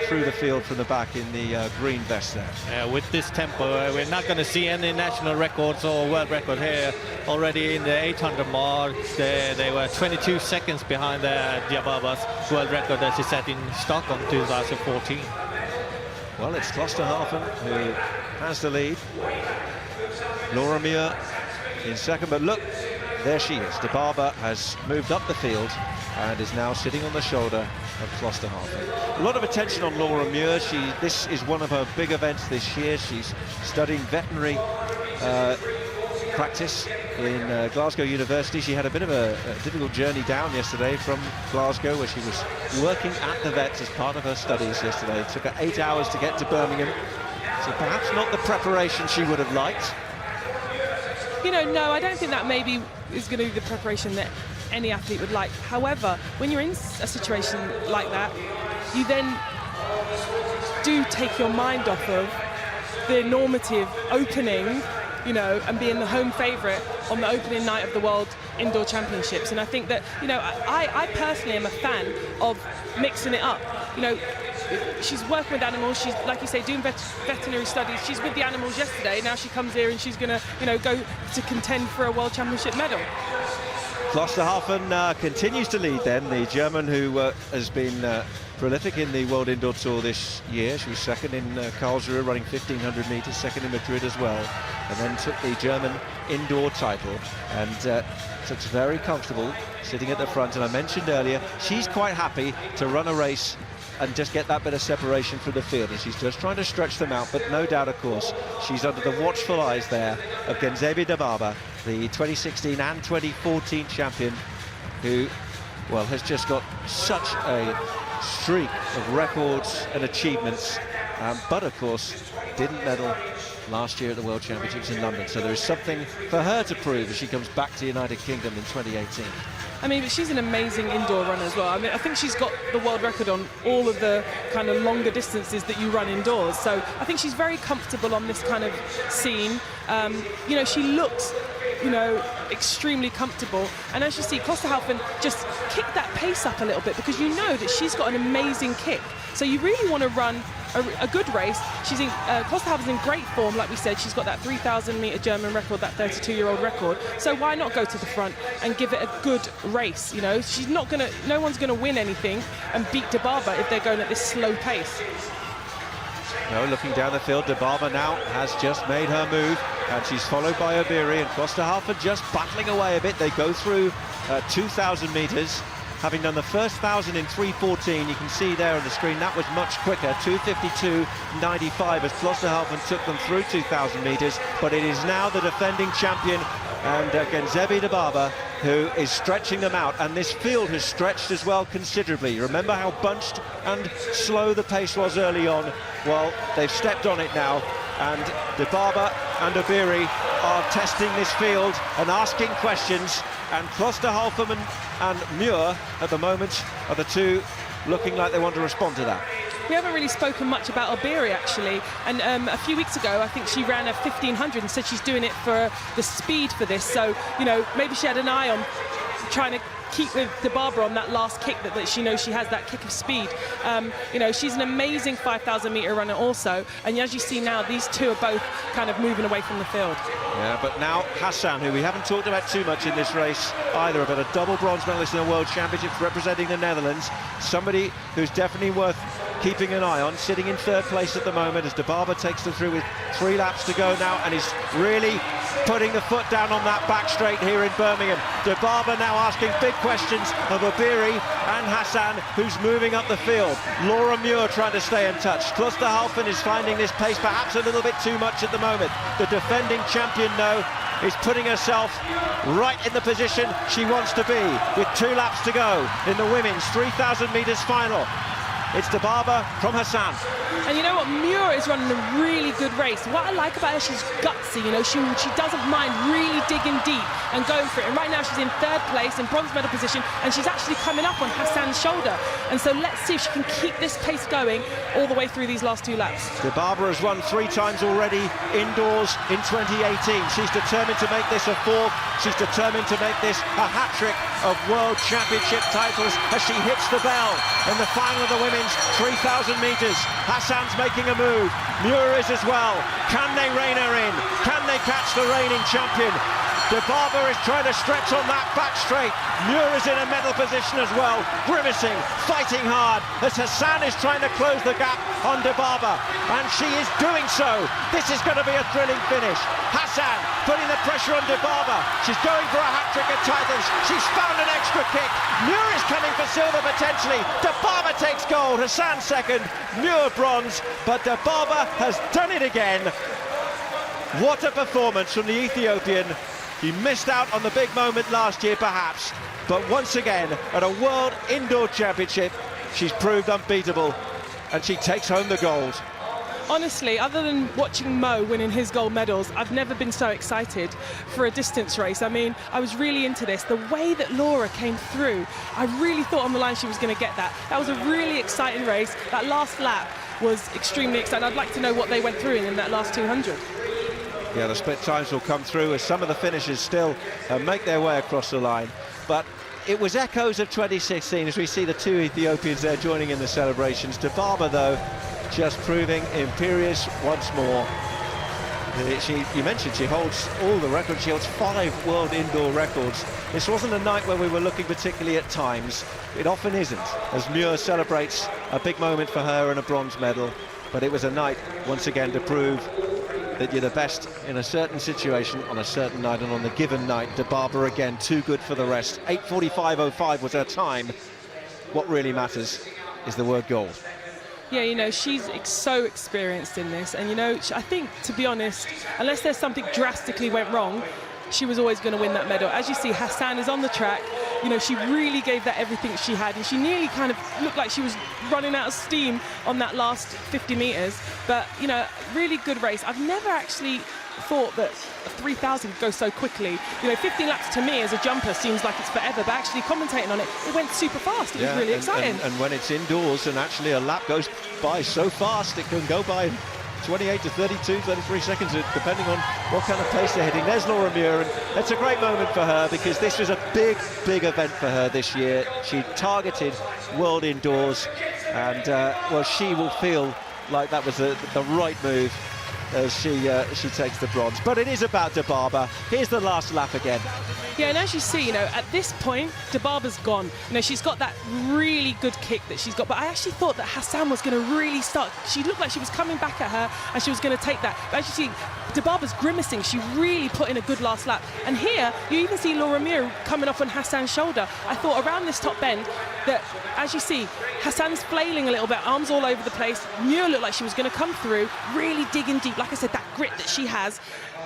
through the field from the back in the green vest there. With this tempo, we're not going to see any national records or world record here. Already in the 800 mark, they were 22 seconds behind De Barber's world record that she set in Stockholm 2014. Well, it's Klosterhalfen who has the lead. Laura Muir in second, but look, there she is. De Barber has moved up the field and is now sitting on the shoulder of Klosterhalfen. A lot of attention on Laura Muir. This is one of her big events this year. She's studying veterinary practice in Glasgow University. She had a bit of a difficult journey down yesterday from Glasgow, where she was working at the vets as part of her studies yesterday. It took her 8 hours to get to Birmingham, so perhaps not the preparation she would have liked. No, I don't think that maybe is going to be the preparation that any athlete would like. However, when you're in a situation like that, you then do take your mind off of the normative opening, and being the home favourite on the opening night of the World Indoor Championships. And I think that, I personally am a fan of mixing it up. She's working with animals. She's, like you say, doing veterinary studies. She's with the animals yesterday. Now she comes here and she's going to, go to contend for a World Championship medal. Klosterhalfen continues to lead then, the German who has been prolific in the World Indoor Tour this year. She was second in Karlsruhe, running 1,500 metres, second in Madrid as well, and then took the German indoor title, and looks very comfortable sitting at the front. And I mentioned earlier, she's quite happy to run a race and just get that bit of separation from the field, and she's just trying to stretch them out. But no doubt, of course, she's under the watchful eyes there of Genzebe De Barber, the 2016 and 2014 champion, who, well, has just got such a streak of records and achievements, but of course didn't medal last year at the World Championships in London. So there is something for her to prove as she comes back to the United Kingdom in 2018. I mean, but she's an amazing indoor runner as well. I mean, I think she's got the world record on all of the kind of longer distances that you run indoors. So I think she's very comfortable on this kind of scene. She looks you know, extremely comfortable. And as you see, Klosterhalfen just kicked that pace up a little bit because you know that she's got an amazing kick. So you really want to run a good race. She's in Klosterhalfen's in great form, like we said. She's got that 3,000-meter German record, that 32-year-old record. So why not go to the front and give it a good race? You know, she's not gonna. No one's gonna win anything and beat De Barber if they're going at this slow pace. No, looking down the field, De Barber now has just made her move, and she's followed by Obiri, and Klosterhalfen just battling away a bit. They go through 2,000 meters. Having done the first 1,000 in 3:14, you can see there on the screen that was much quicker, 2:52.95 as Klosterhalfen took them through 2,000 meters. But it is now the defending champion and Genzebi De Barber who is stretching them out, and this field has stretched as well considerably. Remember how bunched and slow the pace was early on? Well, they've stepped on it now, and De Barber and Obiri are testing this field and asking questions, and Klosterhalfen and Muir at the moment are the two looking like they want to respond to that. We haven't really spoken much about Obiri, actually, and a few weeks ago I think she ran a 1,500 and said she's doing it for the speed for this, so you know, maybe she had an eye on trying to keep with De Barber on that last kick, that she knows she has that kick of speed. You know, she's an amazing 5,000-meter runner also, and as you see now, these two are both kind of moving away from the field. Yeah, but now Hassan, who we haven't talked about too much in this race either, but a double bronze medalist in the World Championships representing the Netherlands, somebody who's definitely worth keeping an eye on, sitting in third place at the moment as De Barber takes them through with 3 laps to go now, and he's really putting the foot down on that back straight here in Birmingham. De Barber now asking big questions of Obiri and Hassan, who's moving up the field. Laura Muir trying to stay in touch. Klosterhalfen is finding this pace perhaps a little bit too much at the moment. The defending champion, though, is putting herself right in the position she wants to be with 2 laps to go in the women's 3,000 meters final. It's De Barber from Hassan. And you know what, Muir is running a really good race. What I like about her, she's gutsy, you know, she doesn't mind really digging deep and going for it. And right now she's in third place in bronze medal position, and she's actually coming up on Hassan's shoulder. And so let's see if she can keep this pace going all the way through these last 2 laps. De Barber has won 3 times already indoors in 2018. She's determined to make this a 4th. She's determined to make this a hat-trick of World Championship titles as she hits the bell in the final of the women's 3,000 meters. Hassan's making a move. Muir is as well. Can they rein her in? Can they catch the reigning champion? De Barber is trying to stretch on that back straight. Muir is in a medal position as well, grimacing, fighting hard as Hassan is trying to close the gap on De Barber, and she is doing so. This is going to be a thrilling finish. Hassan putting the pressure on De Barber. She's going for a hat-trick of titles. She's found an extra kick. Muir is coming for silver potentially. De Barber takes gold. Hassan second, Muir bronze, but De Barber has done it again. What a performance from the Ethiopian. He missed out on the big moment last year, perhaps, but once again, at a World Indoor Championship, she's proved unbeatable, and she takes home the gold. Honestly, other than watching Mo winning his gold medals, I've never been so excited for a distance race. I mean, I was really into this. The way that Laura came through, I really thought on the line she was going to get that. That was a really exciting race. That last lap was extremely exciting. I'd like to know what they went through in that last 200. Yeah, the split times will come through as some of the finishers still make their way across the line. But it was echoes of 2016 as we see the 2 Ethiopians there joining in the celebrations. De Barber, though, just proving imperious once more. You mentioned she holds all the records. She holds 5 world indoor records. This wasn't a night where we were looking particularly at times. It often isn't, as Muir celebrates a big moment for her and a bronze medal. But it was a night, once again, to prove that you're the best in a certain situation on a certain night, and on the given night, De Barber again too good for the rest. 8:45.05 was her time. What really matters is the word gold. Yeah, you know, she's so experienced in this, and you know, I think, to be honest, unless there's something drastically went wrong, she was always going to win that medal. As you see, Hassan is on the track. You know, she really gave that everything she had, and she nearly kind of looked like she was running out of steam on that last 50 meters. But, you know, really good race. I've never actually thought that 3,000 could go so quickly. You know, 15 laps to me as a jumper seems like it's forever, but actually commentating on it, it went super fast. It was really exciting. And when it's indoors and actually a lap goes by so fast, it can go by 28 to 32, 33 seconds, depending on what kind of pace they're hitting. There's Laura Muir, and that's a great moment for her because this was a big, big event for her this year. She targeted World Indoors, and well, she will feel like that was the right move as she takes the bronze. But it is about De Barber. Here's the last lap again. Yeah, and as you see, at this point, De Barber's gone. She's got that really good kick that she's got, but I actually thought that Hassan was going to really start. She looked like she was coming back at her, and she was going to take that. But as you see, De Barber's grimacing. She really put in a good last lap. And here, you even see Laura Muir coming off on Hassan's shoulder. I thought around this top bend that, as you see, Hassan's flailing a little bit, arms all over the place. Muir looked like she was going to come through, really digging deep. Like I said, that grit that she has.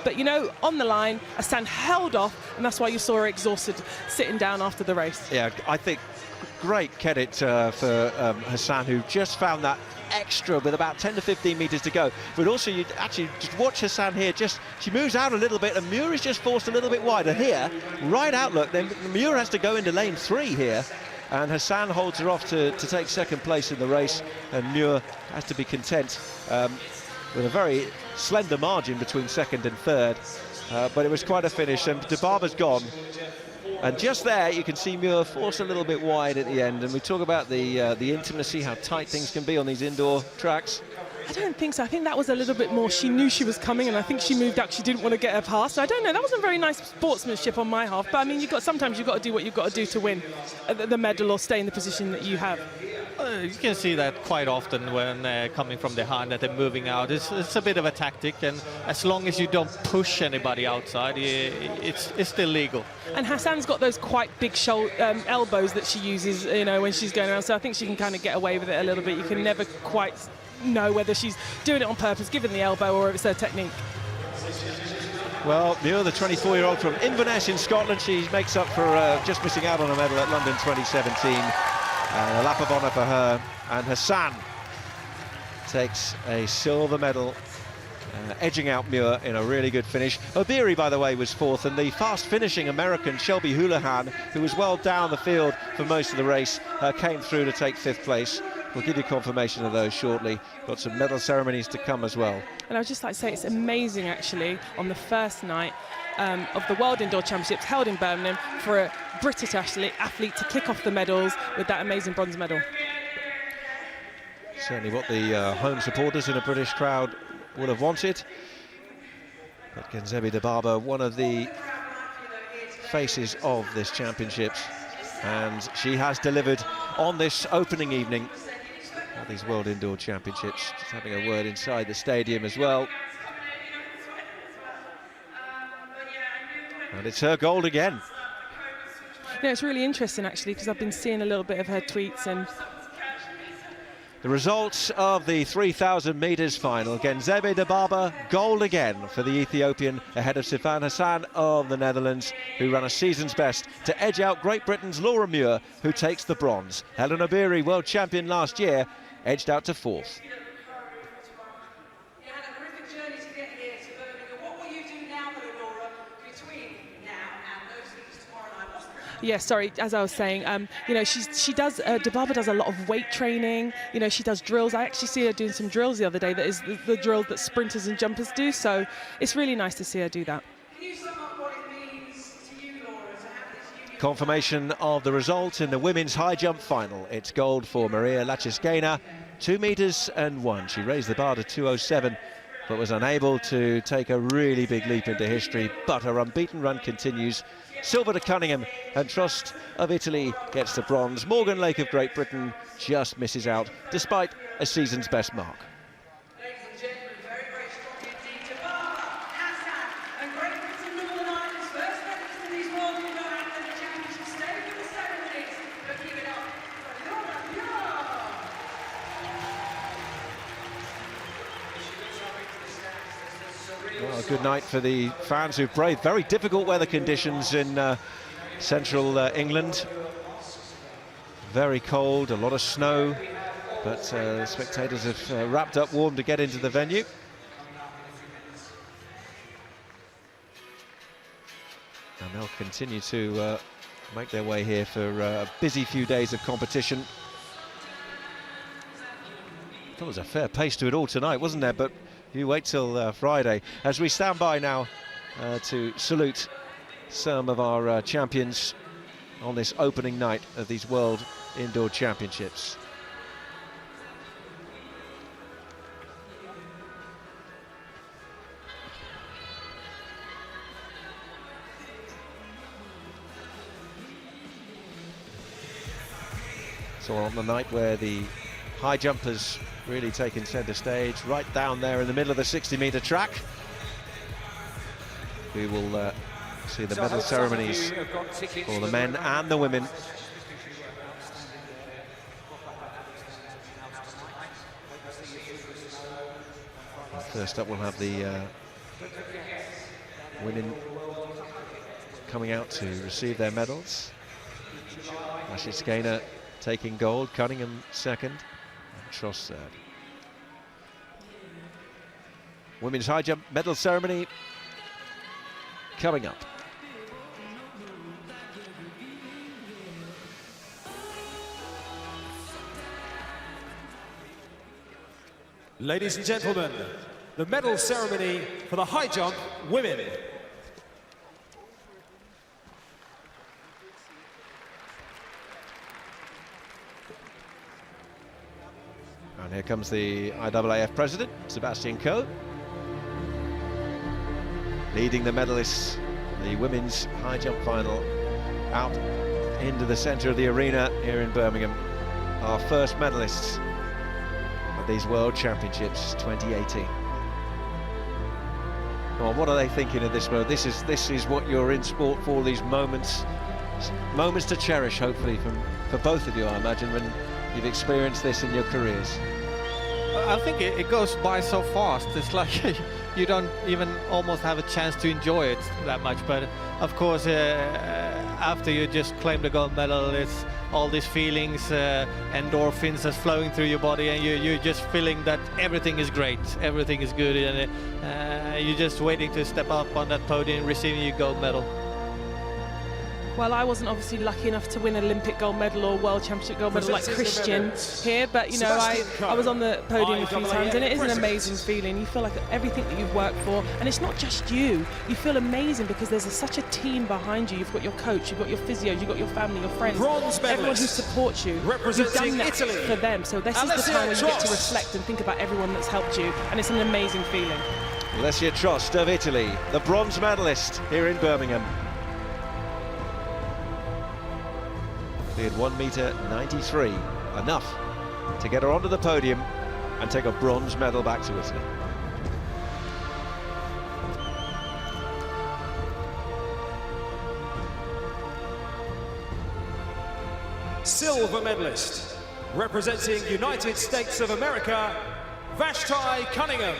But, on the line, Hassan held off, and that's why you saw her exhausted, sitting down after the race. Yeah, I think great credit for Hassan, who just found that extra with about 10 to 15 metres to go. But also, you actually just watch Hassan here. She moves out a little bit, and Muir is just forced a little bit wider here. Right outlook, then Muir has to go into lane 3 here. And Hassan holds her off to take second place in the race, and Muir has to be content with a very slender margin between second and third. But it was quite a finish, and De Barber's gone. And just there, you can see Muir force a little bit wide at the end. And we talk about the intimacy, how tight things can be on these indoor tracks. I don't think so. I think that was a little bit more. She knew she was coming, and I think she moved up. She didn't want to get her past. So I don't know. That wasn't very nice sportsmanship on my half. But I mean, sometimes you've got to do what you've got to do to win the medal or stay in the position that you have. You can see that quite often when coming from behind, that they're moving out. It's a bit of a tactic, and as long as you don't push anybody outside, it's still legal. And Hassan's got those quite big elbows that she uses, when she's going around. So I think she can kind of get away with it a little bit. You can never quite know whether she's doing it on purpose, given the elbow, or if it's her technique. Well, Muir, the 24-year-old from Inverness in Scotland, she makes up for just missing out on a medal at London 2017. A lap of honour for her, and Hassan takes a silver medal, edging out Muir in a really good finish. Obiri, by the way, was fourth, and the fast-finishing American Shelby Houlihan, who was well down the field for most of the race, came through to take fifth place. We'll give you confirmation of those shortly. Got some medal ceremonies to come as well. And I would just like to say it's amazing, actually, on the first night of the World Indoor Championships held in Birmingham, for a British athlete to kick off the medals with that amazing bronze medal. Certainly what the home supporters in a British crowd would have wanted. But Genzebi De Barber, one of the faces of this championships, and she has delivered on this opening evening of these World Indoor Championships. Just having a word inside the stadium as well. And it's her gold again. It's really interesting, actually, because I've been seeing a little bit of her tweets. And the results of the 3,000 metres final. Genzebi De Barber, gold again for the Ethiopian, ahead of Sifan Hassan of the Netherlands, who ran a season's best to edge out Great Britain's Laura Muir, who takes the bronze. Helen Obiri, world champion last year, edged out to fourth. Yeah, sorry, as I was saying, De Barber does a lot of weight training. She does drills. I actually see her doing some drills the other day that is the drill that sprinters and jumpers do. So it's really nice to see her do that. Confirmation of the result in the women's high jump final. It's gold for Maria Lachiskena, 2 metres and 1. She raised the bar to 2:07, but was unable to take a really big leap into history. But her unbeaten run continues. Silver to Cunningham, and Trust of Italy gets the bronze. Morgan Lake of Great Britain just misses out, despite a season's best mark. Ladies and gentlemen, very, very strong indeed. De Barber, Hassan, and Great Britain Northern Ireland's first medals in these World Indoor Athletic Championships. Stay with the ceremonies, but give it up for Laura Muir. Well, a good night for the fans who've braved very difficult weather conditions in central England. Very cold, a lot of snow, but spectators have wrapped up warm to get into the venue. And they'll continue to make their way here for a busy few days of competition. There was a fair pace to it all tonight, wasn't there? But You wait till Friday. As we stand by now to salute some of our champions on this opening night of these World Indoor Championships. So on the night where the high jumpers really taken centre stage, right down there in the middle of the 60-metre track, we will see the medal ceremonies for the men and the women. First up, we'll have the women coming out to receive their medals. Lysenko taking gold, Cunningham second, and Trost third. Women's high jump medal ceremony coming up. Ladies and gentlemen, the medal ceremony for the high jump women. And here comes the IAAF president, Sebastian Coe, leading the medalists, the women's high jump final, out into the centre of the arena here in Birmingham. Our first medalists at these World Championships 2018. Oh, what are they thinking at this moment? This is what you're in sport for, these moments to cherish, hopefully, for both of you, I imagine, when you've experienced this in your careers. I think it goes by so fast. It's like you don't even almost have a chance to enjoy it that much. But of course, after you just claim the gold medal, it's all these feelings, endorphins that's flowing through your body, and you're just feeling that everything is great, everything is good, and you're just waiting to step up on that podium, receiving your gold medal. Well, I wasn't obviously lucky enough to win an Olympic gold medal or World Championship gold medal like Christian here, but you know, I was on the podium a few times, and it is an amazing feeling. You feel like everything that you've worked for, and it's not just you. You feel amazing because there's such a team behind you. You've got your coach, you've got your physio, you've got your family, your friends, everyone who supports you. You've done that for them, so this is the time when you get to reflect and think about everyone that's helped you, and it's an amazing feeling. Alessia Trost of Italy, the bronze medalist here in Birmingham. Cleared 1m93, enough to get her onto the podium and take a bronze medal back to Italy. Silver medalist, representing United States of America, Vashti Cunningham.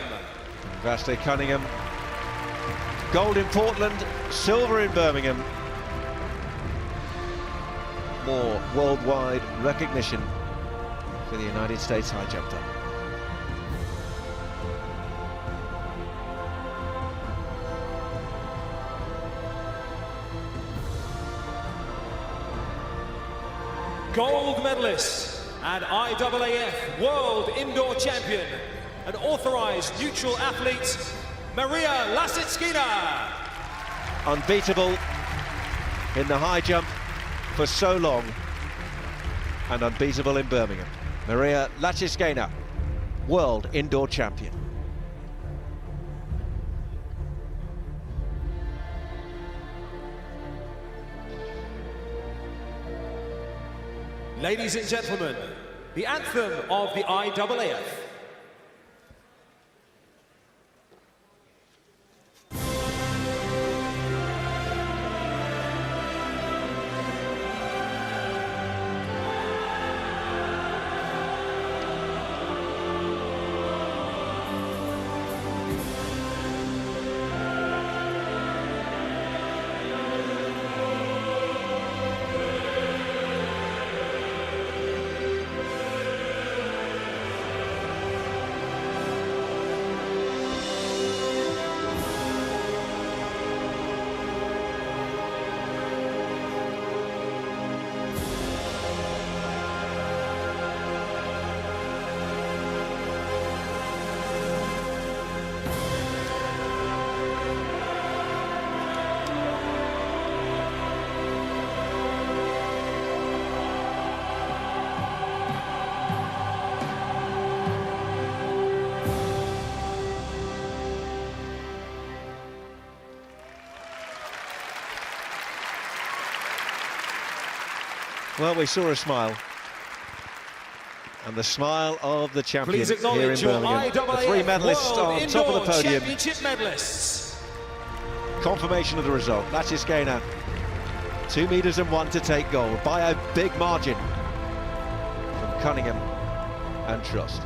Vashti Cunningham, gold in Portland, silver in Birmingham. More worldwide recognition for the United States high jumper. Gold medalist and IAAF World Indoor Champion and authorized neutral athlete, Maria Lysenko. Unbeatable in the high jump for so long, and unbeatable in Birmingham. Maria Lysenko, World Indoor Champion. Ladies and gentlemen, the anthem of the IAAF. Well, we saw a smile. And the smile of the champion Please here in acknowledge your Birmingham. The IAAF three medalists World on top of the Indoor podium. Championship medalists. Confirmation of the result. Lattis Gainer, 2 meters and 1 to take gold by a big margin from Cunningham and Trust.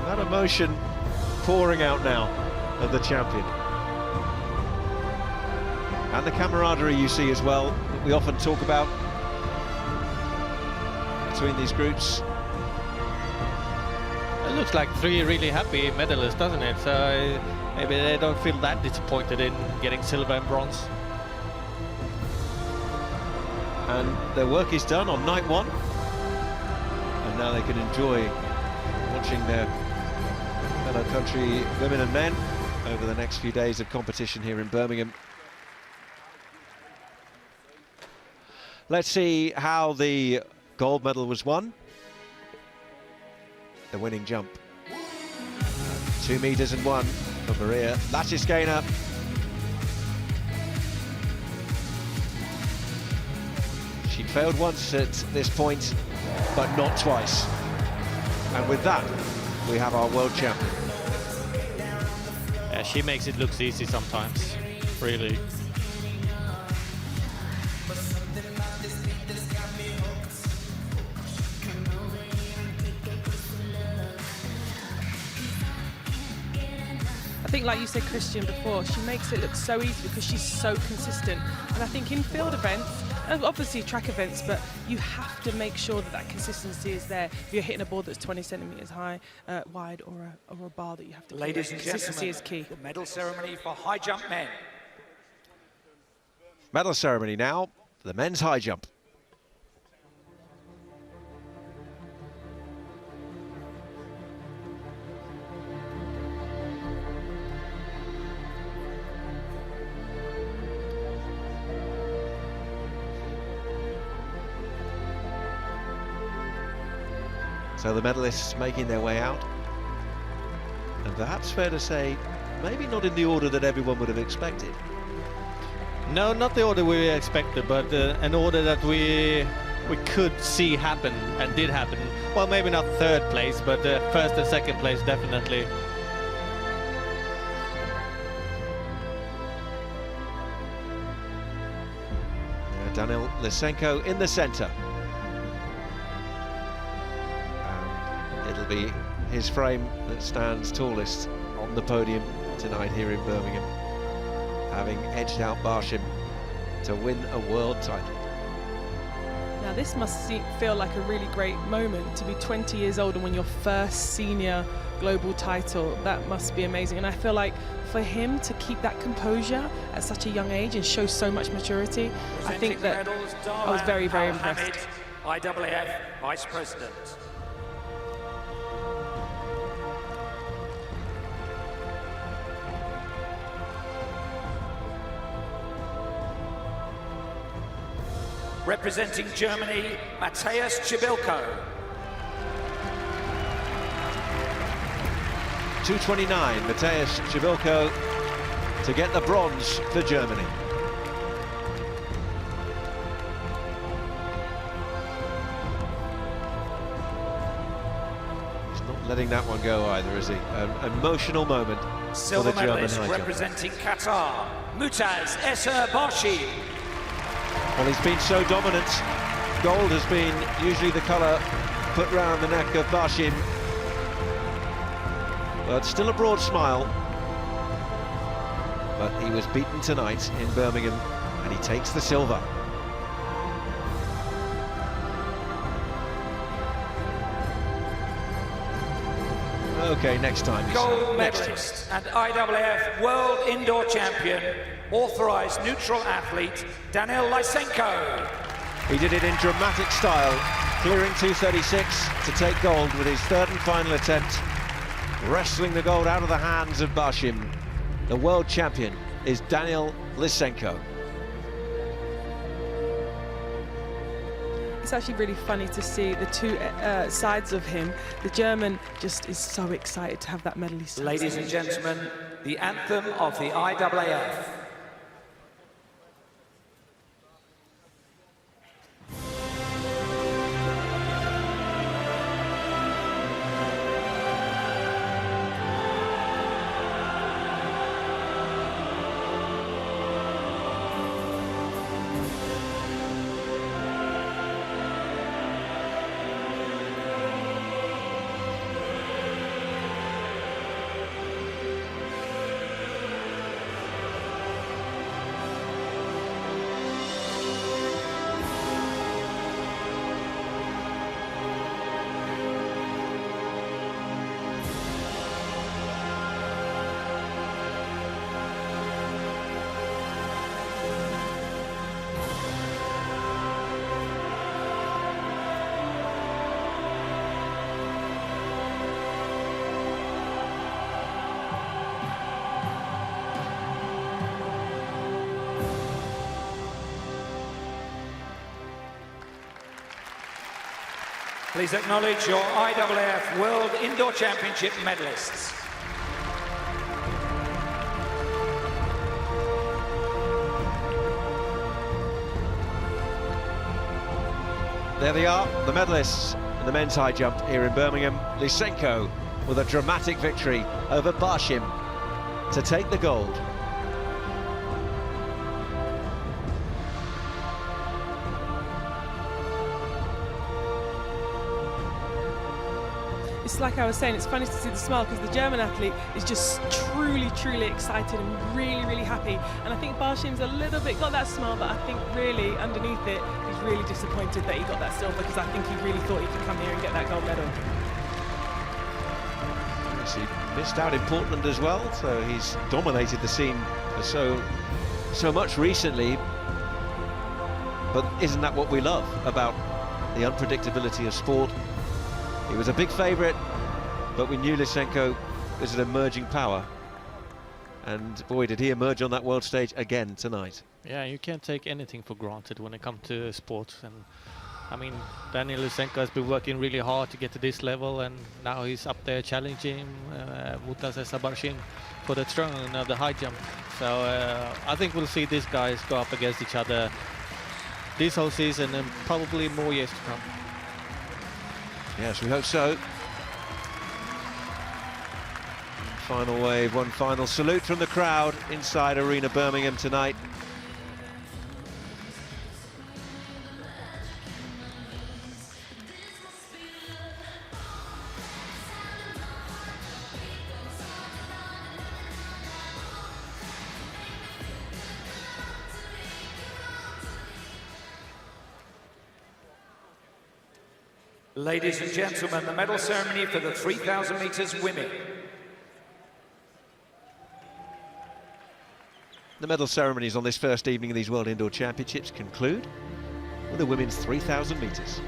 That emotion pouring out now of the champion. And the camaraderie you see as well, that we often talk about between these groups. It looks like 3 really happy medalists, doesn't it? So maybe they don't feel that disappointed in getting silver and bronze. And their work is done on night 1. And now they can enjoy watching their fellow country women and men over the next few days of competition here in Birmingham. Let's see how the gold medal was won. The winning jump. 2 meters and 1 for Maria. Lattis Gainer. She failed once at this point, but not twice. And with that, we have our world champion. Yeah, she makes it look easy sometimes, really. I think, like you said, Christian, before, she makes it look so easy because she's so consistent. And I think in field events, and obviously track events, but you have to make sure that that consistency is there. If you're hitting a ball that's 20 centimetres high, wide, or a bar that you have to keep. Ladies and Consistency gentlemen, is key. the medal ceremony for high jump men. Medal ceremony now, the men's high jump. So the medalists making their way out, and perhaps fair to say, maybe not in the order that everyone would have expected. No, not the order we expected, but an order that we could see happen and did happen. Well, maybe not 3rd place, but first and 2nd place definitely. Daniel Lysenko in the centre. It'll be his frame that stands tallest on the podium tonight here in Birmingham, having edged out Barshim to win a world title. Now this must feel like a really great moment to be 20 years old and win your first senior global title. That must be amazing. And I feel like for him to keep that composure at such a young age and show so much maturity, I think that I was very, very impressed. IAAF Vice President. Representing Germany, Matthias Chibilko. 2:29, Matthias Chibilko to get the bronze for Germany. He's not letting that one go either, is he? An emotional moment Silver for the German medalist high jump. representing Qatar, Mutaz Esser Barshi. Well, he's been so dominant. Gold has been usually the colour put round the neck of Barshim. But still a broad smile. But he was beaten tonight in Birmingham, and he takes the silver. Okay, next time. Gold Next medalist and IAAF World Indoor Champion, authorised neutral athlete, Daniel Lysenko. He did it in dramatic style, clearing 2:36 to take gold with his 3rd and final attempt, wrestling the gold out of the hands of Barshim. The world champion is Daniel Lysenko. It's actually really funny to see the two sides of him. The German just is so excited to have that medal. Ladies and gentlemen, the anthem of the IAAF. Please acknowledge your IAAF World Indoor Championship medalists. There they are, the medalists in the men's high jump here in Birmingham. Lysenko with a dramatic victory over Barshim to take the gold. It's like I was saying, it's funny to see the smile because the German athlete is just truly, truly excited and really, really happy. And I think Barshim's a little bit got that smile, but I think really underneath it, he's really disappointed that he got that silver because I think he really thought he could come here and get that gold medal. Yes, he missed out in Portland as well, so he's dominated the scene for so much recently. But isn't that what we love about the unpredictability of sport? He was a big favourite, but we knew Lysenko was an emerging power. And boy, did he emerge on that world stage again tonight. Yeah, you can't take anything for granted when it comes to sports. And I mean, Daniel Lysenko has been working really hard to get to this level, and now he's up there challenging Murtaza Barshim for the throne of the high jump. So I think we'll see these guys go up against each other this whole season and probably more years to come. Yes, we hope so. Final wave, one final salute from the crowd inside Arena Birmingham tonight. Ladies and gentlemen, the medal ceremony for the 3,000 metres women. The medal ceremonies on this first evening of these World Indoor Championships conclude with the women's 3,000 metres.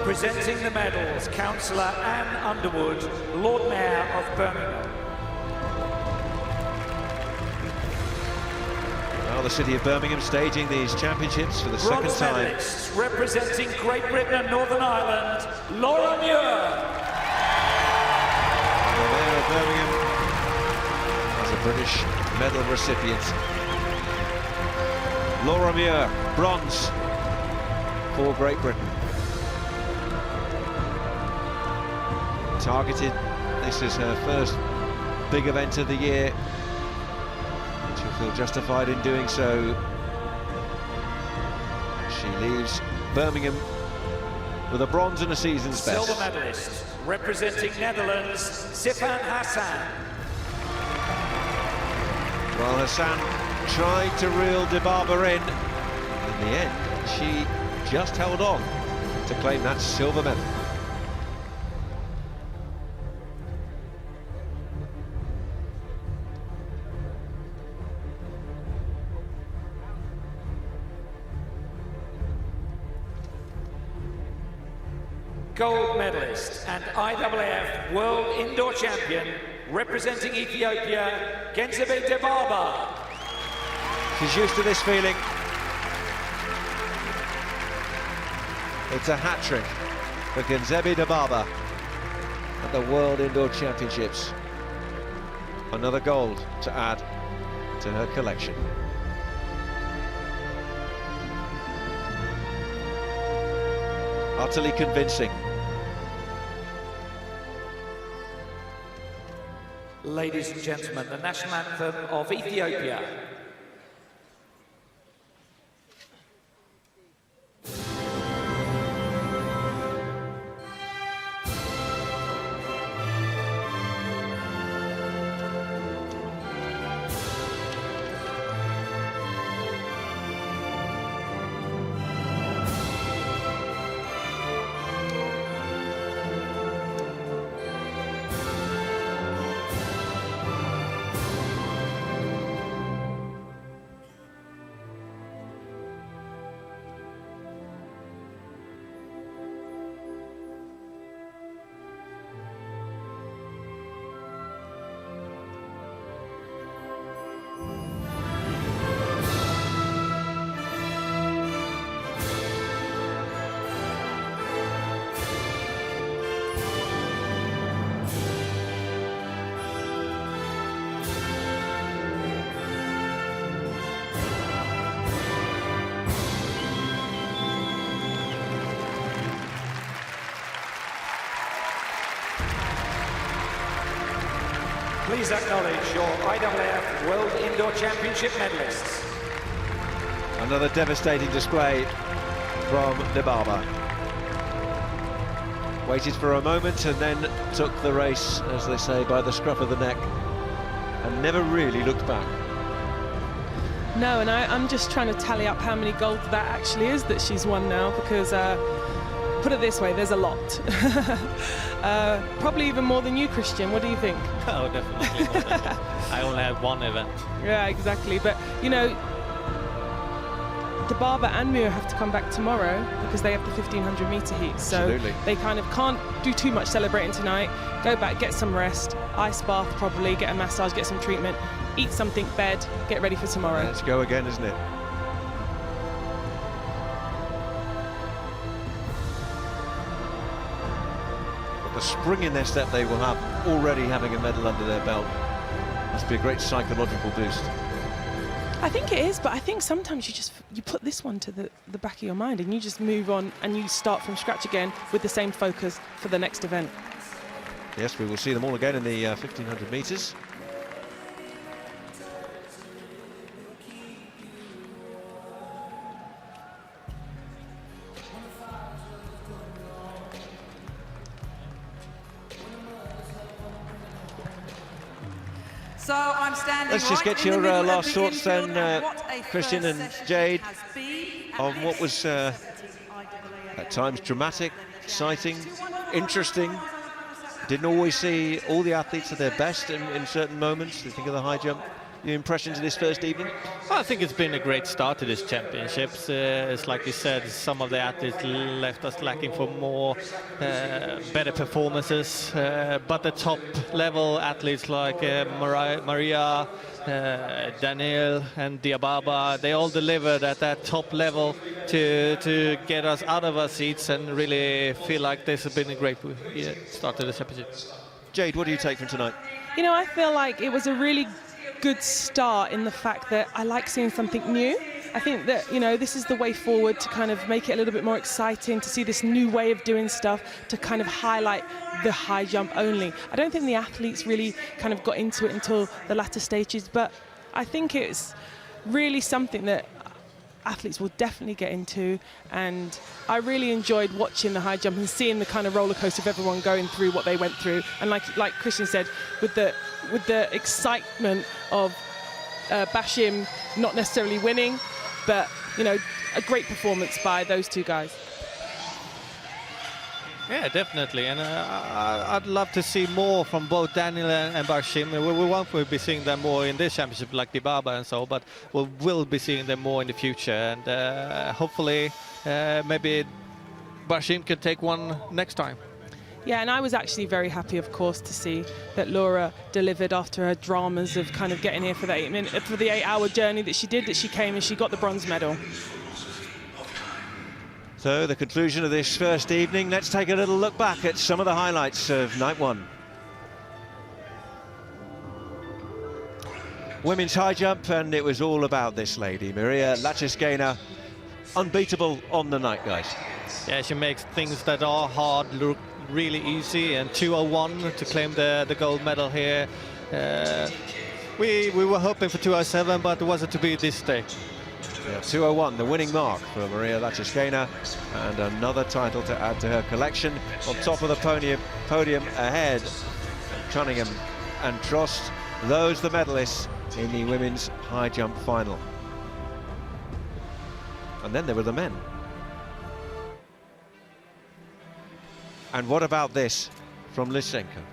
Presenting the medals, Councillor Anne Underwood, Lord Mayor of Birmingham. Well, the the city of Birmingham, staging these championships for the second Bronze time. medalists representing Great Britain and Northern Ireland, Laura Muir. The Mayor of Birmingham as a British medal recipient. Laura Muir, bronze for Great Britain. Targeted, this is her first big event of the year. She'll feel justified in doing so. She leaves Birmingham with a bronze and a season's best. Silver medalist representing Netherlands, Sifan Hassan. Well, Hassan tried to reel De Barber in. In the end, she just held on to claim that silver medal. Gold medalist and IAAF World Indoor Champion representing Ethiopia, Kinsey De Barber. She's used to this feeling. It's a hat-trick for Kinsey De Barber at the World Indoor Championships. Another gold to add to her collection. Utterly convincing. Ladies and gentlemen, the national anthem of Ethiopia. Please acknowledge your IAAF World Indoor Championship medalists. Another devastating display from De Barber. Waited for a moment and then took the race, as they say, by the scruff of the neck, and never really looked back. No, and I'm just trying to tally up how many golds that actually is that she's won now, because put it this way, there's a lot. Probably even more than you, Christian. What do you think? Oh, definitely more than me. I only had one event. Yeah, exactly. But, you know, De Barber and Muir have to come back tomorrow because they have the 1500 meter heat. So Absolutely. They kind of can't do too much celebrating tonight. Go back, get some rest, ice bath probably, get a massage, get some treatment, eat something, bed, get ready for tomorrow. Let's go again, isn't it? But the spring in their step they will have, already having a medal under their belt. Must be a great psychological boost. I think it is, but I think sometimes you put this one to the back of your mind and you just move on and you start from scratch again with the same focus for the next event. Yes, we will see them all again in the 1500 metres. So I'm standing Let's just right get in the your middle of last the thoughts then, infield, and what a Christian first and session Jade, has been, and on what was IAAF at times dramatic, exciting, interesting. Didn't always see all the athletes at their best in certain moments. You think of the high jump. your impressions of this first evening? I think it's been a great start to this championships. It's like you said, some of the athletes left us lacking for more better performances, but the top level athletes like Maria, Daniel and Diababa, they all delivered at that top level to get us out of our seats and really feel like this has been a great start to the championship. Jade, what do you take from tonight? You know, I feel like it was a really good start in the fact that I like seeing something new. I think that, you know, this is the way forward to kind of make it a little bit more exciting, to see this new way of doing stuff, to kind of highlight the high jump only. I don't think the athletes really kind of got into it until the latter stages, but I think it's really something that athletes will definitely get into, and I really enjoyed watching the high jump and seeing the kind of roller coaster of everyone going through what they went through. And like Christian said, with the excitement of Bashim not necessarily winning, but you know, a great performance by those two guys. Yeah, definitely, and I'd love to see more from both Daniel and Bashim. We won't be seeing them more in this championship like Dibaba and so, but we will be seeing them more in the future, and hopefully maybe Bashim can take one next time. Yeah, and I was actually very happy, of course, to see that Laura delivered after her dramas of kind of getting here for the 8-hour journey that she did, that she came and she got the bronze medal. So the conclusion of this first evening, let's take a little look back at some of the highlights of night one. Women's high jump, and it was all about this lady, Maria Lachiskena, unbeatable on the night, guys. Yeah, she makes things that are hard look really easy, and 2:01 to claim the gold medal here. We were hoping for 2:07, but it wasn't to be this day. Yeah, 2:01, the winning mark for Maria Lachiskena, and another title to add to her collection. On top of the podium ahead, Cunningham and Trost, those the medalists in the women's high jump final. And then there were the men. And what about this from Lysenko?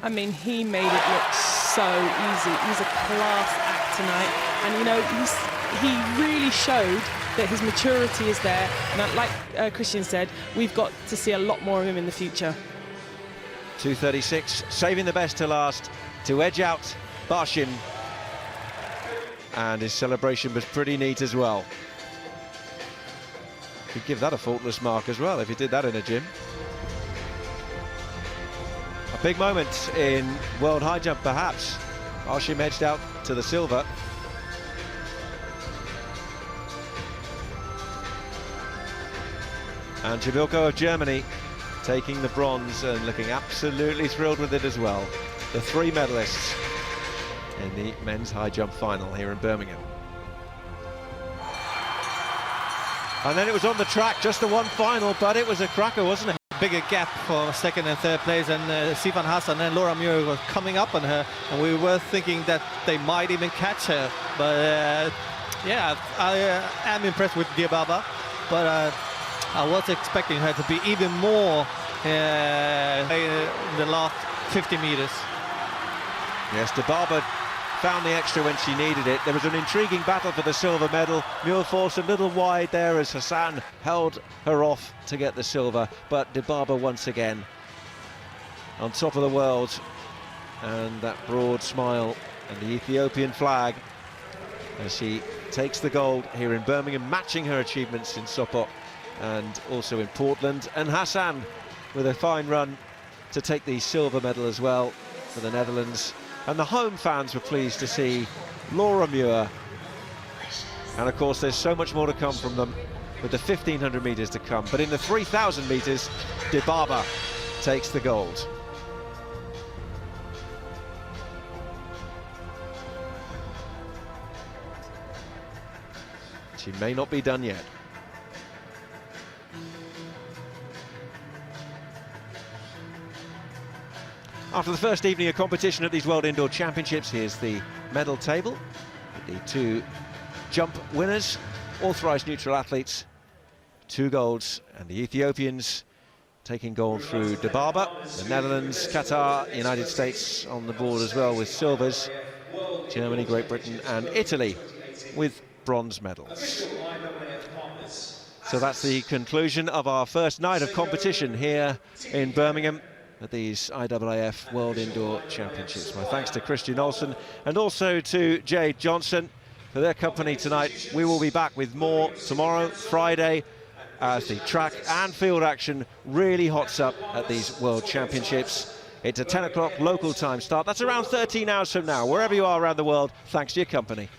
I mean, he made it look so easy. He's a class act tonight, and you know, he really showed that his maturity is there, and like Christian said, we've got to see a lot more of him in the future. 2:36, saving the best to last to edge out Bashim, and his celebration was pretty neat as well. You'd give that a faultless mark as well if you did that in a gym. A big moment in world high jump, perhaps. Bashim edged out to the silver. And Jamilko of Germany taking the bronze and looking absolutely thrilled with it as well. The three medalists in the men's high jump final here in Birmingham. And then it was on the track, just the one final, but it was a cracker, wasn't it? Bigger gap for second and third place, and Sifan Hassan and Laura Muir were coming up on her, and we were thinking that they might even catch her. But yeah, I am impressed with Diababa, but I was expecting her to be even more in the last 50 meters. Yes, Diababa found the extra when she needed it. There was an intriguing battle for the silver medal. Muir forced a little wide there as Hassan held her off to get the silver, but Diababa once again on top of the world, and that broad smile and the Ethiopian flag as she takes the gold here in Birmingham, matching her achievements in Sopot and also in Portland. And Hassan with a fine run to take the silver medal as well for the Netherlands. And the home fans were pleased to see Laura Muir. And of course, there's so much more to come from them with the 1,500 meters to come. But in the 3,000 meters, Diababa takes the gold. She may not be done yet. After the first evening of competition at these World Indoor Championships, here's the medal table with the two jump winners, authorised neutral athletes, 2 golds, and the Ethiopians taking gold through Diababa, the Netherlands, Qatar, United States on the board as well with silvers. Germany, Great Britain and Italy with bronze medals. So that's the conclusion of our first night of competition here in Birmingham at these IAAF World Indoor Championships. My thanks to Christian Olsen and also to Jay Johnson for their company tonight. We will be back with more tomorrow, Friday, as the track and field action really hots up at these World Championships. It's a 10 o'clock local time start. That's around 13 hours from now. Wherever you are around the world, thanks to your company.